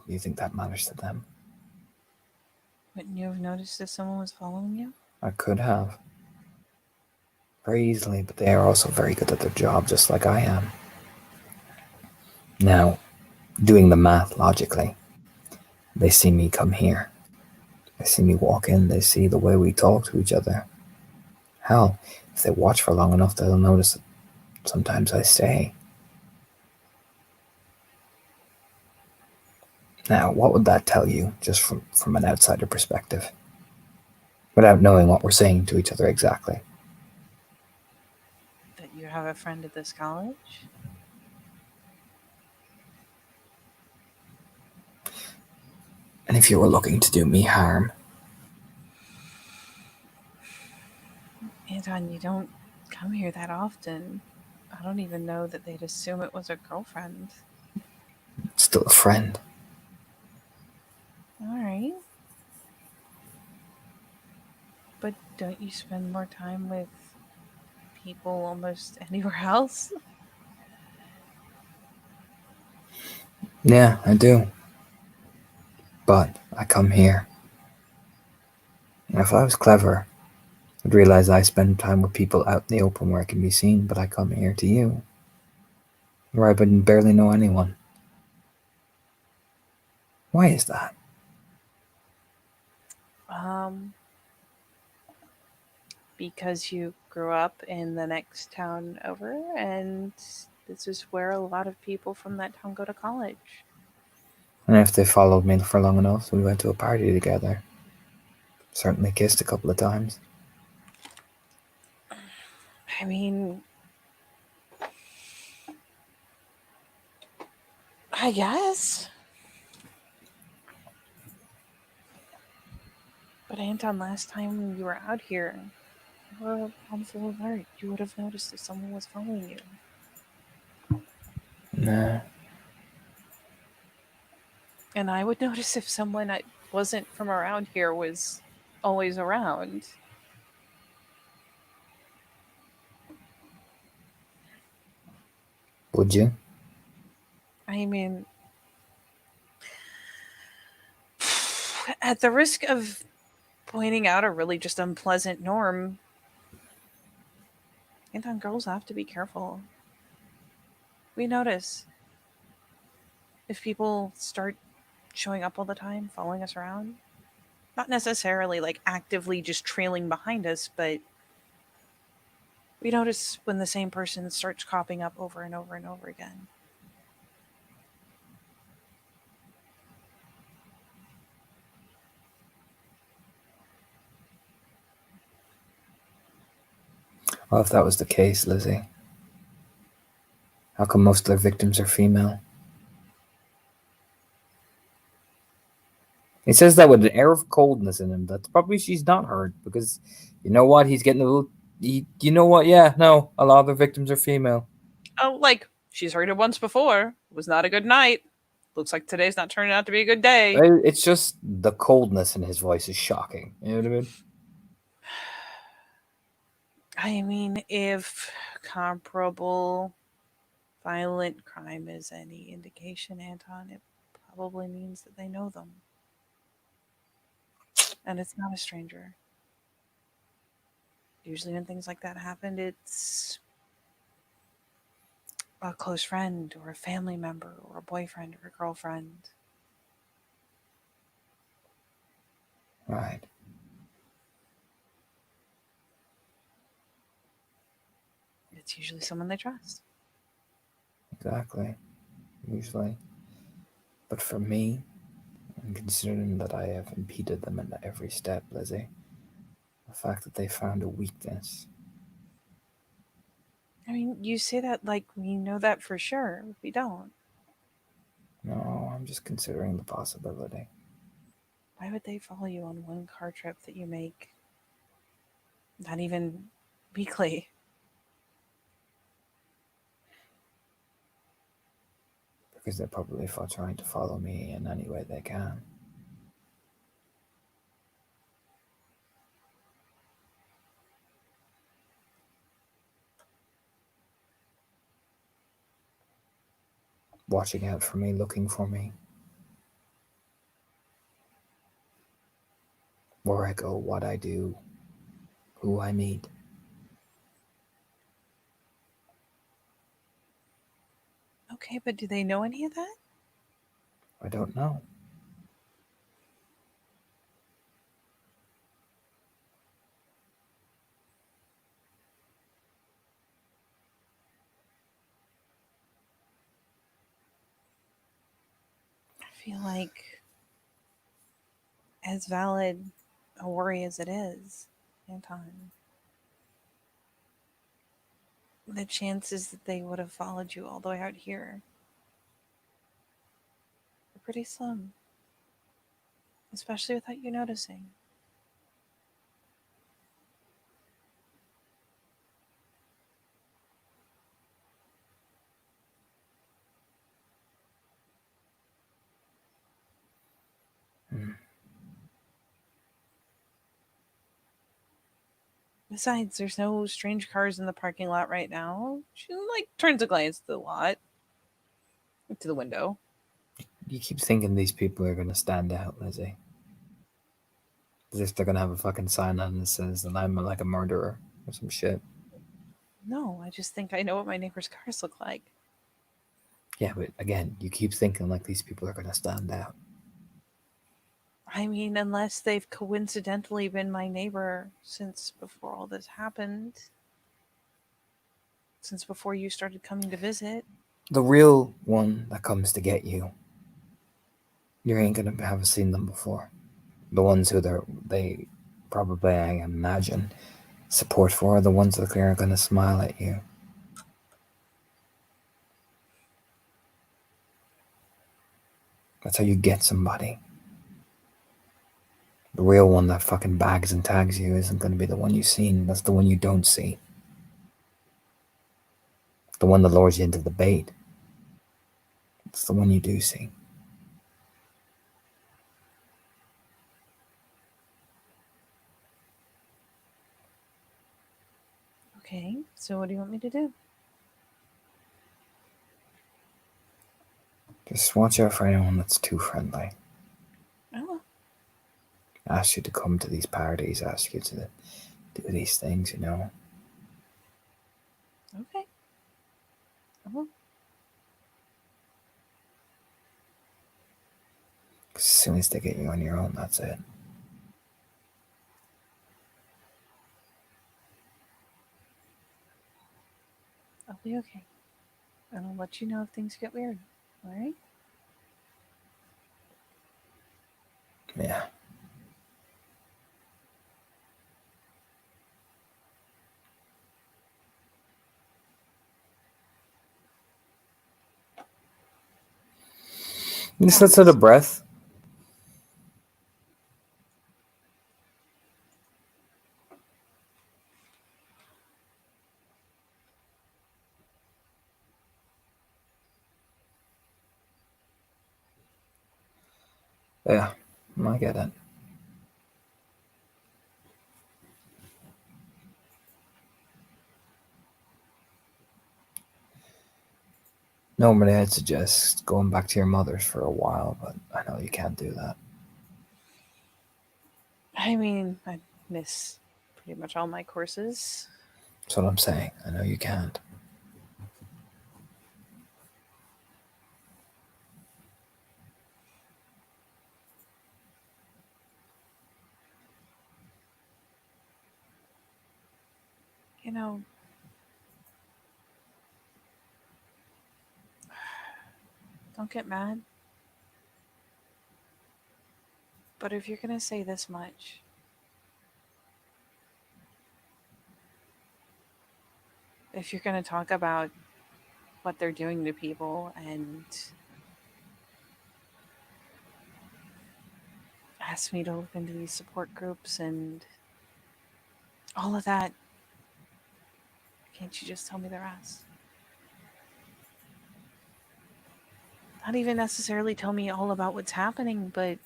You think that matters to them? Wouldn't you have noticed if someone was following you? I could have. Very easily, but they are also very good at their job, just like I am. Now, doing the math logically, they see me come here. They see me walk in. They see the way we talk to each other. Hell, if they watch for long enough, they'll notice that sometimes I stay. Now, what would that tell you, just from an outsider perspective, without knowing what we're saying to each other exactly? That you have a friend at this college? And if you were looking to do me harm, Anton, you don't come here that often. I don't even know that they'd assume it was a girlfriend. it's still a friend. All right. But don't you spend more time with people almost anywhere else? Yeah, I do. But I come here. And if I was clever, I'd realize I spend time with people out in the open where I can be seen, but I come here to you, where I barely know anyone. Why is that? Because you grew up in the next town over, and this is where a lot of people from that town go to college. And if they followed me for long enough, we went to a party together. Certainly kissed a couple of times. I mean, I guess. But Anton, last time you were out here, you were on full alert. You would have noticed if someone was following you. Nah. And I would notice if someone that wasn't from around here was always around. Would you? I mean, at the risk of pointing out a really just unpleasant norm, Anton, girls have to be careful. We notice if people start showing up all the time, following us around. Not necessarily like actively just trailing behind us, but we notice when the same person starts cropping up over and over and over again. Well, if that was the case, Lizzie, how come most of their victims are female? He says that with an air of coldness in him. That's probably she's not hurt because you know what? He's getting a little. You know what? Yeah, no, a lot of their victims are female. Oh, like, she's heard it once before. It was not a good night. Looks like today's not turning out to be a good day. It's just the coldness in his voice is shocking. You know what I mean? I mean, if comparable violent crime is any indication, Anton, it probably means that they know them. And it's not a stranger. Usually, when things like that happen, it's a close friend or a family member or a boyfriend or a girlfriend. Right. It's usually someone they trust. Exactly. Usually. But for me, and considering that I have impeded them in every step, Lizzie, the fact that they found a weakness. I mean, you say that like we know that for sure. We don't. No, I'm just considering the possibility. Why would they follow you on one car trip that you make? Not even weekly. Because they're probably trying to follow me in any way they can. Watching out for me, looking for me. Where I go, what I do, who I meet. Okay, but do they know any of that? I don't know. I feel like, as valid a worry as it is, Anton, the chances that they would have followed you all the way out here are pretty slim. Especially without you noticing. Hmm. Besides, there's no strange cars in the parking lot right now. She like turns a glance to the lot, to the window. You keep thinking these people are going to stand out, Lizzie. As if they're going to have a fucking sign on that says that I'm like a murderer or some shit. No, I just think I know what my neighbor's cars look like. Yeah, but again, you keep thinking like these people are going to stand out. I mean, unless they've coincidentally been my neighbor since before all this happened. Since before you started coming to visit. The real one that comes to get you, you ain't going to have seen them before. The ones who they probably, I imagine, support for are the ones that are going to smile at you. That's how you get somebody. The real one that fucking bags and tags you isn't going to be the one you've seen. That's the one you don't see. The one that lures you into the bait. It's the one you do see. Okay, so what do you want me to do? Just watch out for anyone that's too friendly. Oh, Ask you to come to these parties, ask you to do these things, you know. okay. Oh, 'Cause as soon as they get you on your own, that's it. I'll be okay. And I'll let you know if things get weird. All right? Yeah. Just let's out a breath. Yeah, I get it. Normally, I'd suggest going back to your mother's for a while, but I know you can't do that. I mean, I miss pretty much all my courses. That's what I'm saying. I know you can't. You know, don't get mad. But if you're going to say this much, if you're going to talk about what they're doing to people and ask me to look into these support groups and all of that, can't you just tell me the rest? Not even necessarily tell me all about what's happening, but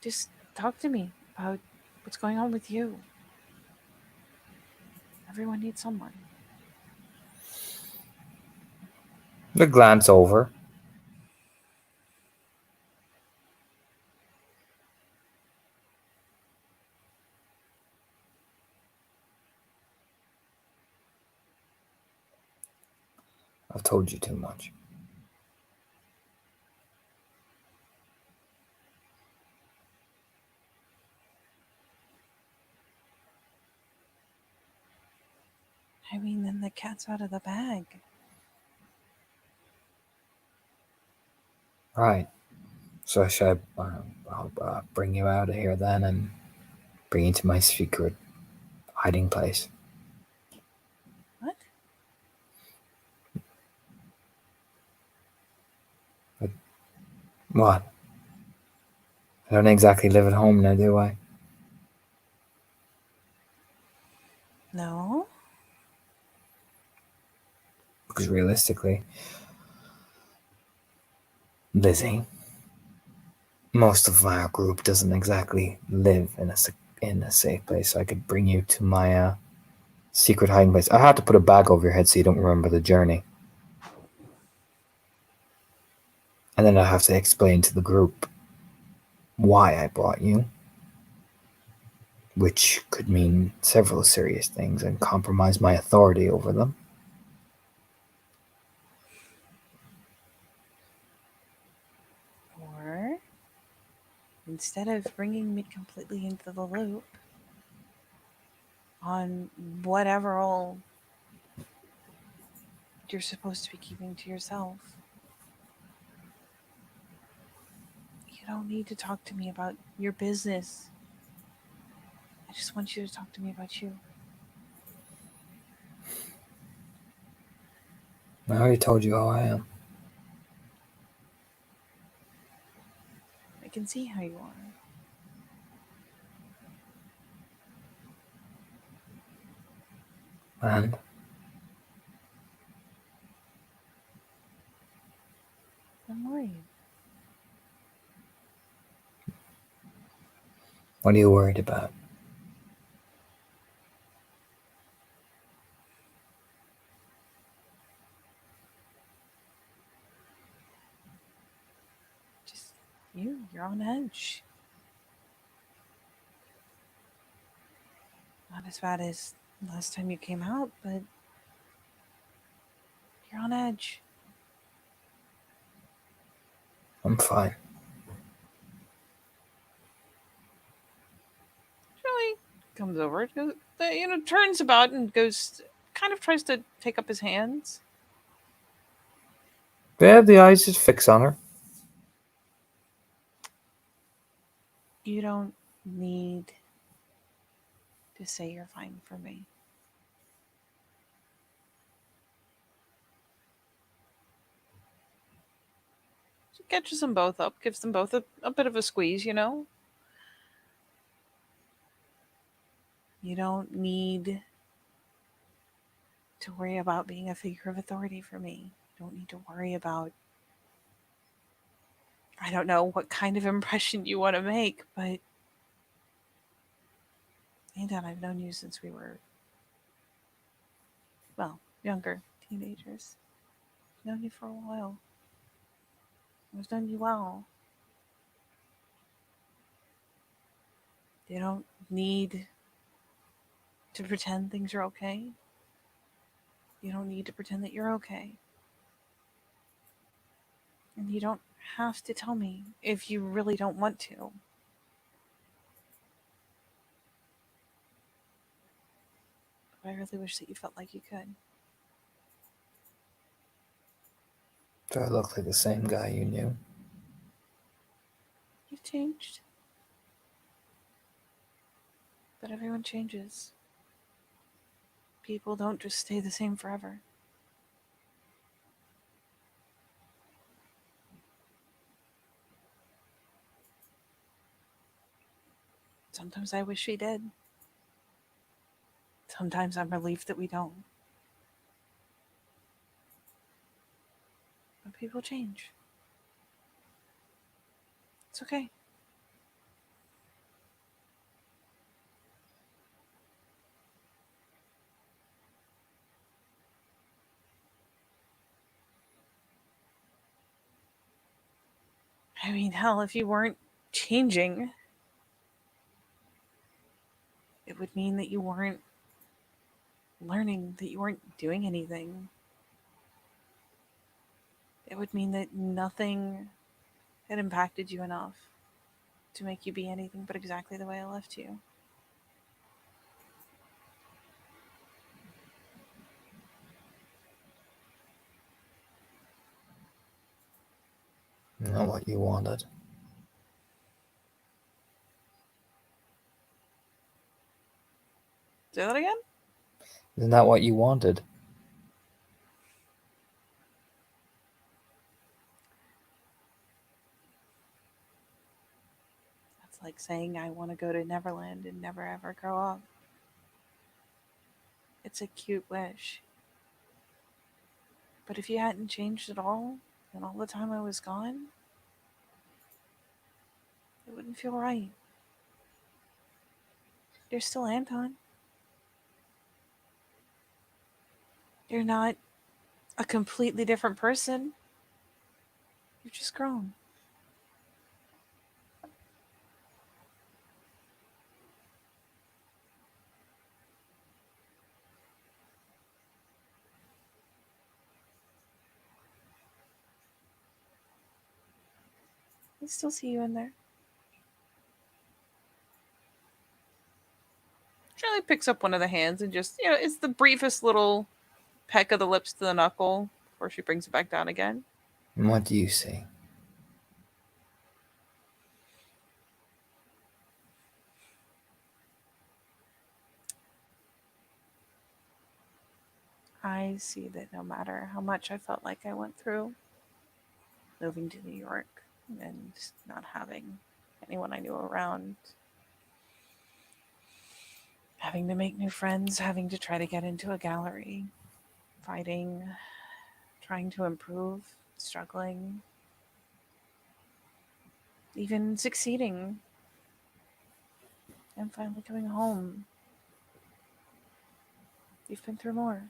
just talk to me about what's going on with you. Everyone needs someone. The glance over. I've told you too much. I mean, then the cat's out of the bag. Right. So should I'll bring you out of here then and bring you to my secret hiding place. What? What? I don't exactly live at home now, do I? No? Because realistically, Lizzie, most of our group doesn't exactly live in a safe place. So I could bring you to my secret hiding place. I had to put a bag over your head so you don't remember the journey. And then I have to explain to the group why I brought you, which could mean several serious things and compromise my authority over them. Or instead of bringing me completely into the loop on whatever all you're supposed to be keeping to yourself, you don't need to talk to me about your business. I just want you to talk to me about you. I already told you how I am. I can see how you are. And I'm worried. what are you worried about? You're on edge. Not as bad as last time you came out, but you're on edge. I'm fine. Really comes over, turns about and goes, kind of tries to take up his hands. Yeah, the eyes just fix on her. You don't need to say you're fine for me. She catches them both up, gives them both a bit of a squeeze, You don't need to worry about being a figure of authority for me. You don't need to worry about, I don't know what kind of impression you want to make, but Anton, I've known you since we were, well, younger, teenagers. I've known you for a while. I've known you well. You don't need to pretend things are okay. You don't need to pretend that you're okay. And you don't have to tell me if you really don't want to. But I really wish that you felt like you could. Do I look like the same guy you knew? You've changed. But everyone changes. People don't just stay the same forever. Sometimes I wish we did. Sometimes I'm relieved that we don't. But people change. It's okay. I mean, hell, if you weren't changing, it would mean that you weren't learning, that you weren't doing anything. It would mean that nothing had impacted you enough to make you be anything but exactly the way I left you. Not what you wanted. Say that again? Isn't that what you wanted? That's like saying I want to go to Neverland and never ever grow up. It's a cute wish. But if you hadn't changed at all, and all the time I was gone, it wouldn't feel right. You're still Anton. You're not a completely different person. You've just grown. I still see you in there. Charlie picks up one of the hands and just, it's the briefest little peck of the lips to the knuckle before she brings it back down again. And what do you see? I see that no matter how much I felt like I went through moving to New York and not having anyone I knew around, having to make new friends, having to try to get into a gallery, fighting, trying to improve, struggling, even succeeding, and finally coming home. You've been through more.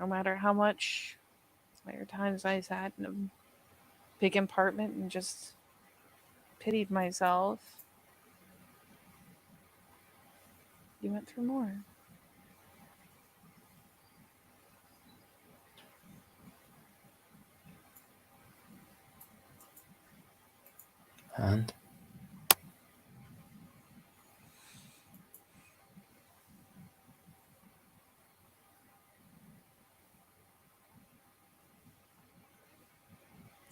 No matter how much there times I sat in a big apartment and just pitied myself, you went through more. And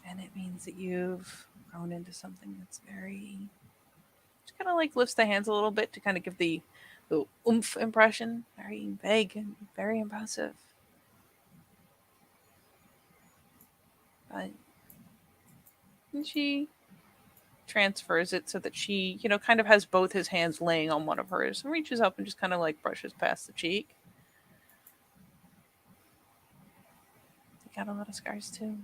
And it means that you've grown into something that's very, just kind of like lifts the hands a little bit to kind of give the oomph impression. Very vague and very impressive. But and she transfers it so that she, kind of has both his hands laying on one of hers and reaches up and just kind of like brushes past the cheek. You got a lot of scars too.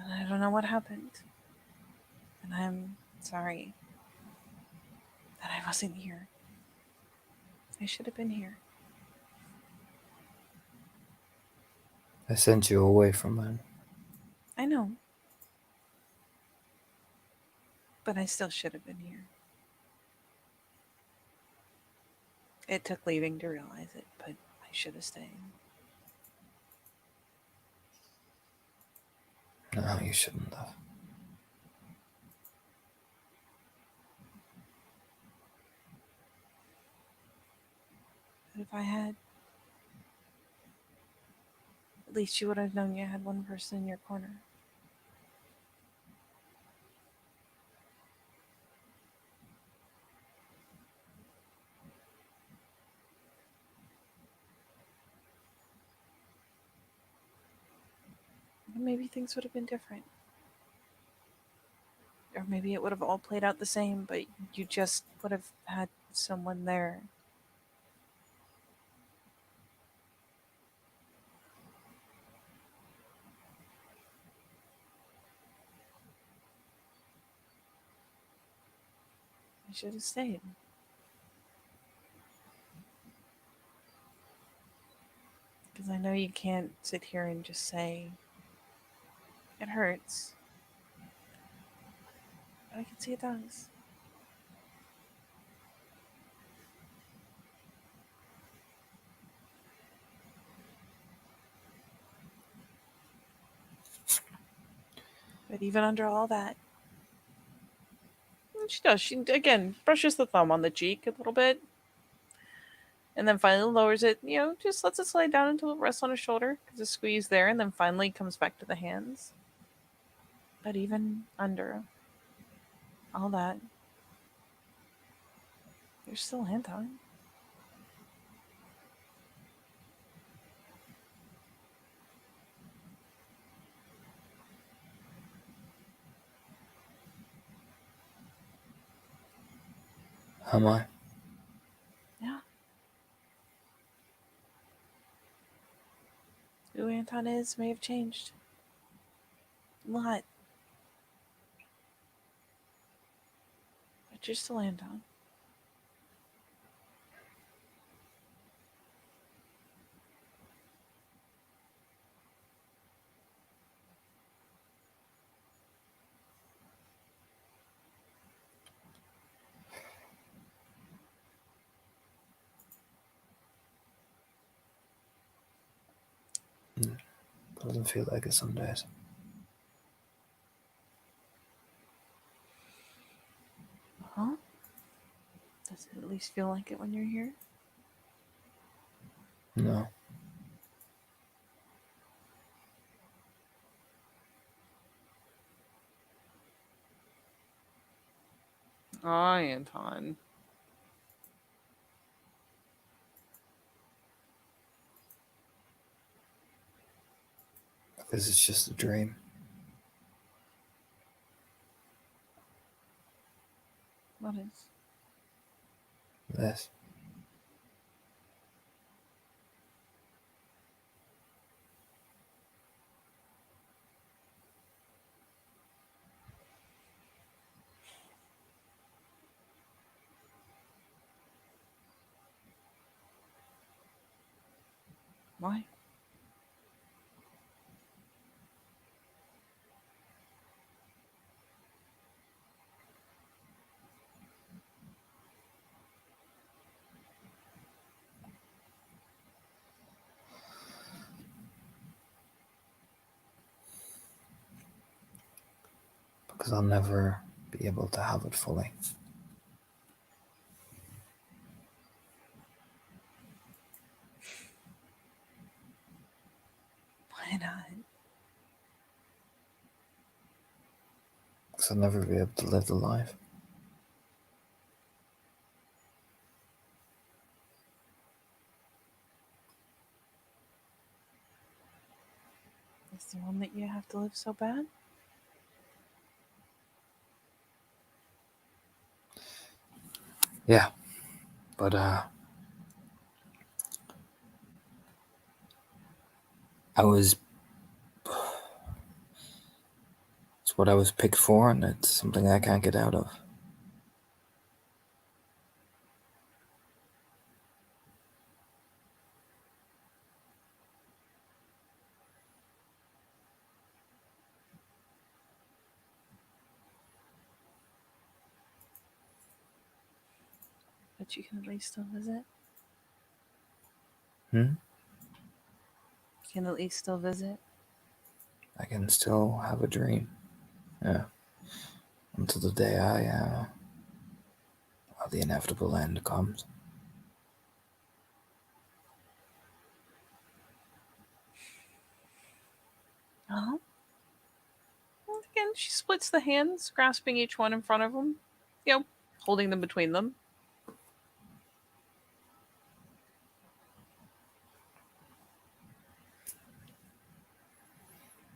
And I don't know what happened. And I'm sorry that I wasn't here. I should have been here. I sent you away from him. I know. But I still should have been here. It took leaving to realize it, but I should have stayed. No, you shouldn't have. But if I had, at least you would have known you had one person in your corner. Maybe things would have been different. Or maybe it would have all played out the same, but you just would have had someone there. I should have stayed. Because I know you can't sit here and just say, it hurts. But I can see it does. But even under all that, she does. She, again, brushes the thumb on the cheek a little bit. And then finally lowers it, just lets it slide down until it rests on his shoulder. Because a squeeze there, and then finally comes back to the hands. But even under all that, there's still Anton. Am I? Yeah. Who Anton is may have changed. A lot. But you're still Anton. Doesn't feel like it some days. Huh? Does it at least feel like it when you're here? No. Oh, Anton. At Because it's just a dream. What is? This. Why? Because I'll never be able to have it fully. Why not? Because I'll never be able to live the life. Is the one that you have to live so bad? Yeah. But it's what I was picked for, and it's something I can't get out of. But you can at least still visit. Hmm? You can at least still visit. I can still have a dream. Yeah. Until the day the inevitable end comes. Oh. Well, again, she splits the hands, grasping each one in front of them. Holding them between them.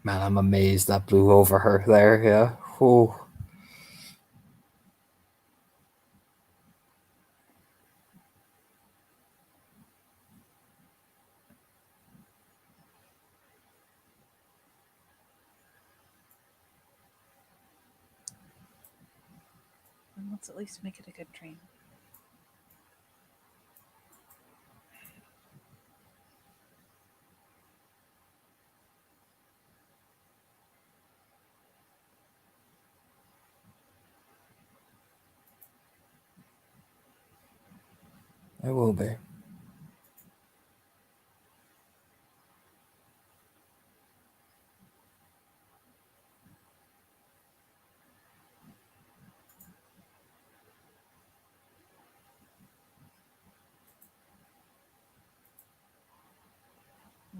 Man, I'm amazed that blew over her there, yeah. Oh. And let's at least make it a good dream. It will be. I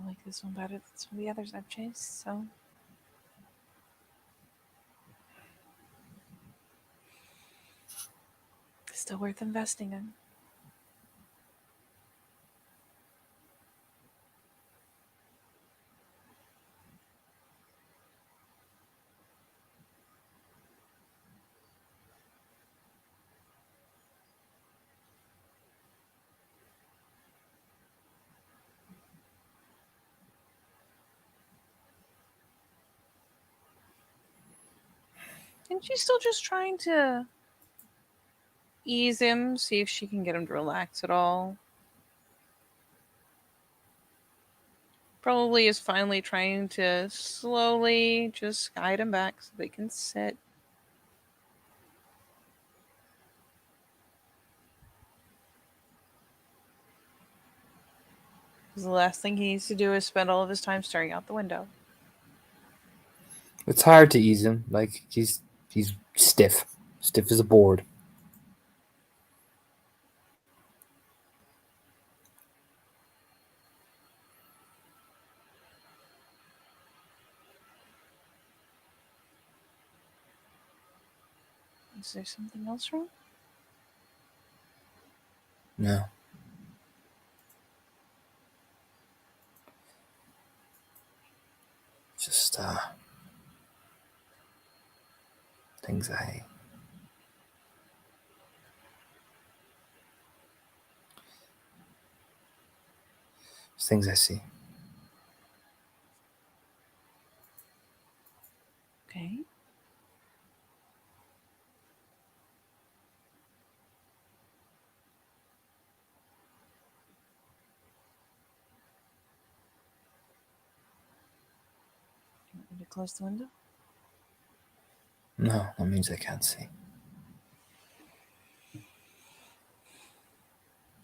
like this one better than some of the others I've chased, so. Still worth investing in. And she's still just trying to ease him, see if she can get him to relax at all. Probably is finally trying to slowly just guide him back so they can sit. Because the last thing he needs to do is spend all of his time staring out the window. It's hard to ease him. Like he's stiff as a board. Is there something else wrong? No. Just Things I things I see. Okay. You want me to close the window? No, that means I can't see.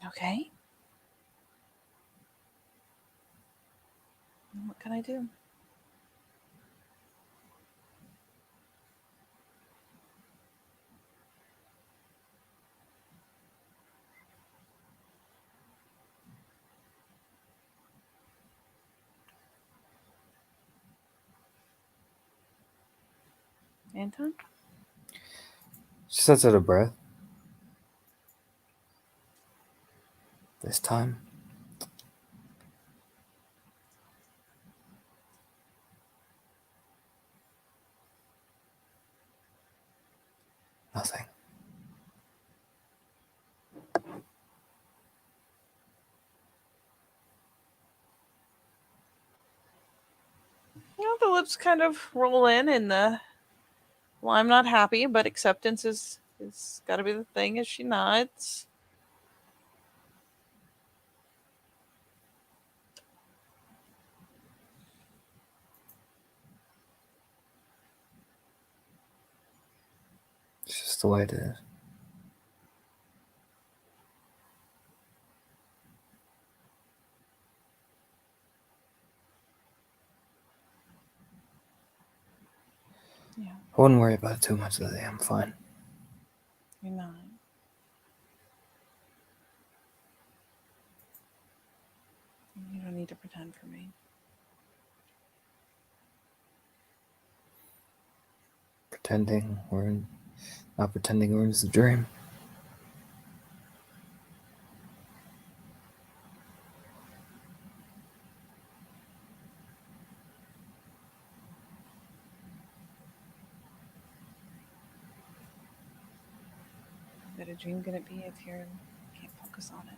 Okay. What can I do? Anton? She sets out a breath. This time, nothing. The lips kind of roll in, and well, I'm not happy, but acceptance is got to be the thing. As she nods. It's just the way it is. Yeah, I wouldn't worry about it too much, Lily. I'm fine. you're not. You don't need to pretend for me. Not pretending we're in the dream. What a dream gonna be if you can't focus on it?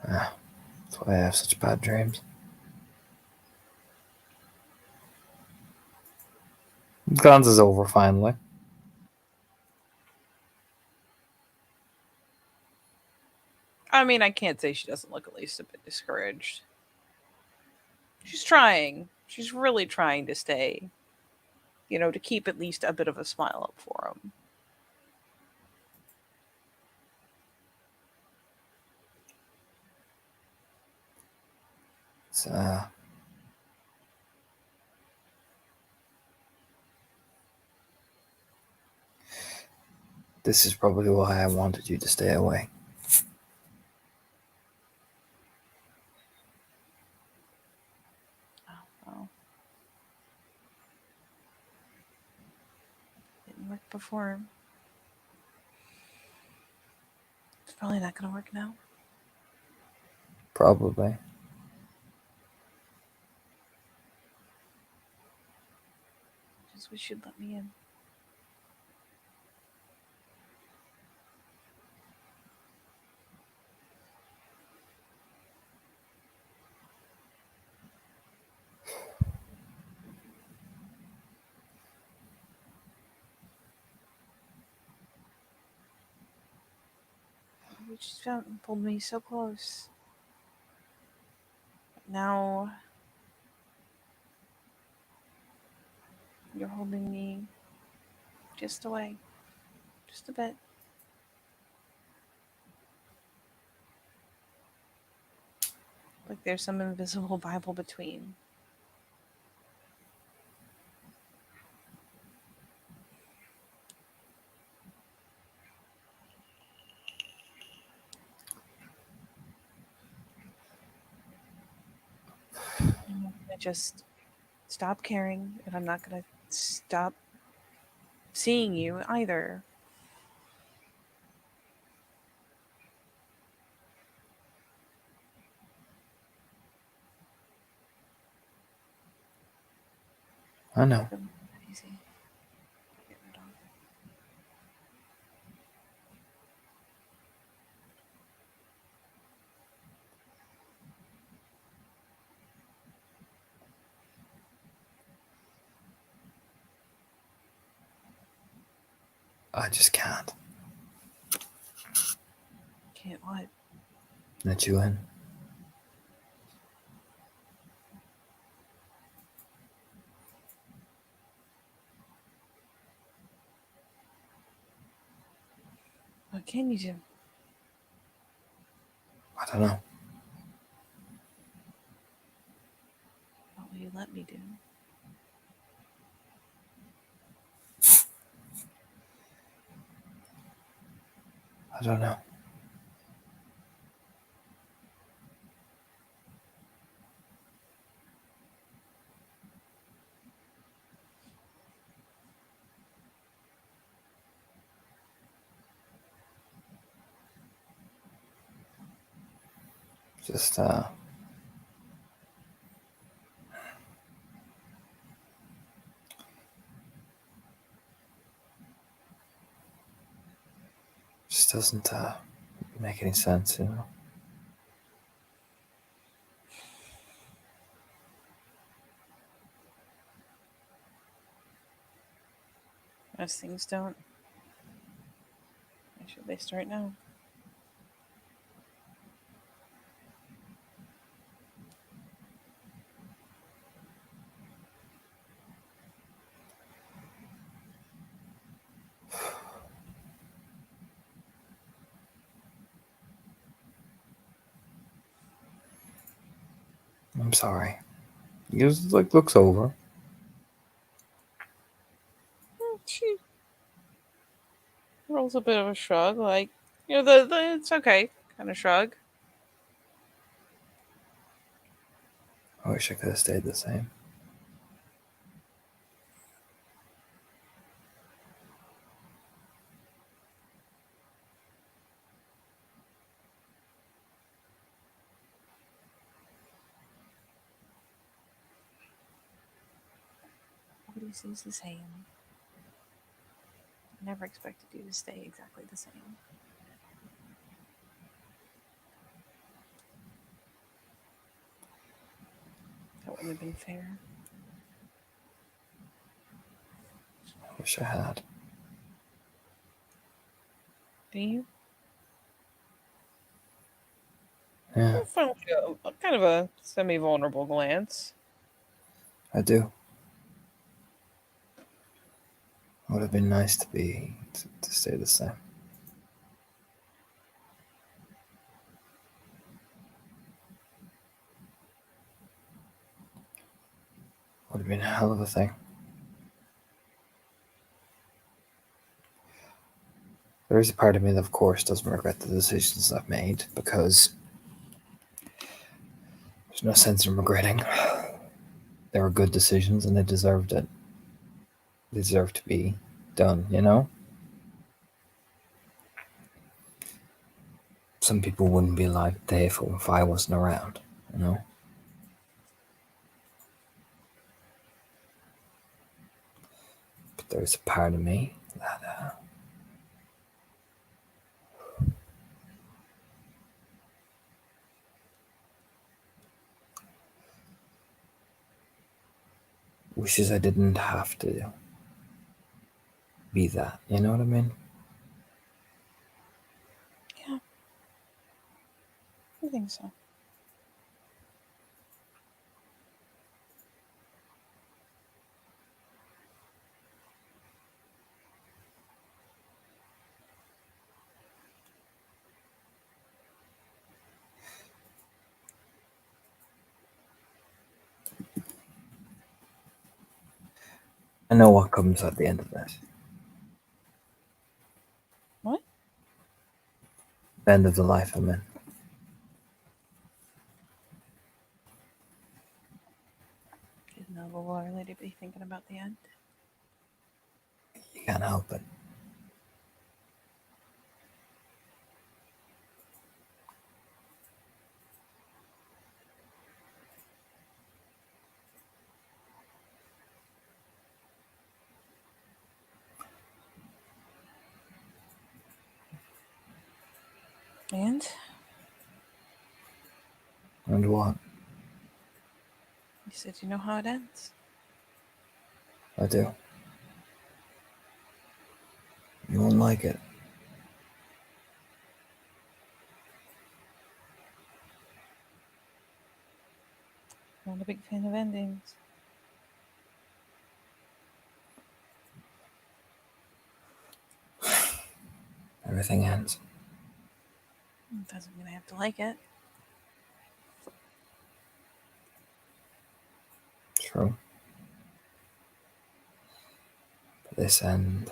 Yeah, that's why I have such bad dreams. Guns is over finally. I mean, I can't say she doesn't look at least a bit discouraged. She's trying. She's really trying to stay, to keep at least a bit of a smile up for him. It's, this is probably why I wanted you to stay away. Oh, well. Didn't work before. It's probably not going to work now. Probably. Just wish you'd let me in. You just pulled me so close. But now you're holding me just away. Just a bit. Like there's some invisible Bible between. I'm not gonna just stop caring, and I'm not gonna stop seeing you either. I know. Easy. Get rid of. I just can't Can't what? let you in. What can you do? I don't know. What will you let me do? I don't know. Just doesn't make any sense, you know. Most things don't. Why should they start now? I'm sorry. He just like looks over. She rolls a bit of a shrug, like, the it's okay kind of shrug. I wish I could have stayed the same. Nobody stays the same. Never expected you to stay exactly the same. That wouldn't have been fair. I wish I had. Do you? Yeah, Kind of a semi-vulnerable glance. I do. It would have been nice to stay the same. Would have been a hell of a thing. There is a part of me that, of course, doesn't regret the decisions I've made because there's no sense in regretting. They were good decisions and they deserved it. They deserve to be done, you know? Some people wouldn't be alive today if I wasn't around, you know? But there's a part of me that wishes I didn't have to be that, you know what I mean? Yeah, I think so. I know what comes at the end of this. What? The end of the life I'm in. Didn't know the lawyer lady be thinking about the end. You can't help it. And And what? you said you know how it ends. I do. You won't like it. I'm not a big fan of endings. Everything ends. Doesn't mean I have to like it. True. But this end.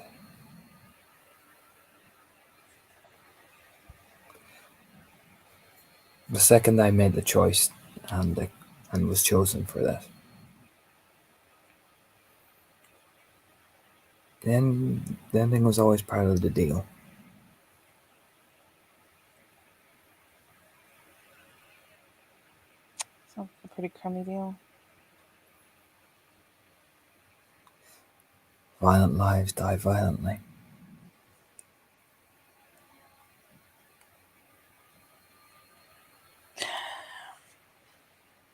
The second I made the choice and was chosen for that, then the ending was always part of the deal. Sounds like a pretty crummy deal. Violent lives die violently.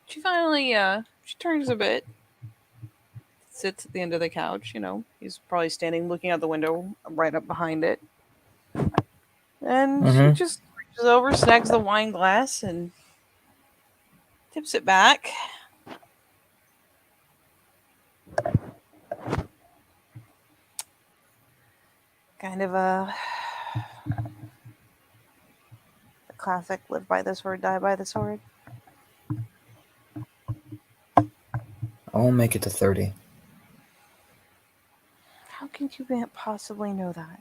She finally, she turns a bit. Sits at the end of the couch, you know. He's probably standing looking out the window right up behind it. And she just reaches over, snags the wine glass, and tips it back. Kind of a classic live by the sword, die by the sword. I won't make it to 30. How can you possibly know that?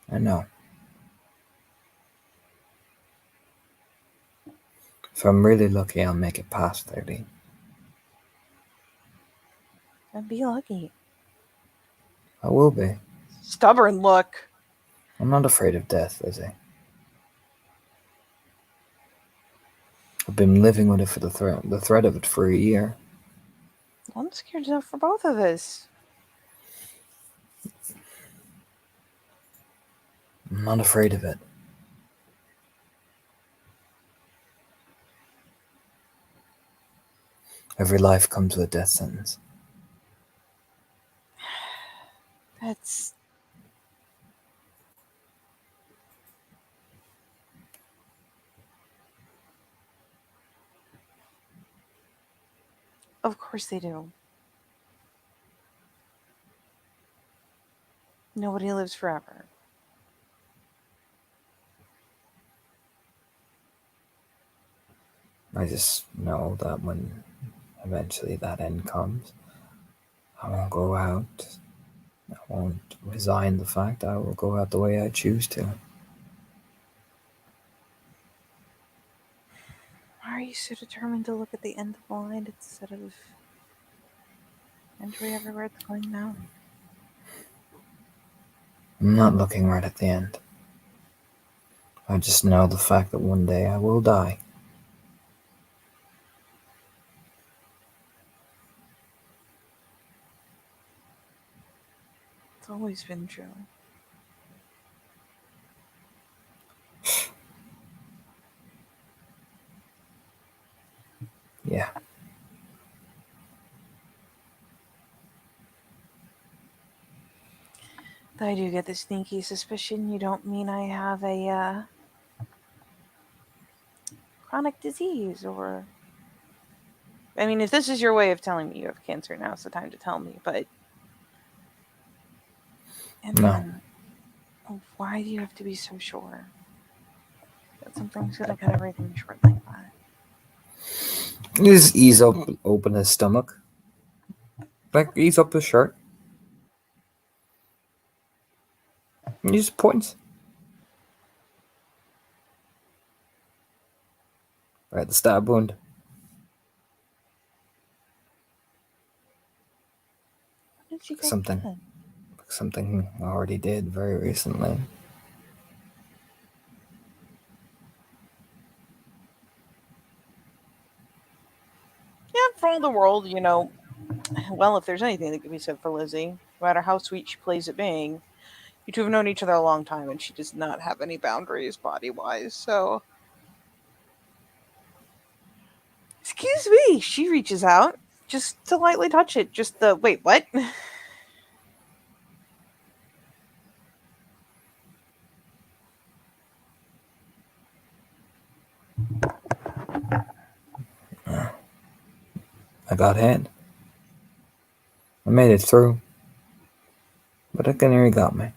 I know. If I'm really lucky, I'll make it past 30. And be lucky. I will be. Stubborn look. I'm not afraid of death, Lizzie. I've been living with it for the threat of it for a year. I'm scared enough for both of us. I'm not afraid of it. Every life comes with a death sentence. That's... Of course they do. Nobody lives forever. I just know that when eventually that end comes, I won't go out. I won't resign the fact I will go out the way I choose to. Why are you so determined to look at the end of the line instead of entry everywhere it's going now? I'm not looking right at the end. I just know the fact that one day I will die. It's always been true. Yeah. Though I do get the sneaky suspicion you don't mean I have a chronic disease or... I mean, if this is your way of telling me you have cancer, now's the time to tell me, but... And No. then, why do you have to be so sure that something's gonna cut everything short like that? Just ease up, open his stomach. Like, ease up his shirt. And he just points. Right at the stab wound. When did you get Something. that? Something I already did very recently. Yeah, for all the world, you know, well, if there's anything that can be said for Lizzie, no matter how sweet she plays at being, You two have known each other a long time, and she does not have any boundaries body-wise, so... Excuse me! She reaches out, just to lightly touch it. Just the... Wait, what? I got hit. I made it through. But a canary got me.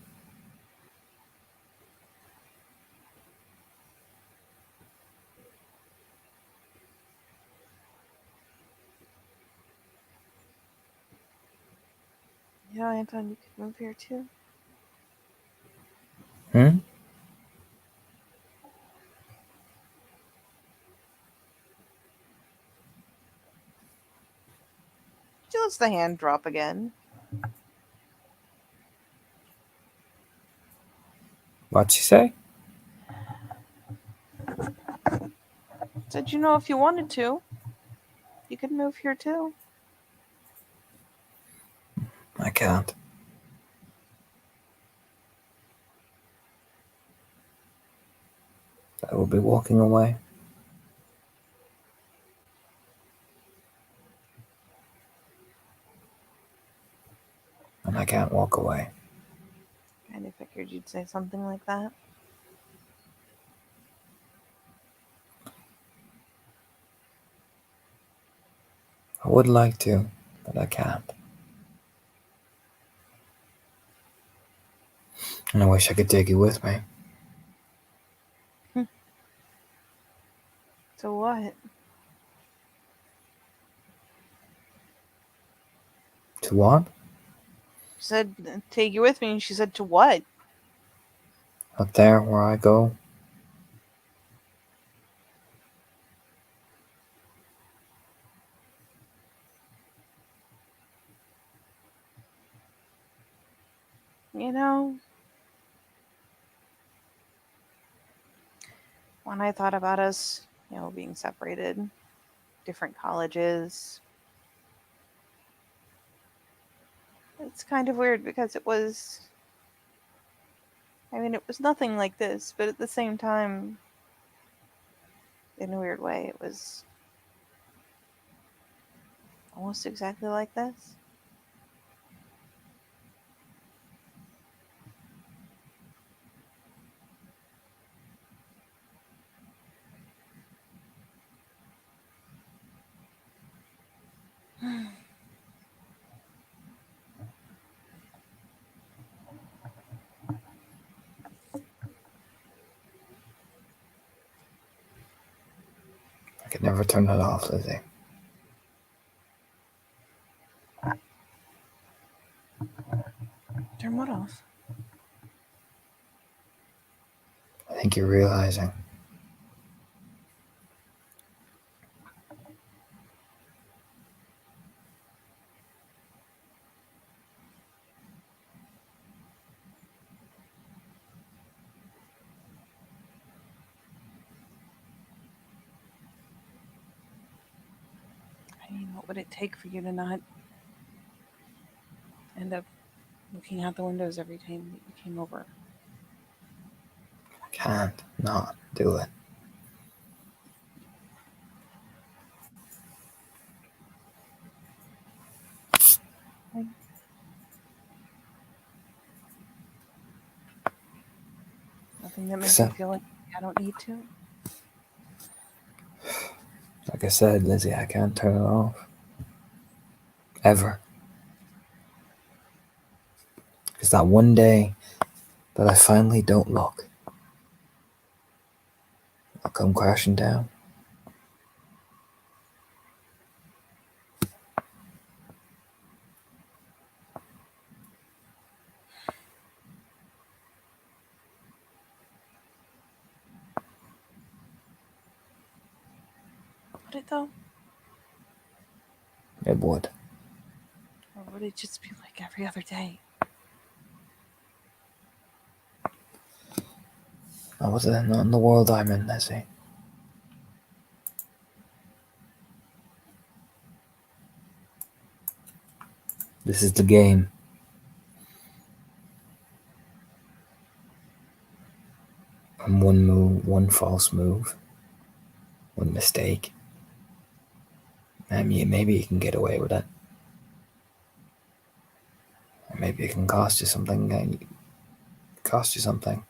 You know, Anton, you could move here too. Hmm? She lets the hand drop again. What'd she say? Said, you know, if you wanted to, you could move here too. I can't. I will be walking away. And I can't walk away. Kind of figured you'd say something like that. I would like to, but I can't. And I wish I could take you with me. So what? To what? She said, take you with me, and she said, to what? Up there where I go. You know, when I thought about us, you know, being separated, different colleges, it's kind of weird because it was, I mean, it was nothing like this, but at the same time, in a weird way, it was almost exactly like this. I could never turn it off, Lizzie. Turn what off? I think you're realizing. I mean, what would it take for you to not end up looking out the windows every time that you came over? I can't not do it. Nothing that makes you feel like I don't need to? Like I said, Lizzie, I can't turn it off. Ever. Because that one day that I finally don't look, I'll come crashing down. Would it though? It would. Or would it just be like every other day? I was not in the world I'm in, Lizzie. This is the game. one false move, one mistake, and maybe you can get away with it. Or maybe it can cost you something. Cost you something.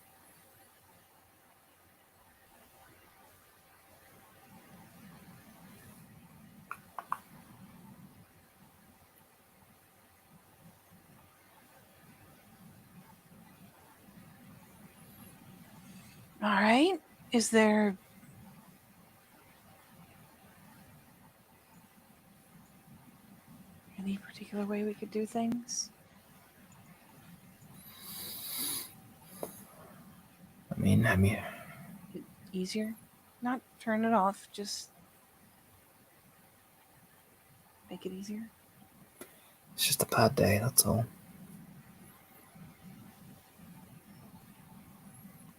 All right. Is there any particular way we could do things? I mean, Easier? Not turn it off, just make it easier. it's just a bad day, that's all.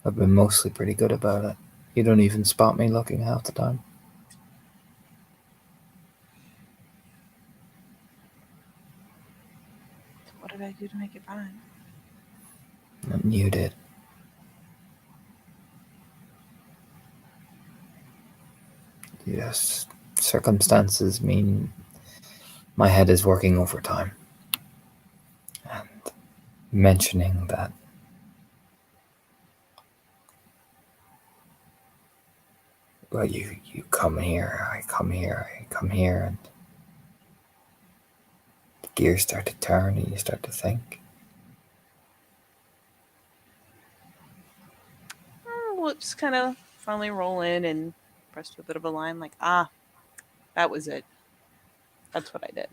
I've been mostly pretty good about it. You don't even spot me looking half the time. What did I do to make it fine? Nothing you did. Yes, circumstances mean my head is working overtime. And mentioning that well, you come here, I come here, I come here, and the gears start to turn and you start to think. We'll just kind of finally roll in and press to a bit of a line like, that was it. That's what I did.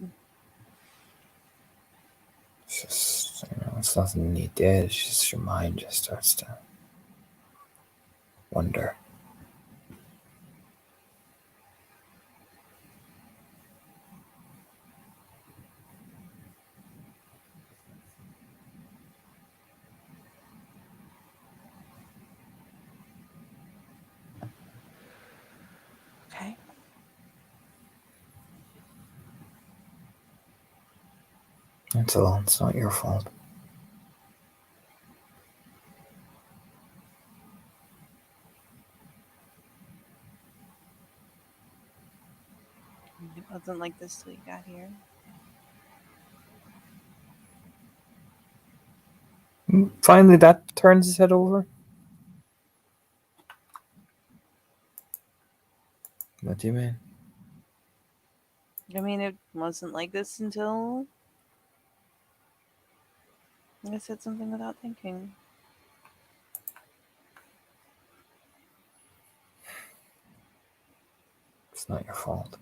It's just, it's nothing you did, it's just your mind just starts to wonder. Okay. That's all, it's not your fault. It wasn't like this till you got here. Finally, that turns his head over. What do you mean? I mean, it wasn't like this until I said something without thinking. It's not your fault.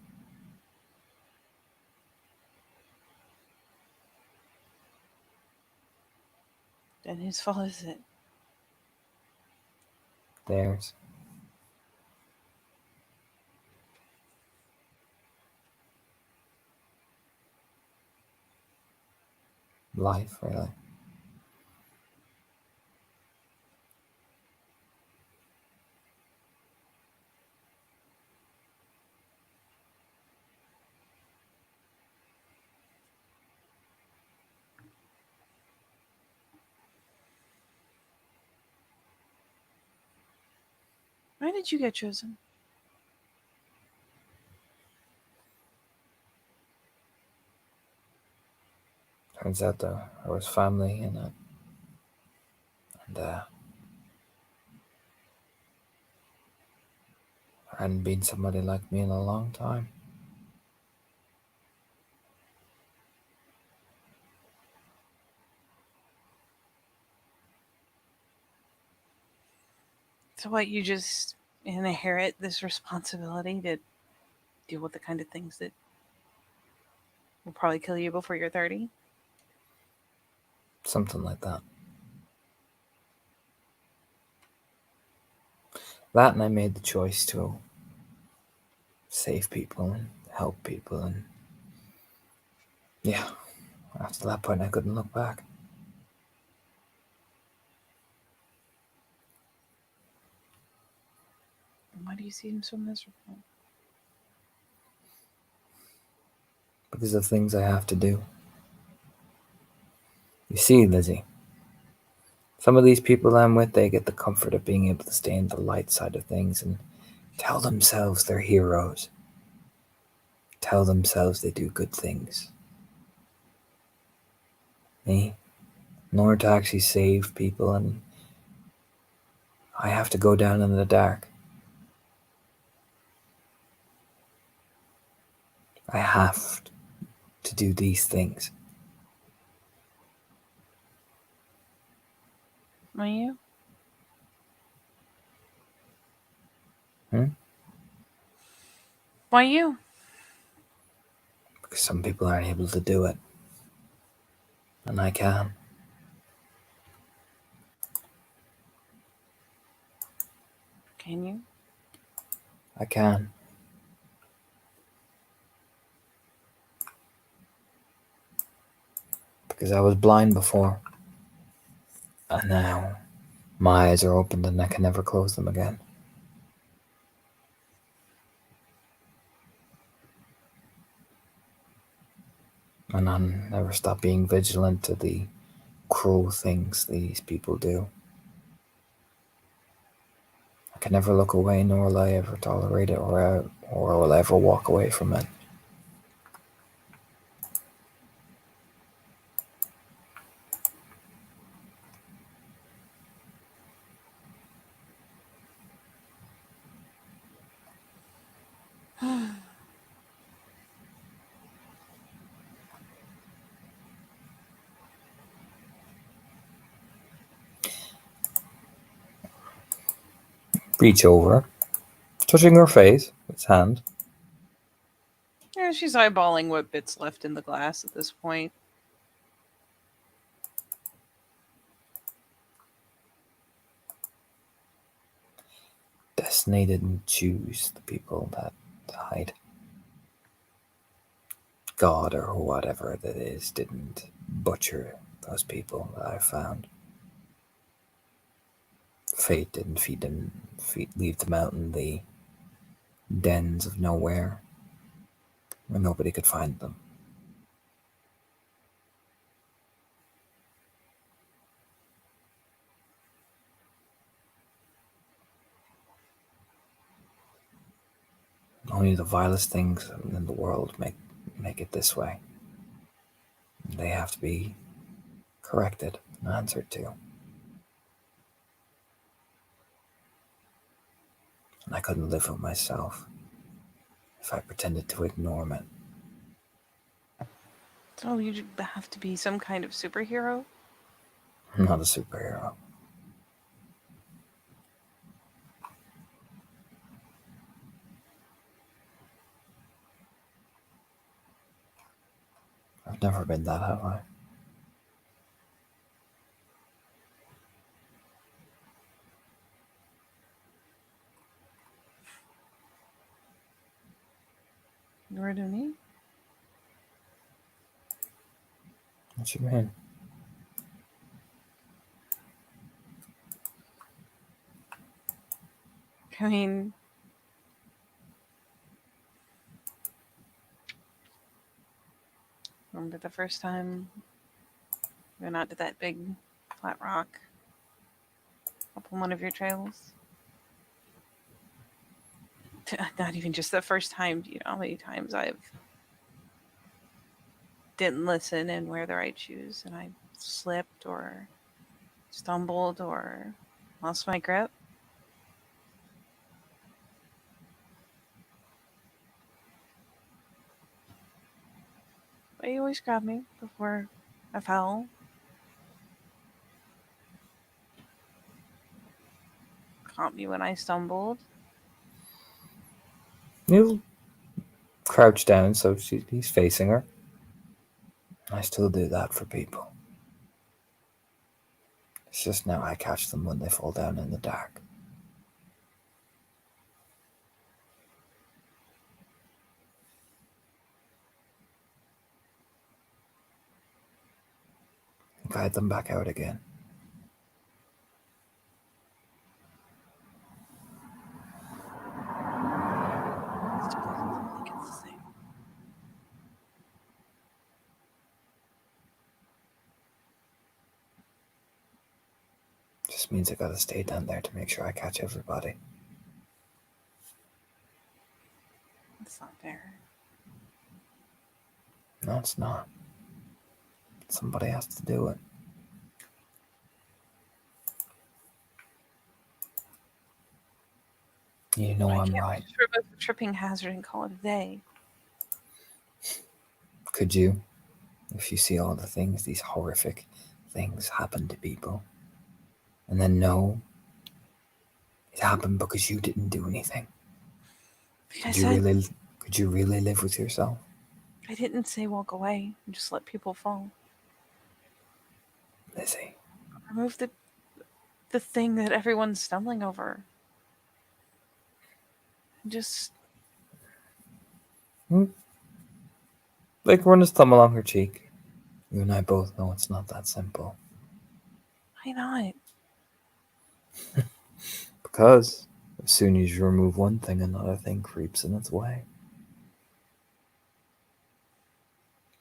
Then whose fault is it? Theirs. Life, really. Why did you get chosen? Turns out there was family in it. And there hadn't been somebody like me in a long time. So what, you just inherit this responsibility to deal with the kind of things that will probably kill you before you're 30? Something like that. That, and I made the choice to save people and help people, and yeah, after that point I couldn't look back. Why do you seem so miserable? Because of things I have to do. You see, Lizzie, Some of these people I'm with, they get the comfort of being able to stay in the light side of things and tell themselves they're heroes. Tell themselves they do good things. Me, in order to actually save people, and I have to go down in the dark. I have to do these things. Why you? Hmm? Why you? Because some people aren't able to do it. And I can. Can you? I can. Because I was blind before. And now my eyes are opened and I can never close them again. And I'll never stop being vigilant to the cruel things these people do. I can never look away, nor will I ever tolerate it, or will I ever walk away from it. Reach over, touching her face with his hand. Yeah, she's eyeballing what bits left in the glass at this point. Destiny didn't choose the people that died. God or whatever that is didn't butcher those people that I found. Fate didn't leave them out in the dens of nowhere where nobody could find them. Only the vilest things in the world make it this way. They have to be corrected and answered to. And I couldn't live with myself if I pretended to ignore it. So you have to be some kind of superhero? I'm not a superhero. I've never been that, have I? Nor do me. What you mean? I mean, remember the first time we went out to that big flat rock up on one of your trails? Not even just the first time. Do you know how many times I've didn't listen and wear the right shoes and I slipped or stumbled or lost my grip? But you always grabbed me before I fell. Caught me when I stumbled. You crouch down so he's facing her. I still do that for people. It's just now I catch them when they fall down in the dark. Guide them back out again. Still doesn't feel like it's the same. Just means I gotta stay down there to make sure I catch everybody. That's not fair. No, it's not. Somebody has to do it. You know I'm right. Just remove the tripping hazard and call it a day. Could you? If you see all the things, these horrific things happen to people. And then no, it happened because you didn't do anything. I said, Could you really live with yourself? I didn't say walk away and just let people fall. Lizzie, Remove the thing that everyone's stumbling over. Just like run his thumb along her cheek. You and I both know it's not that simple. why not? Because as soon as you remove one thing, another thing creeps in its way.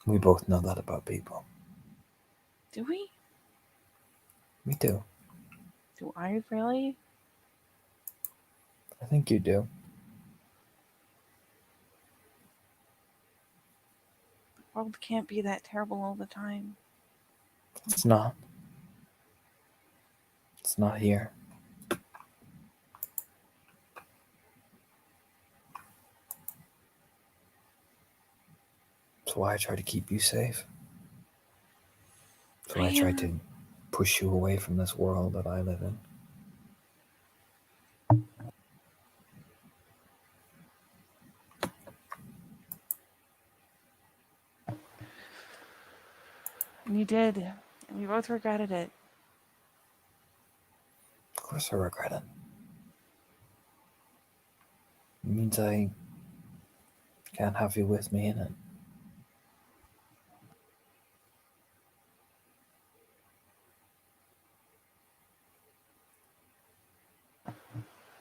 We both know that about people. Do we? We do. Do I really? I think you do. The world can't be that terrible all the time. It's not. It's not here. That's why I try to keep you safe. That's why I try to push you away from this world that I live in. And you did. And we both regretted it. Of course I regret it. It means I can't have you with me in it.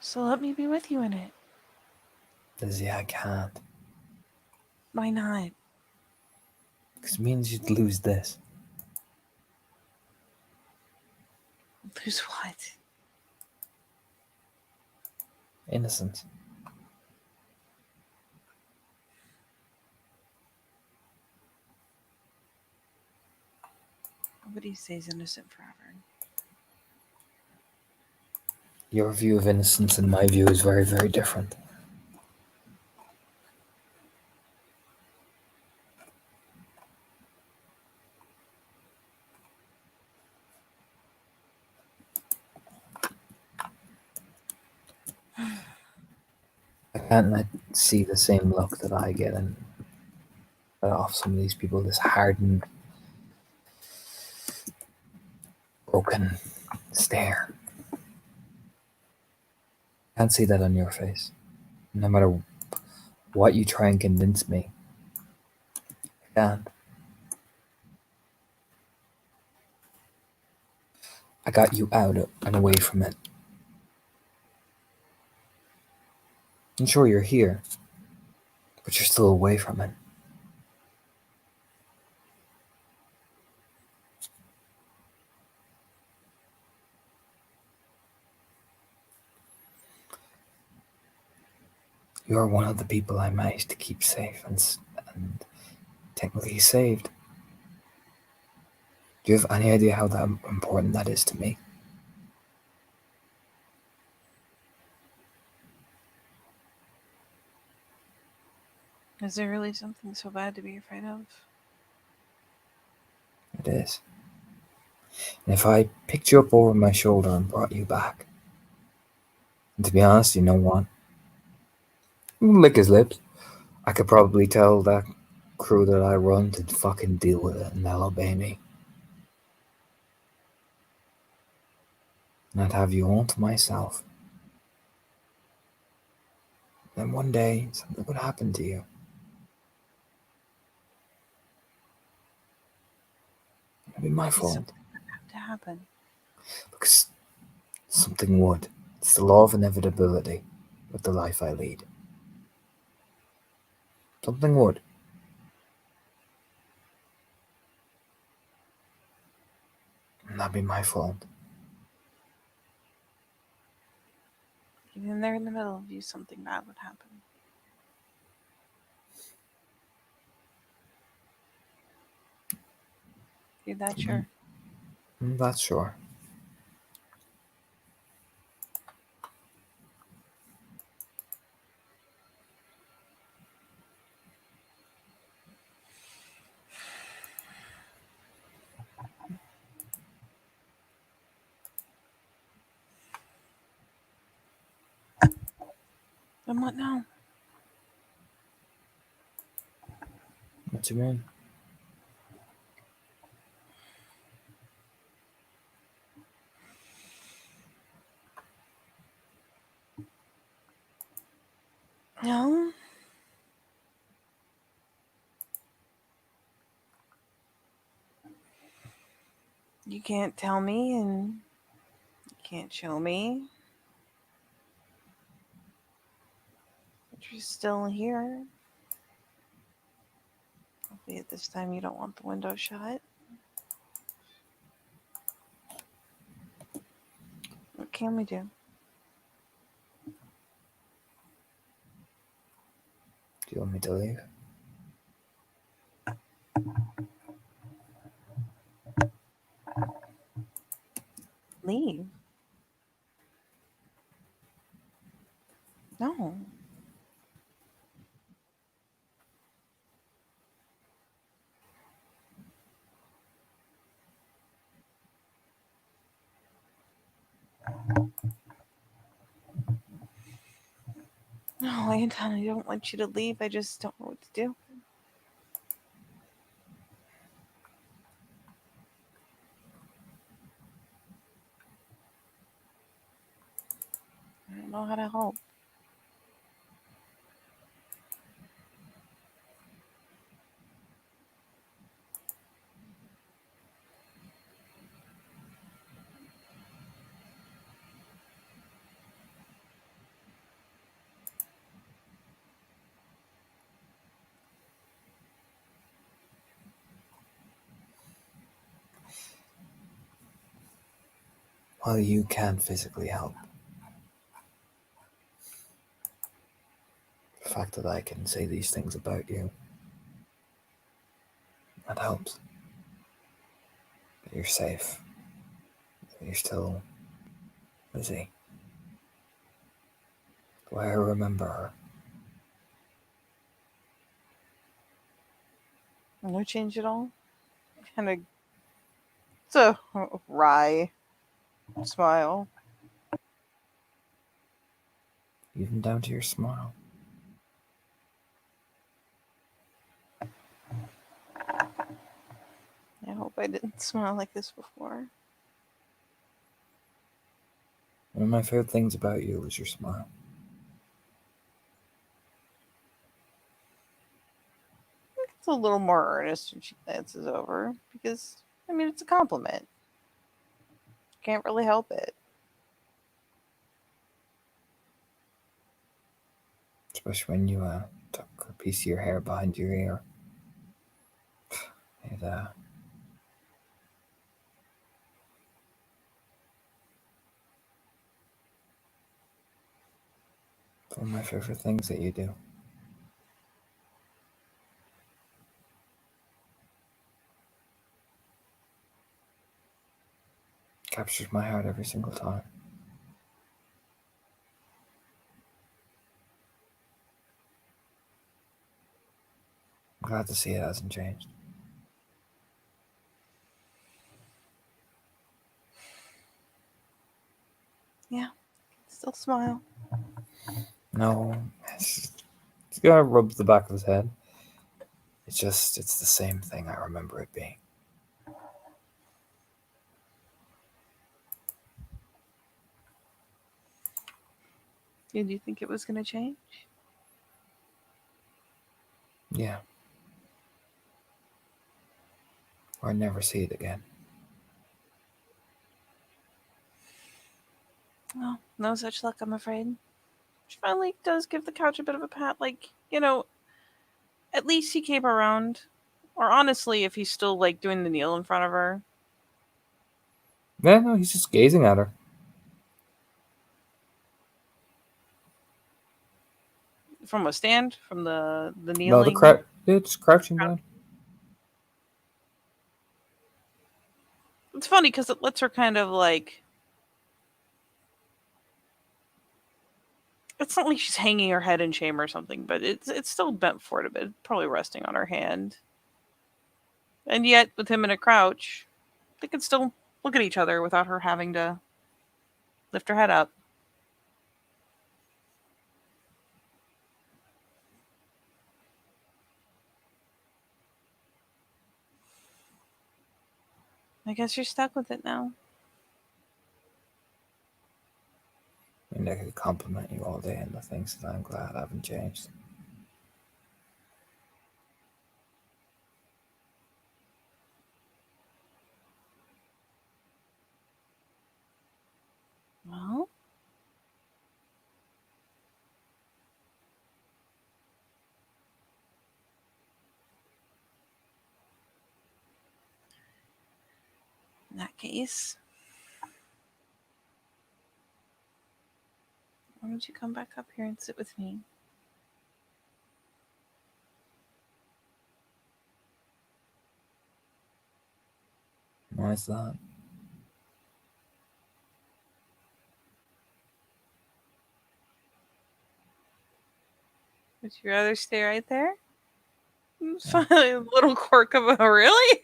So let me be with you in it. Lizzie, I can't. Why not? Because it means you'd lose this. Lose what? Innocence. Nobody stays innocent forever. Your view of innocence and my view is very, very different. I can't see the same look that I get off some of these people, this hardened, broken stare. I can't see that on your face. No matter what you try and convince me, I can't. I got you out and away from it. I'm sure you're here, but you're still away from it. You're one of the people I managed to keep safe and technically saved. Do you have any idea how important that is to me? Is there really something so bad to be afraid of? It is. And if I picked you up over my shoulder and brought you back, and to be honest, you know what? Lick his lips. I could probably tell that crew that I run to fucking deal with it and they'll obey me. And I'd have you all to myself. Then one day, something would happen to you. It'd be my fault. Something would have to happen. Because something would. It's the law of inevitability with the life I lead. Something would. And that'd be my fault. Even there in the middle of you, something bad would happen. You that sure? That's sure. Then what now? What do you mean? No. You can't tell me and you can't show me. But you're still here. Hopefully at this time you don't want the window shut. What can we do? Do you want me to leave? Leave? No. No, Anton, I don't want you to leave. I just don't know what to do. I don't know how to help. Well, you can't physically help. The fact that I can say these things about you, that helps. That you're safe. That you're still busy. The way I remember her. No change at all? Kind of. It's a wry smile. Even down to your smile. I hope I didn't smile like this before. One of my favorite things about you is your smile. It's a little more earnest when she glances over because, I mean, it's a compliment. Can't really help it. Especially when you tuck a piece of your hair behind your ear. It, it's one of my favorite things that you do. Captures my heart every single time. I'm glad to see it hasn't changed. Yeah, still smile. No, he's gonna rub the back of his head. It's the same thing I remember it being. Did you think it was going to change? Yeah. Or I'd never see it again. Well, no such luck, I'm afraid. She finally does give the couch a bit of a pat, like, at least he came around. Or honestly, if he's still, like, doing the kneel in front of her. Yeah, no, he's just gazing at her. From a stand? From the No, kneeling? it's crouching down. It's funny because it lets her kind of like. It's not like she's hanging her head in shame or something, but it's still bent forward a bit, probably resting on her hand. And yet, with him in a crouch, they can still look at each other without her having to lift her head up. I guess you're stuck with it now. I mean, I could compliment you all day and the things that I'm glad I haven't changed. Well, in that case, why don't you come back up here and sit with me? Why is that? Would you rather stay right there? A little quirk of a really?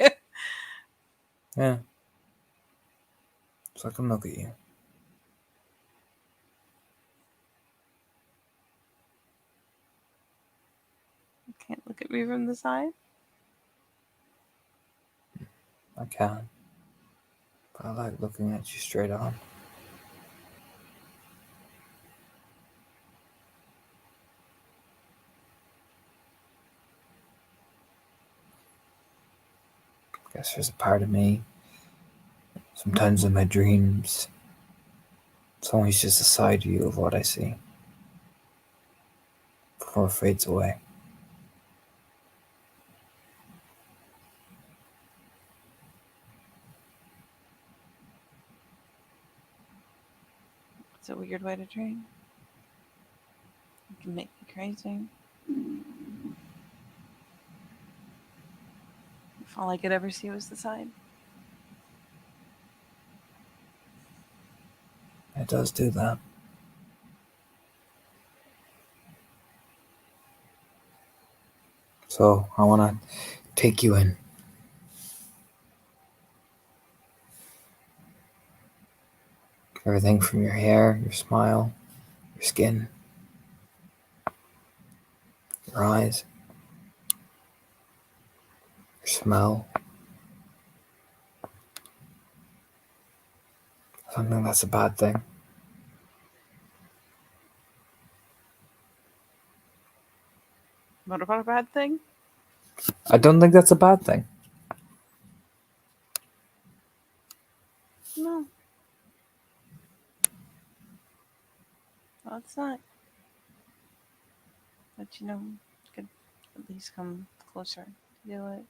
Yeah. So I can look at you. Can't look at me from the side. I can. But I like looking at you straight on. I guess there's a part of me, sometimes in my dreams, it's always just a side view of what I see before it fades away. It's a weird way to dream. It can make me crazy. If all I could ever see was the side. It does do that. So I want to take you in. Everything from your hair, your smile, your skin, your eyes, your smell. I don't think that's a bad thing. What about a bad thing? I don't think that's a bad thing. No. Well, it's not. But you know, you could at least come closer to do it.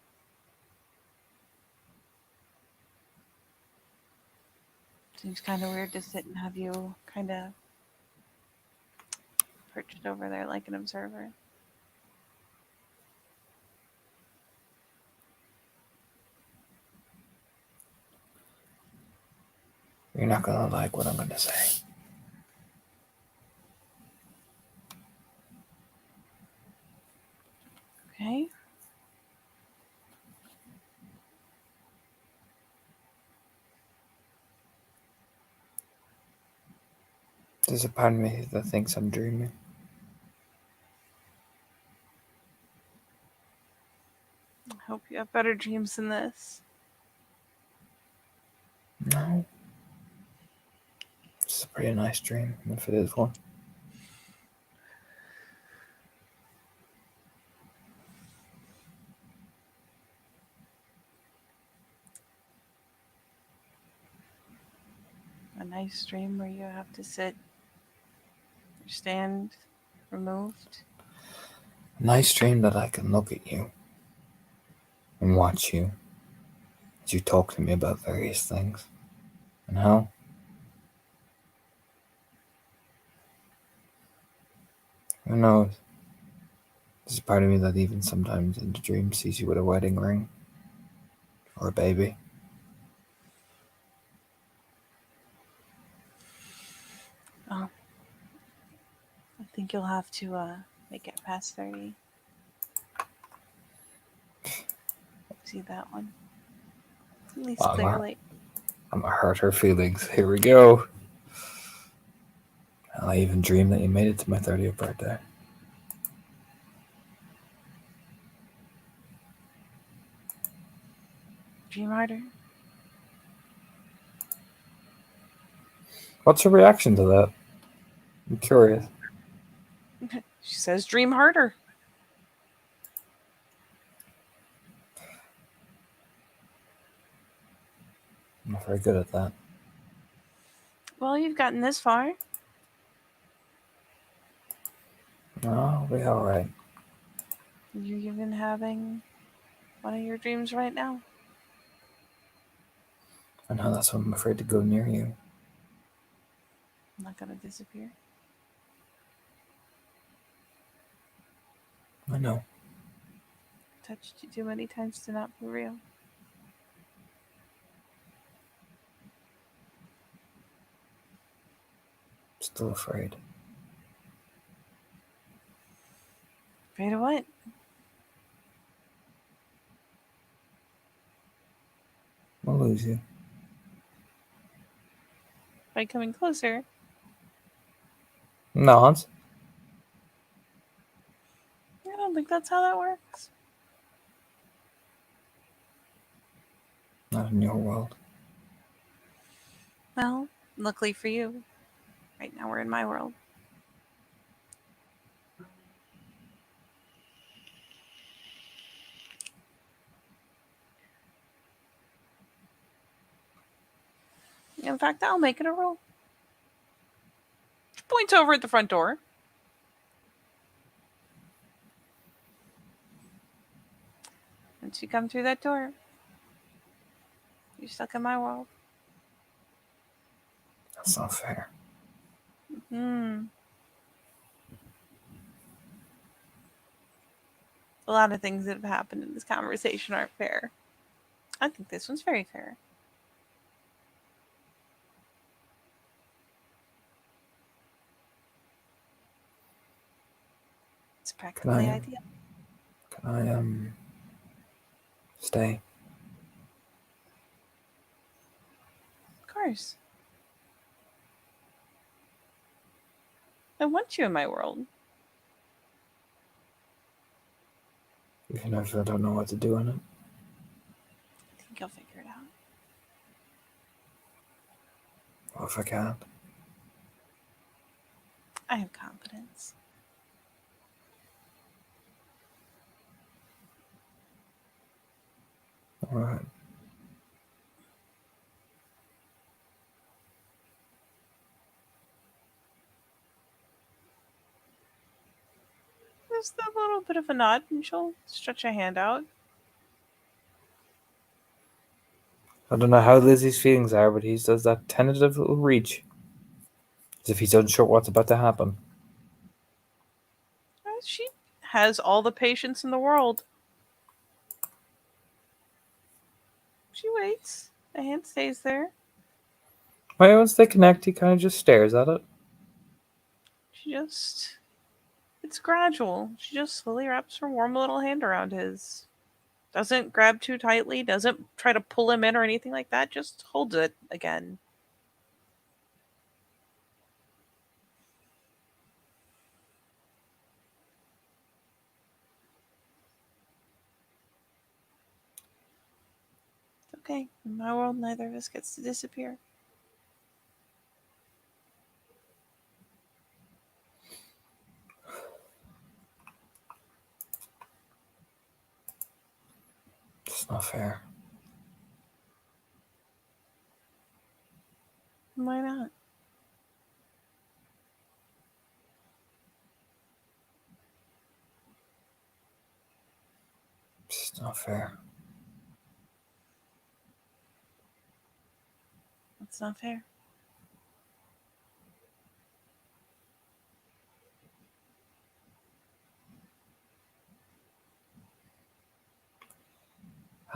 Seems kind of weird to sit and have you kind of perched over there like an observer. You're not going to like what I'm going to say. Okay? There's a part of me that thinks I'm dreaming. I hope you have better dreams than this. No. It's a pretty nice dream, if it is one. A nice dream where you have to sit or stand removed. A nice dream that I can look at you and watch you as you talk to me about various things. And how? Who knows? There's a part of me that even sometimes in the dream sees you with a wedding ring or a baby. Oh, I think you'll have to make it past 30. See that one? At least Wow, clearly. I'm gonna hurt her feelings. Here we go. I even dreamed that you made it to my 30th birthday. Dream harder. What's your reaction to that? I'm curious. She says dream harder. I'm not very good at that. Well, you've gotten this far. No, I'll be alright. You're even having one of your dreams right now. I know that's why I'm afraid to go near you. I'm not gonna disappear. I know. Touched you too many times to not be real. Still afraid. Afraid of what? I'll lose you. By coming closer. Not. I don't think that's how that works. Not in your world. Well, luckily for you, right now we're in my world. In fact, I'll make it a rule. She points over at the front door. Once you come through that door, you're stuck in my world. That's not fair. A lot of things that have happened in this conversation aren't fair. I think this one's very fair. It's practically ideal. Can I stay? Of course. I want you in my world. Even if I don't know what to do in it. I think you'll figure it out. What if I can't? I have confidence. Alright. Just a little bit of a nod, and she'll stretch a hand out. I don't know how Lizzie's feelings are, but he does that tentative little reach. As if he's unsure what's about to happen. She has all the patience in the world. She waits. The hand stays there. Why, once they connect, he kind of just stares at it. It's gradual. She just slowly wraps her warm little hand around his. Doesn't grab too tightly, doesn't try to pull him in or anything like that, just holds it again. It's okay. In my world, neither of us gets to disappear. It's not fair. Why not? It's not fair. It's not fair.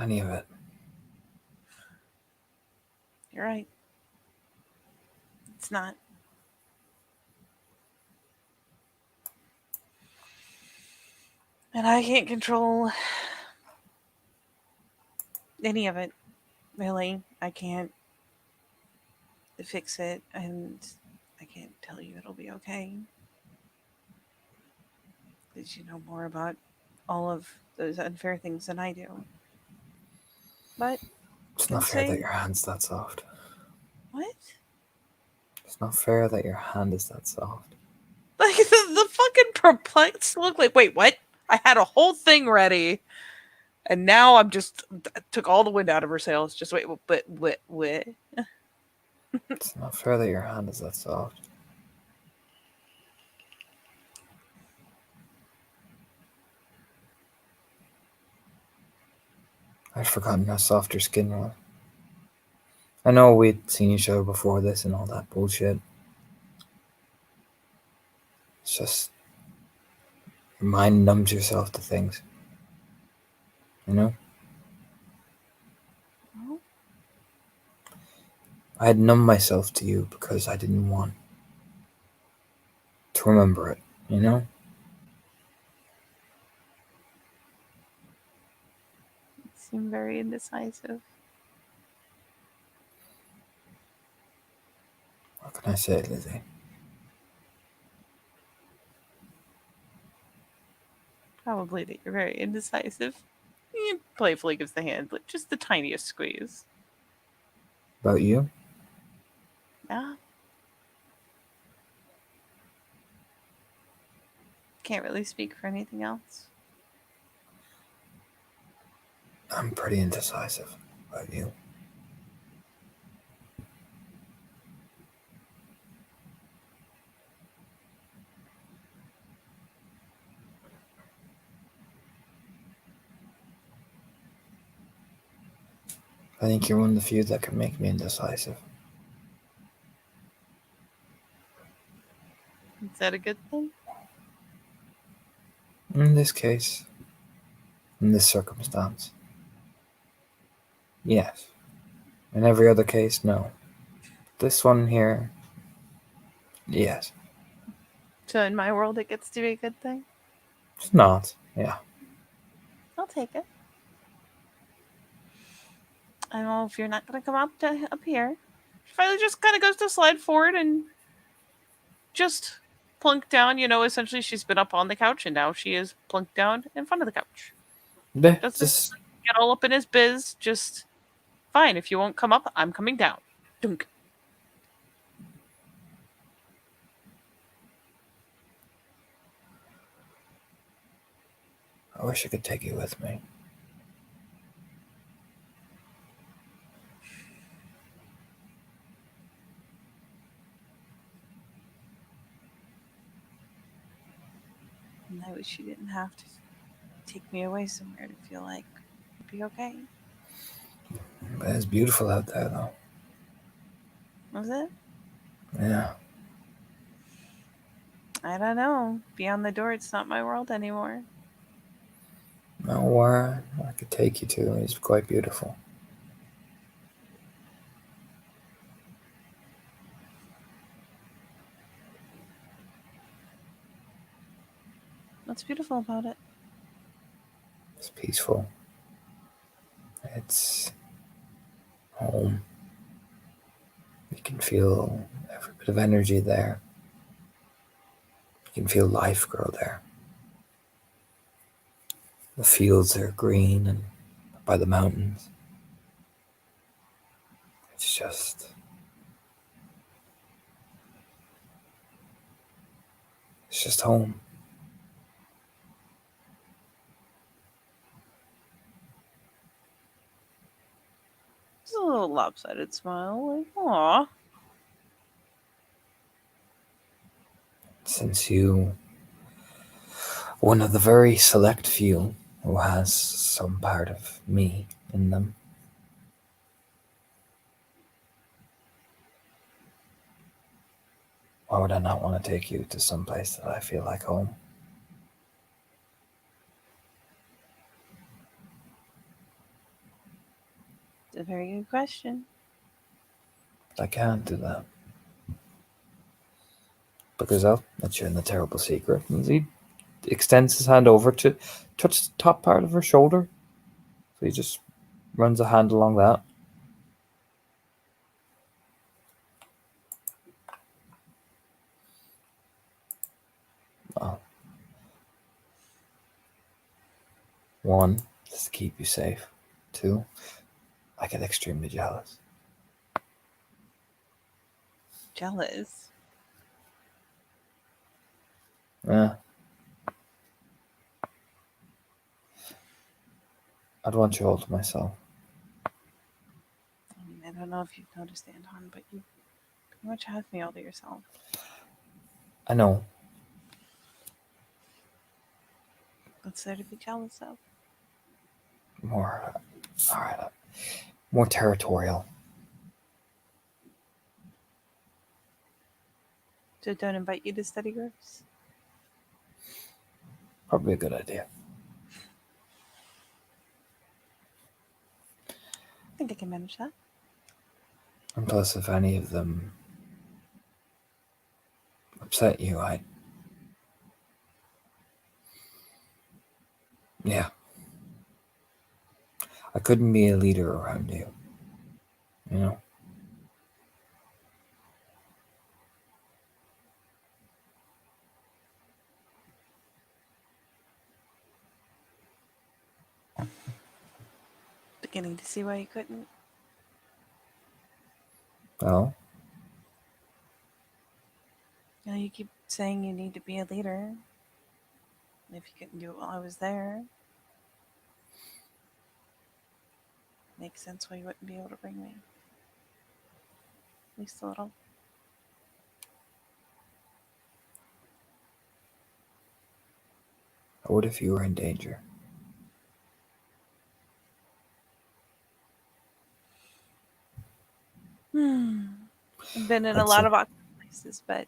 Any of it. You're right. It's not. And I can't control any of it, really. I can't fix it, and I can't tell you it'll be okay. Because you know more about all of those unfair things than I do. But, It's Can not fair that say- your hand's that soft. what? It's not fair that your hand is that soft. Like, the fucking perplexed look like, wait, what? I had a whole thing ready, and now I'm just, took all the wind out of her sails. Just wait, but, what? It's not fair that your hand is that soft. I'd forgotten how soft your skin was. I know we'd seen each other before this and all that bullshit. It's just your mind numbs yourself to things. You know? Well, I had numbed myself to you because I didn't want to remember it, you know? you seem very indecisive. What can I say, Lizzie? Probably that you're very indecisive. He playfully gives the hand like just the tiniest squeeze. About you? Yeah. Can't really speak for anything else. I'm pretty indecisive about you. I think you're one of the few that can make me indecisive. Is that a good thing? In this case, in this circumstance, yes. In every other case, no. This one here, yes. So in my world, it gets to be a good thing. It's not, yeah. I'll take it. I don't know if you're not gonna come up here. She finally just kind of goes to slide forward and just plunk down. You know, essentially she's been up on the couch and now she is plunked down in front of the couch. Just Get all up in his biz. Just fine. If you won't come up, I'm coming down. Dunk. I wish I could take you with me. And I wish you didn't have to take me away somewhere to feel like it'd be okay. But it's beautiful out there, though. Was it? Yeah. I don't know. Beyond the door, it's not my world anymore. No, where I could take you to is quite beautiful. What's beautiful about it? It's peaceful. It's home. You can feel every bit of energy there. You can feel life grow there. The fields are green and by the mountains. It's just home. It's a little lopsided smile. Like, aw. Since you one of the very select few who has some part of me in them. Why would I not want to take you to some place that I feel like home? a very good question. I can't do that. Because I'll let you in the terrible secret. And he extends his hand over to touch the top part of her shoulder. So he just runs a hand along that. Oh. One, just to keep you safe. Two, I get extremely jealous. Jealous. Yeah. I'd want you all to myself. I mean, I don't know if you've noticed, Anton, but you pretty much have me all to yourself. I know. What's there to be jealous of? More. Alright. More territorial. So don't invite you to study groups? Probably a good idea. I think I can manage that. And plus, if any of them upset you, yeah. I couldn't be a leader around you. You know? Beginning to see why you couldn't. Well, You know, you keep saying you need to be a leader. If you couldn't do it while I was there, makes sense why you wouldn't be able to bring me. At least a little. what if you were in danger? I've been in I'd a lot say- of awkward places, but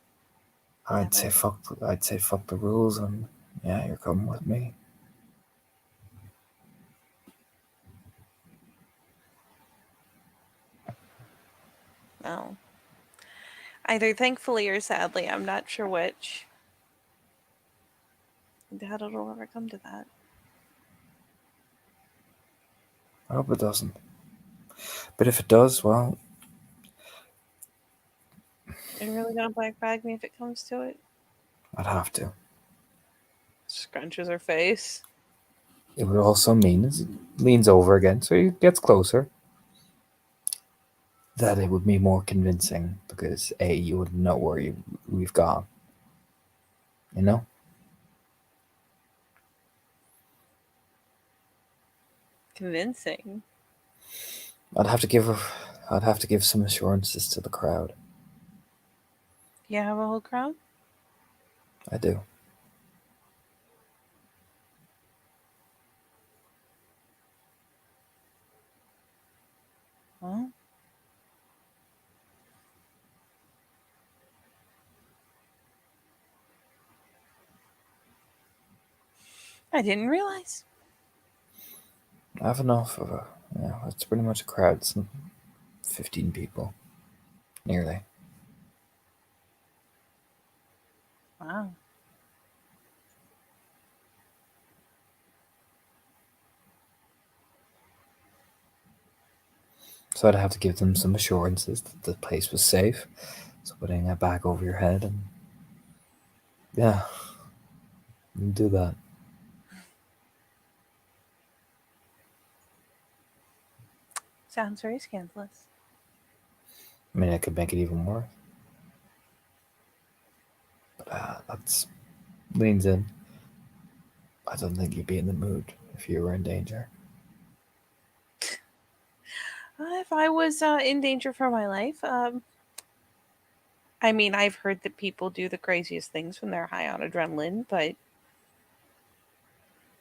I'd say fuck the rules and yeah, you're coming with me. no. Either thankfully or sadly, I'm not sure which. I doubt it'll ever come to that. I hope it doesn't. But if it does, well, Are you really gonna black bag me if it comes to it? I'd have to. Scrunches her face. It would also mean, as he leans over again, so he gets closer, that it would be more convincing because A, you wouldn't know where we've gone. You know? Convincing. I'd have to give some assurances to the crowd. You have a whole crowd? I do. Well, I didn't realize. I have enough of a it's pretty much a crowd, some 15 people. Nearly. Wow. So I'd have to give them some assurances that the place was safe. So putting a bag over your head and yeah, you do that. Sounds very scandalous. I mean, I could make it even worse. But that's leans in. I don't think you'd be in the mood if you were in danger. If I was in danger for my life, I mean, I've heard that people do the craziest things when they're high on adrenaline, but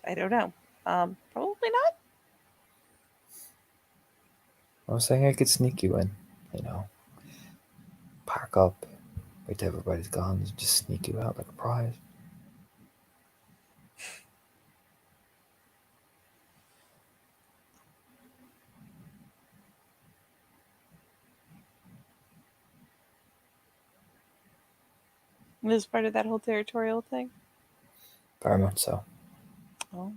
I don't know. Probably not. I was saying I could sneak you in, park up, wait till everybody's gone, and just sneak you out like a prize. It was part of that whole territorial thing. Very much so. Oh.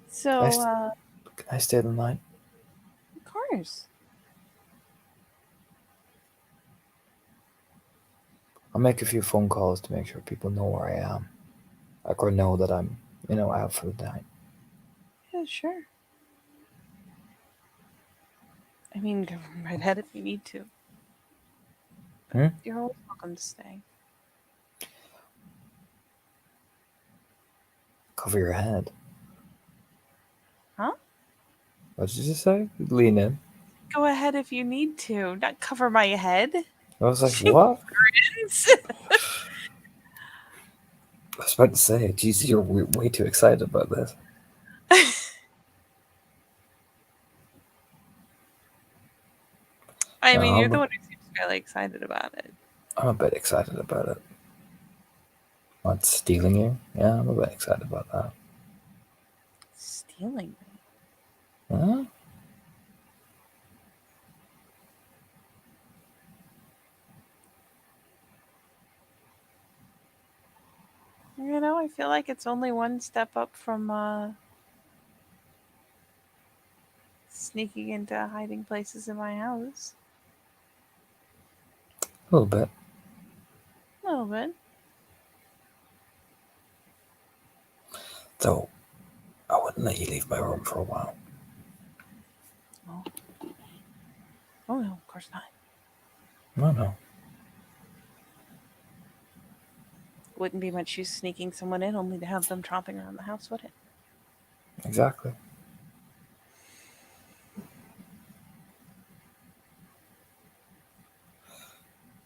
So, Nice. Can I stay the night? of course. I'll make a few phone calls to make sure people know where I am. Or know that I'm, out for the night. Yeah, sure. I mean, go right ahead if you need to. Hmm? You're always welcome to stay. Cover your head. Huh? What did you just say? Lean in. Go ahead if you need to. Not cover my head. I was like, what? It's I was about to say, Jesus, you're way too excited about this. I No, mean, you're the one who seems fairly excited about it. I'm a bit excited about it. What, stealing you? Yeah, I'm a bit excited about that. Stealing me. Huh? I feel like it's only one step up from sneaking into hiding places in my house. A little bit. A little bit. So, I wouldn't let you leave my room for a while. Oh no, of course not. No. Wouldn't be much use sneaking someone in only to have them tromping around the house, would it? Exactly.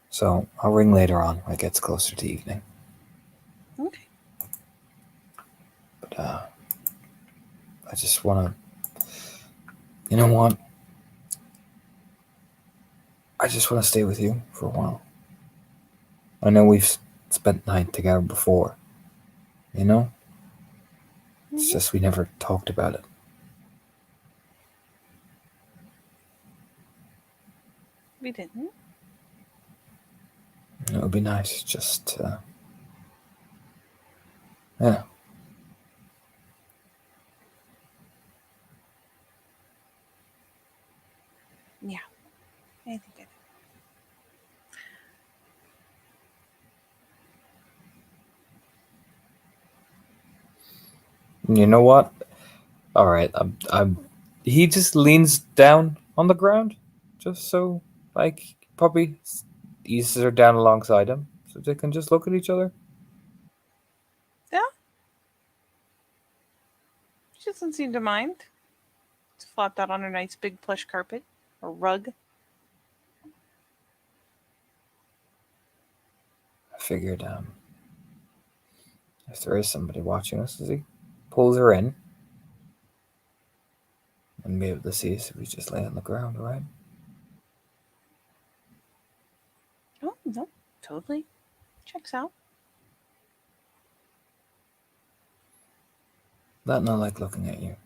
So, I'll ring later on when it gets closer to evening. Okay. But, I just want to... You know what? I just want to stay with you for a while. I know we've spent night together before. You know? It's just we never talked about it. We didn't. And it would be nice just to... Yeah. Yeah. I think I did. You know what? All right. He just leans down on the ground, just so probably eases her down alongside him, so they can just look at each other. Yeah. She doesn't seem to mind. It's flopped out on her nice big plush carpet or rug. I figured, if there is somebody watching us, as he pulls her in, and be able to see us if we just lay on the ground, right? Oh no, totally. Checks out. That not like looking at you.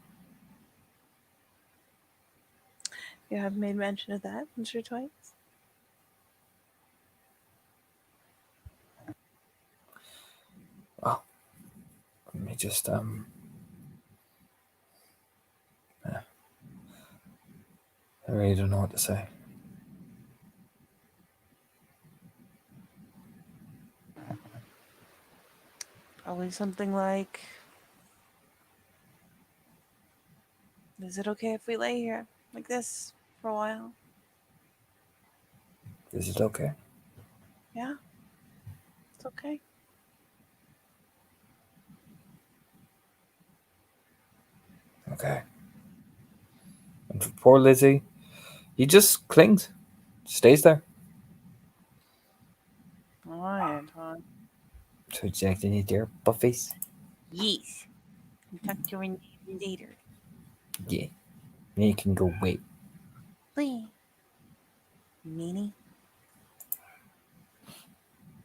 You have made mention of that once or twice. Well, let me just yeah. I really don't know what to say. Probably something like, is it okay if we lay here like this for a while? Is it okay? Yeah, it's okay. Okay. And for poor Lizzie, he just clings, stays there. All right, Anton. So Jack, any dear puffies? Yes. I'll talk to you later. Yeah. Then you can go wait. Bye. Meanie.